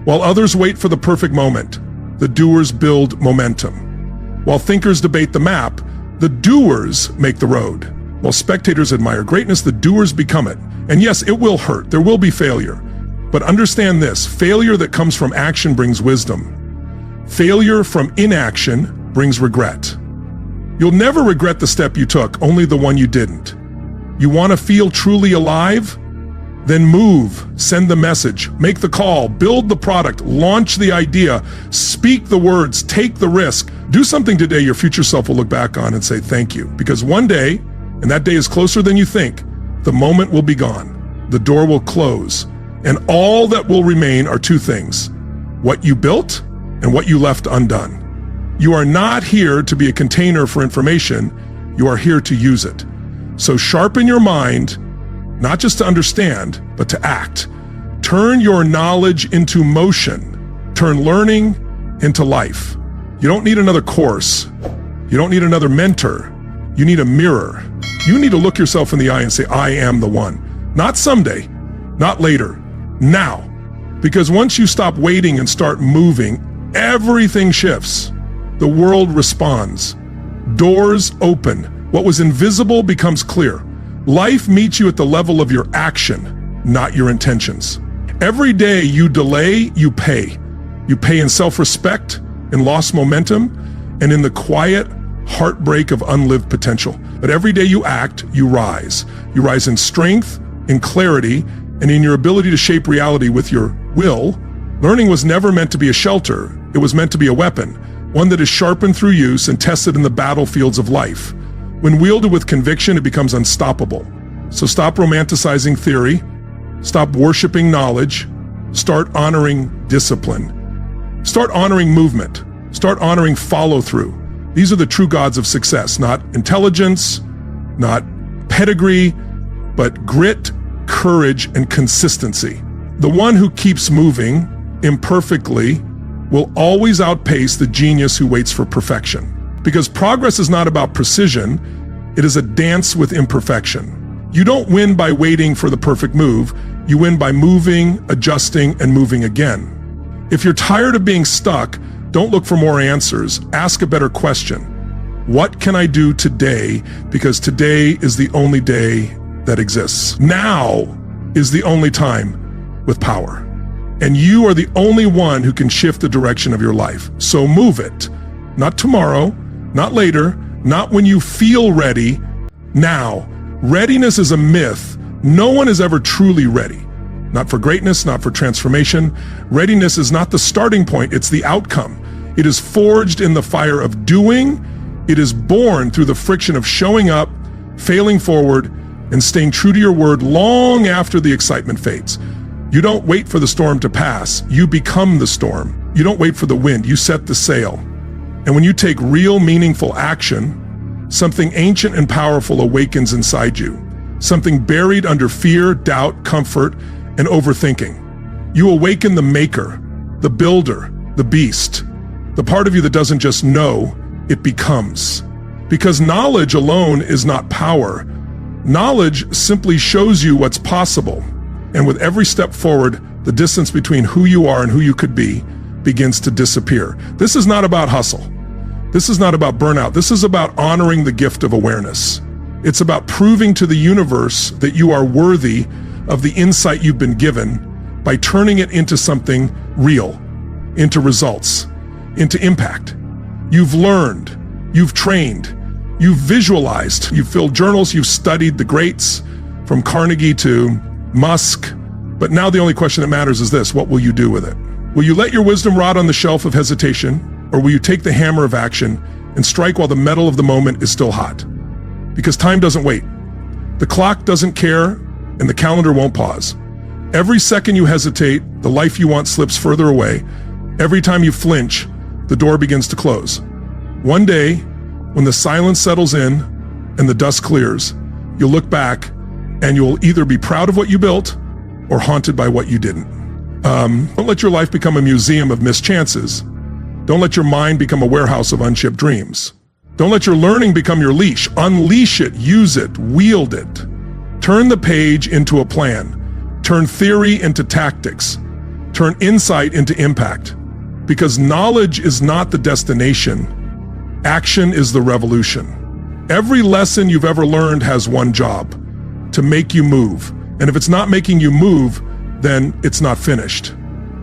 While others wait for the perfect moment, the doers build momentum. While thinkers debate the map, the doers make the road. While spectators admire greatness, the doers become it. And yes, it will hurt. There will be failure. But understand this, failure that comes from action brings wisdom. Failure from inaction brings regret. You'll never regret the step you took, only the one you didn't. You want to feel truly alive? Then move, send the message, make the call, build the product, launch the idea, speak the words, take the risk. Do something today your future self will look back on and say thank you. Because one day, and that day is closer than you think, the moment will be gone, the door will close, and all that will remain are two things: what you built and what you left undone. You are not here to be a container for information, you are here to use it. So sharpen your mind, not just to understand, but to act. Turn your knowledge into motion. Turn learning into life. You don't need another course. You don't need another mentor. You need a mirror. You need to look yourself in the eye and say, I am the one. Not someday, not later, now. Because once you stop waiting and start moving, everything shifts. The world responds. Doors open. What was invisible becomes clear. Life meets you at the level of your action, not your intentions. Every day you delay, you pay. You pay in self-respect, in lost momentum, and in the quiet heartbreak of unlived potential. But every day you act, you rise. You rise in strength, in clarity, and in your ability to shape reality with your will. Learning was never meant to be a shelter. It was meant to be a weapon, one that is sharpened through use and tested in the battlefields of life. When wielded with conviction, it becomes unstoppable. So stop romanticizing theory, stop worshiping knowledge, start honoring discipline. Start honoring movement, start honoring follow-through. These are the true gods of success, not intelligence, not pedigree, but grit, courage, and consistency. The one who keeps moving imperfectly will always outpace the genius who waits for perfection. Because progress is not about precision, it is a dance with imperfection. You don't win by waiting for the perfect move, you win by moving, adjusting, and moving again. If you're tired of being stuck, don't look for more answers, ask a better question. What can I do today? Because today is the only day that exists. Now is the only time with power. And you are the only one who can shift the direction of your life. So move it. Not tomorrow, not later, not when you feel ready, now. Readiness is a myth. No one is ever truly ready. not for greatness, not for transformation. Readiness is not the starting point, it's the outcome. It is forged in the fire of doing. It is born through the friction of showing up, failing forward, and staying true to your word long after the excitement fades. You don't wait for the storm to pass, you become the storm. You don't wait for the wind, you set the sail. And when you take real, meaningful action, something ancient and powerful awakens inside you. Something buried under fear, doubt, comfort, and overthinking. You awaken the maker, the builder, the beast, the part of you that doesn't just know, it becomes. Because knowledge alone is not power. Knowledge simply shows you what's possible. And with every step forward, the distance between who you are and who you could be begins to disappear. This is not about hustle. This is not about burnout. This is about honoring the gift of awareness. It's about proving to the universe that you are worthy of the insight you've been given by turning it into something real, into results, into impact. You've learned, you've trained, you've visualized, you've filled journals, you've studied the greats from Carnegie to Musk. But now the only question that matters is this: what will you do with it? Will you let your wisdom rot on the shelf of hesitation, or will you take the hammer of action and strike while the metal of the moment is still hot? Because time doesn't wait. The clock doesn't care, and the calendar won't pause. Every second you hesitate, the life you want slips further away. Every time you flinch, the door begins to close. One day, when the silence settles in and the dust clears, you'll look back and you'll either be proud of what you built or haunted by what you didn't. Don't let your life become a museum of missed chances. Don't let your mind become a warehouse of unshipped dreams. Don't let your learning become your leash. Unleash it, use it, wield it. Turn the page into a plan. Turn theory into tactics. Turn insight into impact. Because knowledge is not the destination. Action is the revolution. Every lesson you've ever learned has one job: to make you move. And if it's not making you move, then it's not finished.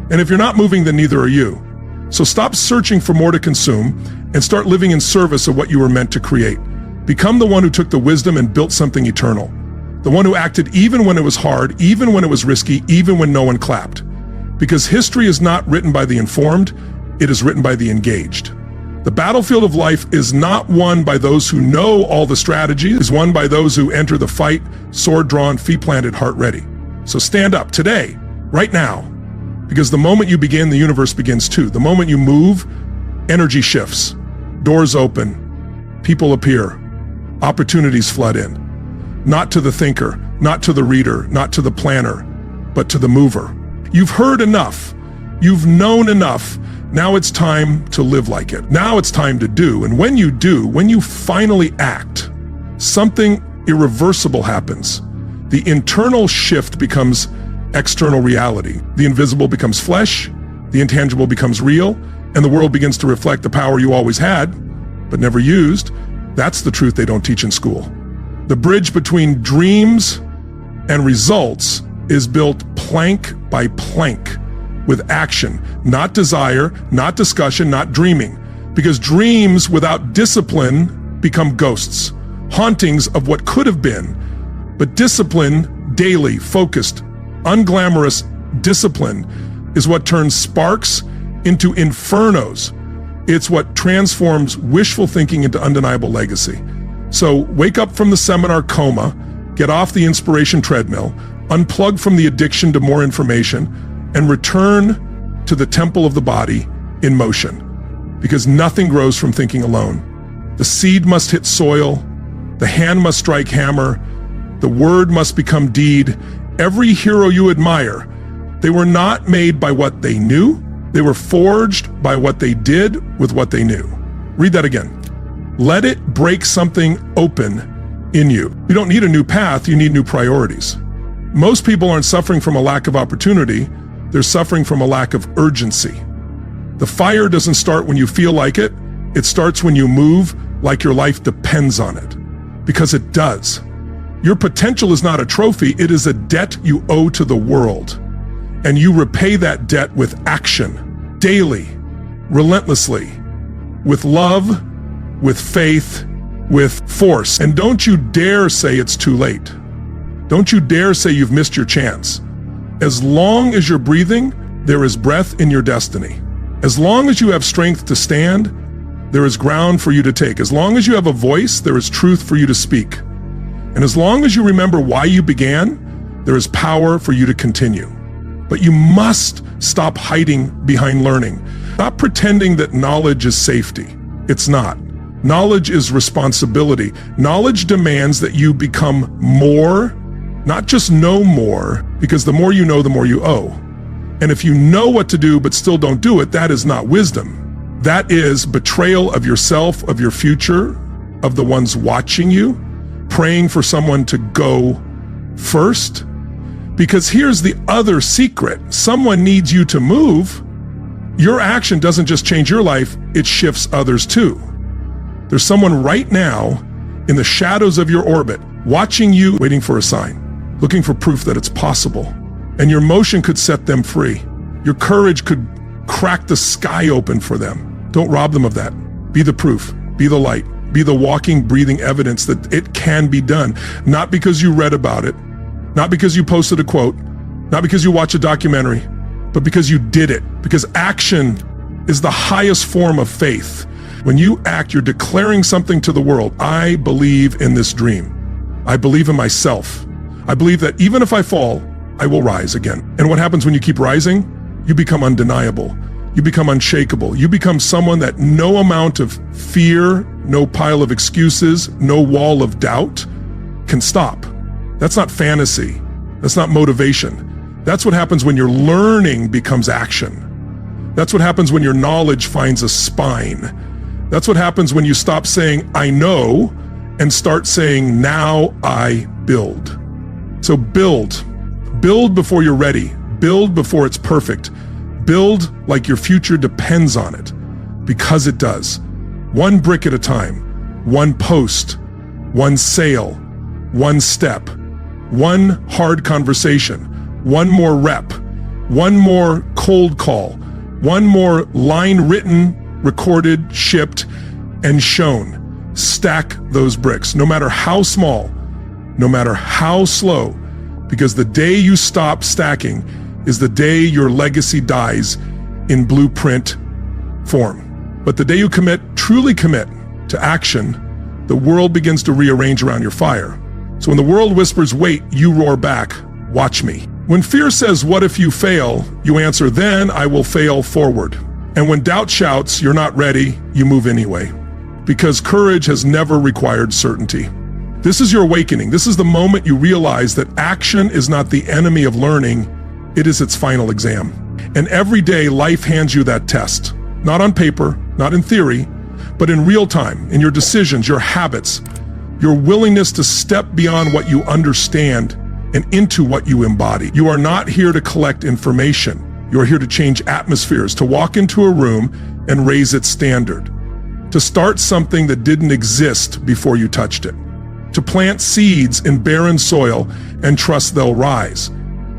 And if you're not moving, then neither are you. So stop searching for more to consume and start living in service of what you were meant to create. Become the one who took the wisdom and built something eternal. The one who acted even when it was hard, even when it was risky, even when no one clapped. Because history is not written by the informed, it is written by the engaged. The battlefield of life is not won by those who know all the strategies, it is won by those who enter the fight, sword drawn, feet planted, heart ready. So stand up today, right now, because the moment you begin, the universe begins too. The moment you move, energy shifts, doors open, people appear, opportunities flood in. Not to the thinker, not to the reader, not to the planner, but to the mover. You've heard enough. You've known enough. Now it's time to live like it. Now it's time to do. And when you do, when you finally act, something irreversible happens. The internal shift becomes external reality. The invisible becomes flesh, the intangible becomes real, and the world begins to reflect the power you always had, but never used. That's the truth they don't teach in school. The bridge between dreams and results is built plank by plank with action, not desire, not discussion, not dreaming. Because dreams without discipline become ghosts, hauntings of what could have been. But discipline, daily, focused, unglamorous discipline is what turns sparks into infernos. It's what transforms wishful thinking into undeniable legacy. So wake up from the seminar coma, get off the inspiration treadmill, unplug from the addiction to more information, and return to the temple of the body in motion. Because nothing grows from thinking alone. The seed must hit soil, the hand must strike hammer, the word must become deed. Every hero you admire, they were not made by what they knew, they were forged by what they did with what they knew. Read that again. Let it break something open in you. You don't need a new path, you need new priorities. Most people aren't suffering from a lack of opportunity, they're suffering from a lack of urgency. The fire doesn't start when you feel like it, it starts when you move like your life depends on it. Because it does. Your potential is not a trophy, it is a debt you owe to the world. And you repay that debt with action, daily, relentlessly, with love, with faith, with force. And don't you dare say it's too late. Don't you dare say you've missed your chance. As long as you're breathing, there is breath in your destiny. As long as you have strength to stand, there is ground for you to take. As long as you have a voice, there is truth for you to speak. And as long as you remember why you began, there is power for you to continue. But you must stop hiding behind learning. Stop pretending that knowledge is safety. It's not. Knowledge is responsibility. Knowledge demands that you become more, not just know more, because the more you know, the more you owe. And if you know what to do but still don't do it, that is not wisdom. That is betrayal of yourself, of your future, of the ones watching you, praying for someone to go first. Because here's the other secret. Someone needs you to move. Your action doesn't just change your life, it shifts others too. There's someone right now in the shadows of your orbit, watching you, waiting for a sign, looking for proof that it's possible. And your motion could set them free. Your courage could crack the sky open for them. Don't rob them of that. Be the proof, be the light, be the walking, breathing evidence that it can be done. Not because you read about it, not because you posted a quote, not because you watched a documentary, but because you did it. Because action is the highest form of faith. When you act, you're declaring something to the world. I believe in this dream. I believe in myself. I believe that even if I fall, I will rise again. And what happens when you keep rising? You become undeniable. You become unshakable. You become someone that no amount of fear, no pile of excuses, no wall of doubt can stop. That's not fantasy. That's not motivation. That's what happens when your learning becomes action. That's what happens when your knowledge finds a spine. That's what happens when you stop saying, I know, and start saying, now I build. So build. Build before you're ready. Build before it's perfect. Build like your future depends on it, because it does. One brick at a time, one post, one sale, one step, one hard conversation, one more rep, one more cold call, one more line written, recorded, shipped, and shown. Stack those bricks, no matter how small, no matter how slow, because the day you stop stacking is the day your legacy dies in blueprint form. But the day you commit, truly commit to action, the world begins to rearrange around your fire. So when the world whispers, wait, you roar back, watch me. When fear says, what if you fail? You answer, then I will fail forward. And when doubt shouts, you're not ready, you move anyway. Because courage has never required certainty. This is your awakening. This is the moment you realize that action is not the enemy of learning, it is its final exam. And every day life hands you that test. Not on paper, not in theory, but in real time, in your decisions, your habits, your willingness to step beyond what you understand and into what you embody. You are not here to collect information. You are here to change atmospheres, to walk into a room and raise its standard, to start something that didn't exist before you touched it, to plant seeds in barren soil and trust they'll rise,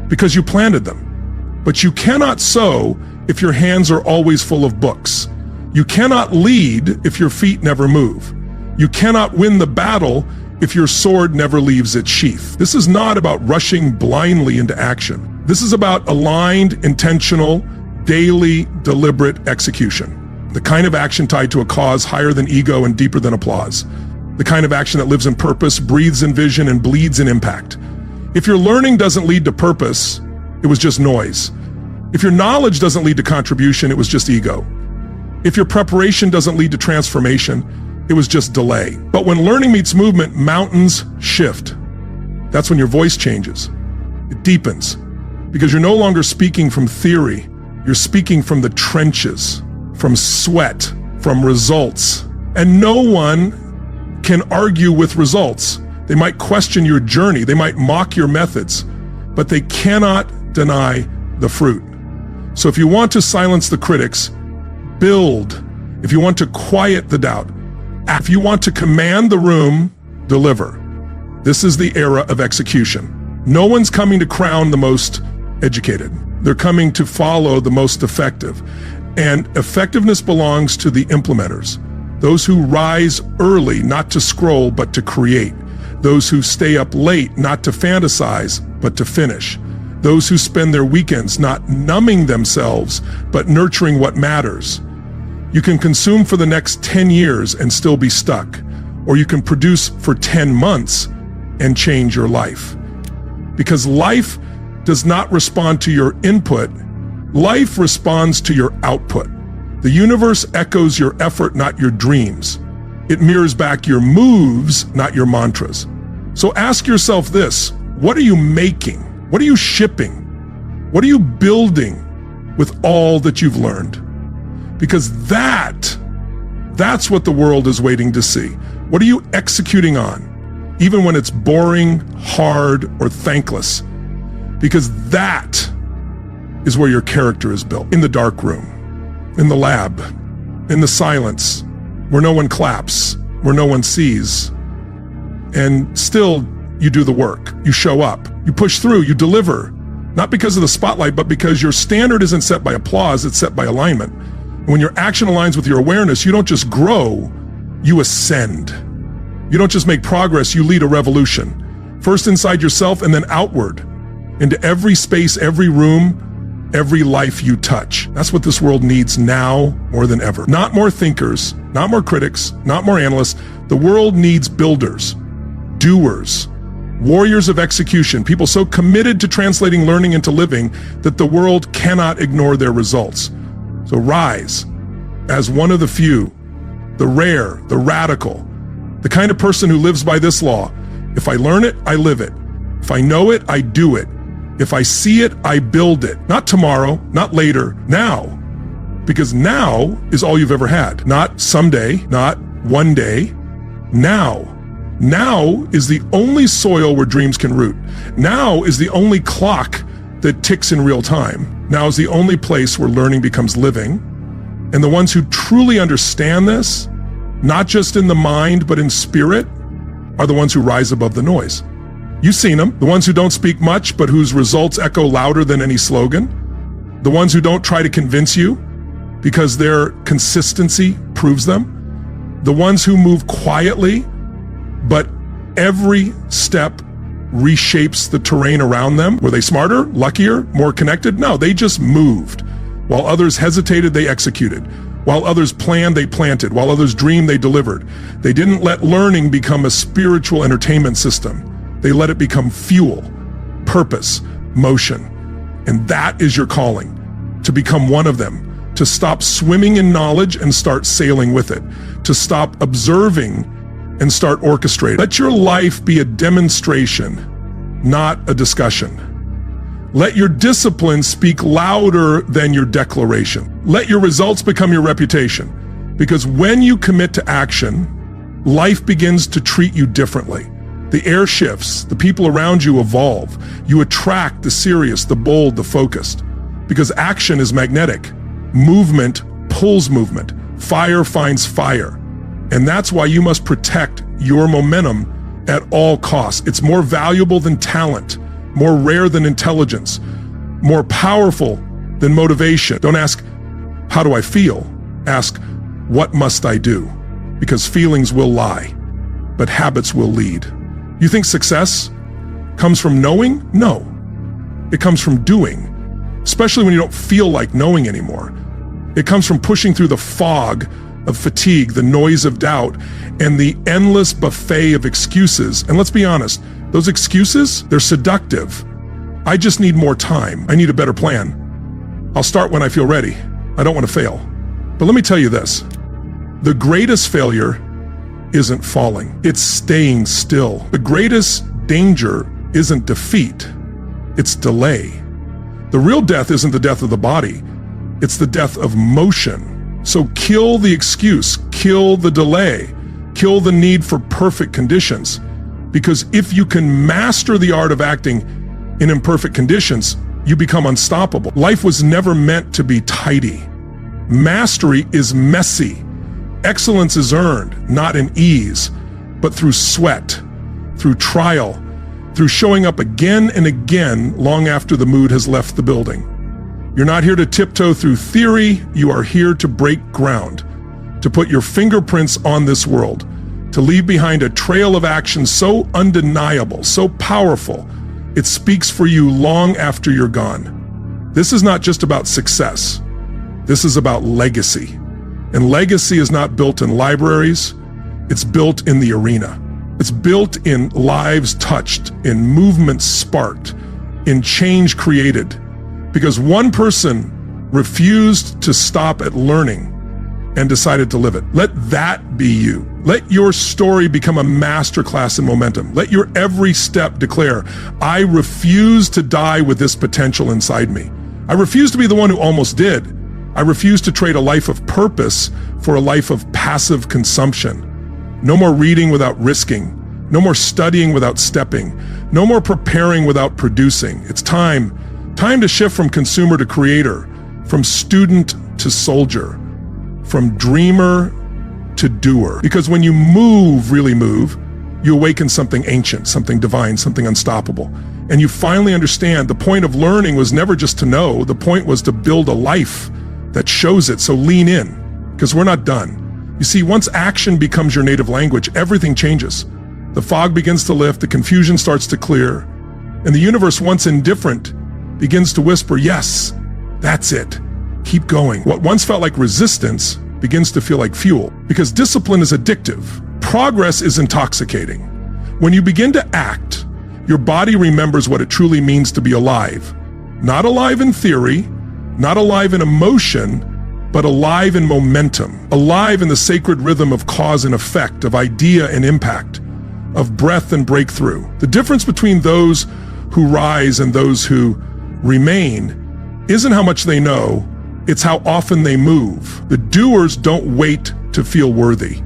because you planted them. But you cannot sow if your hands are always full of books. You cannot lead if your feet never move. You cannot win the battle if your sword never leaves its sheath. This is not about rushing blindly into action. This is about aligned, intentional, daily, deliberate execution. The kind of action tied to a cause higher than ego and deeper than applause. The kind of action that lives in purpose, breathes in vision, and bleeds in impact. If your learning doesn't lead to purpose, it was just noise. If your knowledge doesn't lead to contribution, it was just ego. If your preparation doesn't lead to transformation, it was just delay. But when learning meets movement, mountains shift. That's when your voice changes. It deepens. Because you're no longer speaking from theory. You're speaking from the trenches, from sweat, from results. And no one can argue with results. They might question your journey. They might mock your methods, but they cannot deny the fruit. So if you want to silence the critics, build. If you want to quiet the doubt, if you want to command the room, deliver. This is the era of execution. No one's coming to crown the most educated. They're coming to follow the most effective. And effectiveness belongs to the implementers. Those who rise early, not to scroll, but to create. Those who stay up late, not to fantasize, but to finish. those who spend their weekends not numbing themselves, but nurturing what matters. You can consume for the next 10 years and still be stuck, or you can produce for 10 months and change your life. Because life does not respond to your input, life responds to your output. The universe echoes your effort, not your dreams. It mirrors back your moves, not your mantras. So ask yourself this: what are you making? What are you shipping? What are you building with all that you've learned? Because that's what the world is waiting to see. What are you executing on, even when it's boring, hard, or thankless? Because that is where your character is built. In the dark room, in the lab, in the silence, where no one claps, where no one sees. And still, you do the work. You show up. You push through. You deliver. Not because of the spotlight, but because your standard isn't set by applause, it's set by alignment. And when your action aligns with your awareness, you don't just grow, you ascend. You don't just make progress, you lead a revolution. First inside yourself and then outward, into every space, every room, every life you touch. That's what this world needs now more than ever. Not more thinkers, not more critics, not more analysts. The world needs builders, doers, warriors of execution, people so committed to translating learning into living that the world cannot ignore their results. So rise as one of the few, the rare, the radical, the kind of person who lives by this law. If I learn it, I live it. If I know it, I do it. If I see it, I build it. Not tomorrow, not later, now. Because now is all you've ever had. Not someday, not one day, now. Now is the only soil where dreams can root. Now is the only clock that ticks in real time. Now is the only place where learning becomes living. And the ones who truly understand this, not just in the mind, but in spirit, are the ones who rise above the noise. You've seen them, the ones who don't speak much, but whose results echo louder than any slogan. The ones who don't try to convince you because their consistency proves them. The ones who move quietly, but every step reshapes the terrain around them. Were they smarter, luckier, more connected? No, they just moved. While others hesitated, they executed. While others planned, they planted. While others dreamed, they delivered. They didn't let learning become a spiritual entertainment system. They let it become fuel, purpose, motion. And that is your calling, to become one of them, to stop swimming in knowledge and start sailing with it, to stop observing and start orchestrating. Let your life be a demonstration, not a discussion. Let your discipline speak louder than your declaration. Let your results become your reputation. Because when you commit to action, life begins to treat you differently. The air shifts, the people around you evolve. You attract the serious, the bold, the focused. Because action is magnetic. Movement pulls movement. Fire finds fire. And that's why you must protect your momentum at all costs. It's more valuable than talent, more rare than intelligence, more powerful than motivation. Don't ask, how do I feel? Ask, what must I do? Because feelings will lie, but habits will lead. You think success comes from knowing? No, it comes from doing, especially when you don't feel like knowing anymore. It comes from pushing through the fog of fatigue, the noise of doubt, and the endless buffet of excuses. And let's be honest, those excuses, they're seductive. I just need more time. I need a better plan. I'll start when I feel ready. I don't want to fail. But let me tell you this, the greatest failure isn't falling, it's staying still. The greatest danger isn't defeat, it's delay. The real death isn't the death of the body, it's the death of motion. So kill the excuse, kill the delay, kill the need for perfect conditions. Because if you can master the art of acting in imperfect conditions, you become unstoppable. Life was never meant to be tidy. Mastery is messy. Excellence is earned, not in ease, but through sweat, through trial, through showing up again and again long after the mood has left the building. You're not here to tiptoe through theory, you are here to break ground, to put your fingerprints on this world, to leave behind a trail of action so undeniable, so powerful, It speaks for you long after you're gone. This is not just about success. This is about legacy. And legacy is not built in libraries. It's built in the arena. It's built in lives touched, in movements sparked, in change created. Because one person refused to stop at learning and decided to live it. Let that be you. Let your story become a masterclass in momentum. Let your every step declare, I refuse to die with this potential inside me. I refuse to be the one who almost did. I refuse to trade a life of purpose for a life of passive consumption. No more reading without risking. No more studying without stepping. No more preparing without producing. It's time to shift from consumer to creator, from student to soldier, from dreamer to doer. Because when you move, really move, you awaken something ancient, something divine, something unstoppable. And you finally understand the point of learning was never just to know, the point was to build a life that shows it. So lean in, because we're not done. You see, once action becomes your native language, everything changes. The fog begins to lift, the confusion starts to clear, and the universe, once indifferent, begins to whisper, yes, that's it. Keep going. What once felt like resistance begins to feel like fuel, because discipline is addictive. Progress is intoxicating. When you begin to act, your body remembers what it truly means to be alive. Not alive in theory, not alive in emotion, but alive in momentum, alive in the sacred rhythm of cause and effect, of idea and impact, of breath and breakthrough. The difference between those who rise and those who remain isn't how much they know, it's how often they move. The doers don't wait to feel worthy.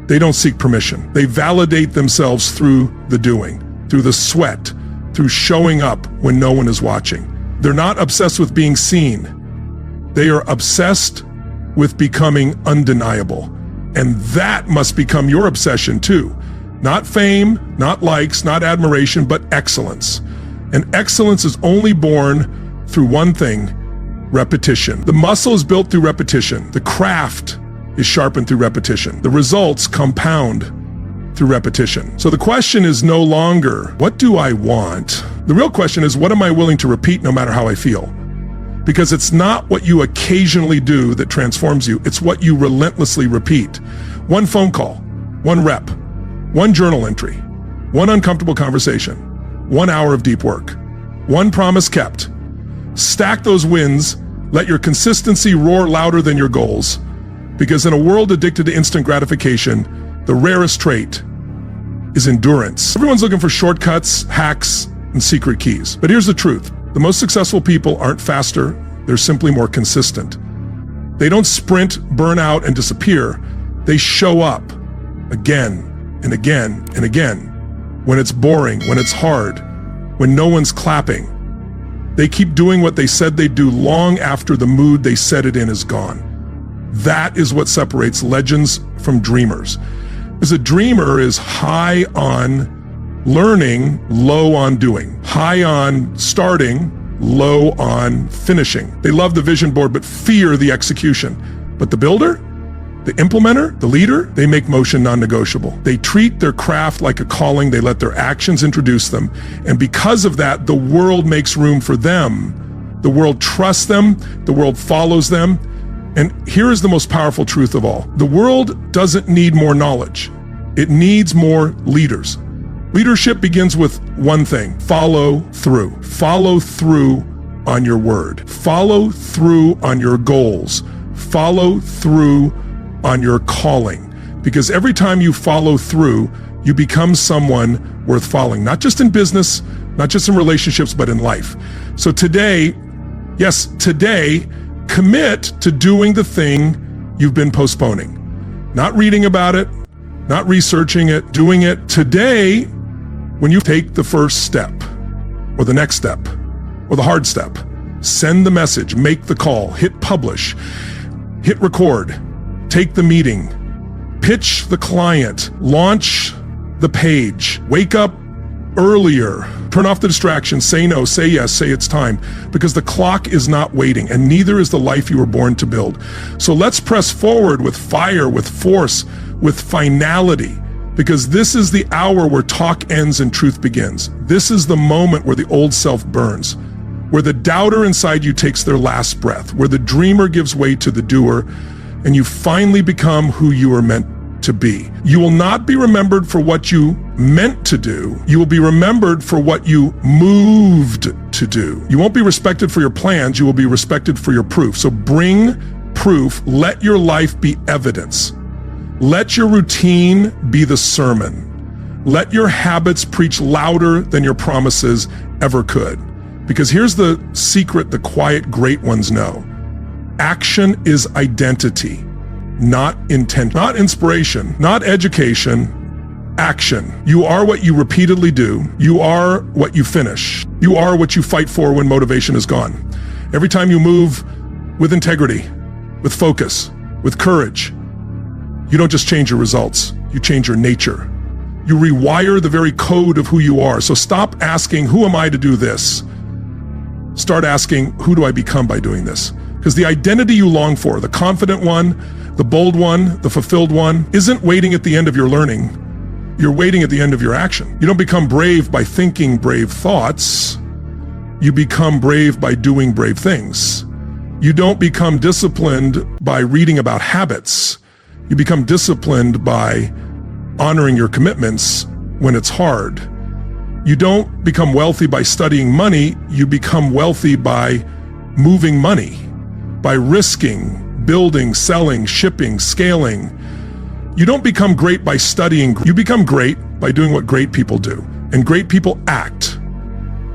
They don't seek permission. They validate themselves through the doing, through the sweat, through showing up when no one is watching. They're not obsessed with being seen. They are obsessed with becoming undeniable. And that must become your obsession too. Not fame, not likes, not admiration, but excellence. And excellence is only born through one thing, repetition. The muscle is built through repetition. The craft is sharpened through repetition. The results compound through repetition. So the question is no longer, what do I want? The real question is, what am I willing to repeat no matter how I feel? Because it's not what you occasionally do that transforms you. It's what you relentlessly repeat. One phone call, one rep, one journal entry, one uncomfortable conversation, 1 hour of deep work, one promise kept. Stack those wins. Let your consistency roar louder than your goals. Because in a world addicted to instant gratification, the rarest trait is endurance. Everyone's looking for shortcuts, hacks, and secret keys. But here's the truth. The most successful people aren't faster. They're simply more consistent. They don't sprint, burn out, and disappear. They show up again and again and again. When it's boring, when it's hard, when no one's clapping. They keep doing what they said they'd do long after the mood they said it in is gone. That is what separates legends from dreamers. Because a dreamer is high on learning, low on doing. High on starting, low on finishing. They love the vision board, but fear the execution. But the builder, the implementer, the leader, they make motion non-negotiable. They treat their craft like a calling. They let their actions introduce them. And because of that, the world makes room for them. The world trusts them. The world follows them. And here is the most powerful truth of all. The world doesn't need more knowledge. It needs more leaders. Leadership begins with one thing: follow through. Follow through on your word. Follow through on your goals. Follow through on your calling. Because every time you follow through, you become someone worth following. Not just in business, not just in relationships, but in life. So today, yes, today, commit to doing the thing you've been postponing. Not reading about it, not researching it, doing it today. When you take the first step, or the next step, or the hard step, send the message, make the call, hit publish, hit record, take the meeting, pitch the client, launch the page, wake up earlier, turn off the distractions, say no, say yes, say it's time, because the clock is not waiting, and neither is the life you were born to build. So let's press forward with fire, with force, with finality. Because this is the hour where talk ends and truth begins. This is the moment where the old self burns, where the doubter inside you takes their last breath, where the dreamer gives way to the doer, and you finally become who you are meant to be. You will not be remembered for what you meant to do. You will be remembered for what you moved to do. You won't be respected for your plans. You will be respected for your proof. So bring proof. Let your life be evidence. Let your routine be the sermon. Let your habits preach louder than your promises ever could. Because here's the secret the quiet great ones know. Action is identity, not intent, not inspiration, not education, action. You are what you repeatedly do. You are what you finish. You are what you fight for when motivation is gone. Every time you move with integrity, with focus, with courage, you don't just change your results, you change your nature. You rewire the very code of who you are. So stop asking, who am I to do this? Start asking, who do I become by doing this? Because the identity you long for, the confident one, the bold one, the fulfilled one, isn't waiting at the end of your learning. You're waiting at the end of your action. You don't become brave by thinking brave thoughts. You become brave by doing brave things. You don't become disciplined by reading about habits. You become disciplined by honoring your commitments when it's hard. You don't become wealthy by studying money. You become wealthy by moving money, by risking, building, selling, shipping, scaling. You don't become great by studying. You become great by doing what great people do. And great people act.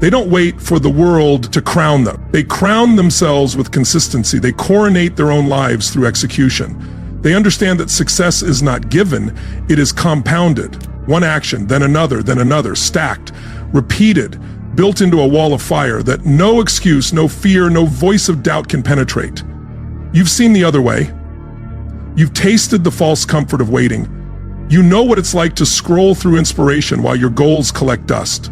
They don't wait for the world to crown them. They crown themselves with consistency. They coronate their own lives through execution. They understand that success is not given, it is compounded. One action, then another, stacked, repeated, built into a wall of fire that no excuse, no fear, no voice of doubt can penetrate. You've seen the other way. You've tasted the false comfort of waiting. You know what it's like to scroll through inspiration while your goals collect dust.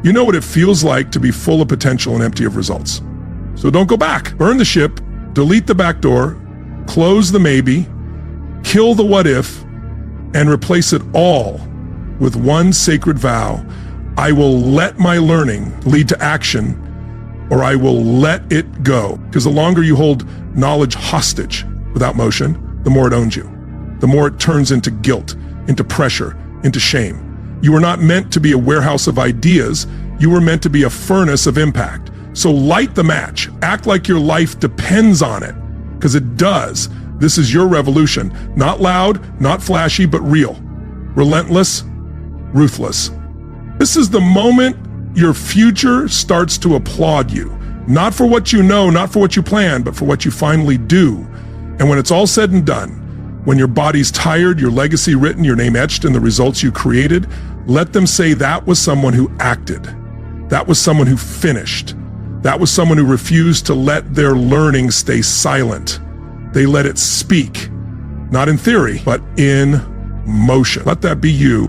You know what it feels like to be full of potential and empty of results. So don't go back. Burn the ship, delete the back door, close the maybe, kill the what if, and replace it all with one sacred vow. I will let my learning lead to action, or I will let it go. Because the longer you hold knowledge hostage without motion, the more it owns you. The more it turns into guilt, into pressure, into shame. You were not meant to be a warehouse of ideas. You were meant to be a furnace of impact. So light the match. Act like your life depends on it, because it does. This is your revolution. Not loud, not flashy, but real. Relentless, ruthless. This is the moment your future starts to applaud you. Not for what you know, not for what you plan, but for what you finally do. And when it's all said and done, when your body's tired, your legacy written, your name etched in the results you created, let them say that was someone who acted. That was someone who finished. That was someone who refused to let their learning stay silent. They let it speak, not in theory, but in motion. Let that be you.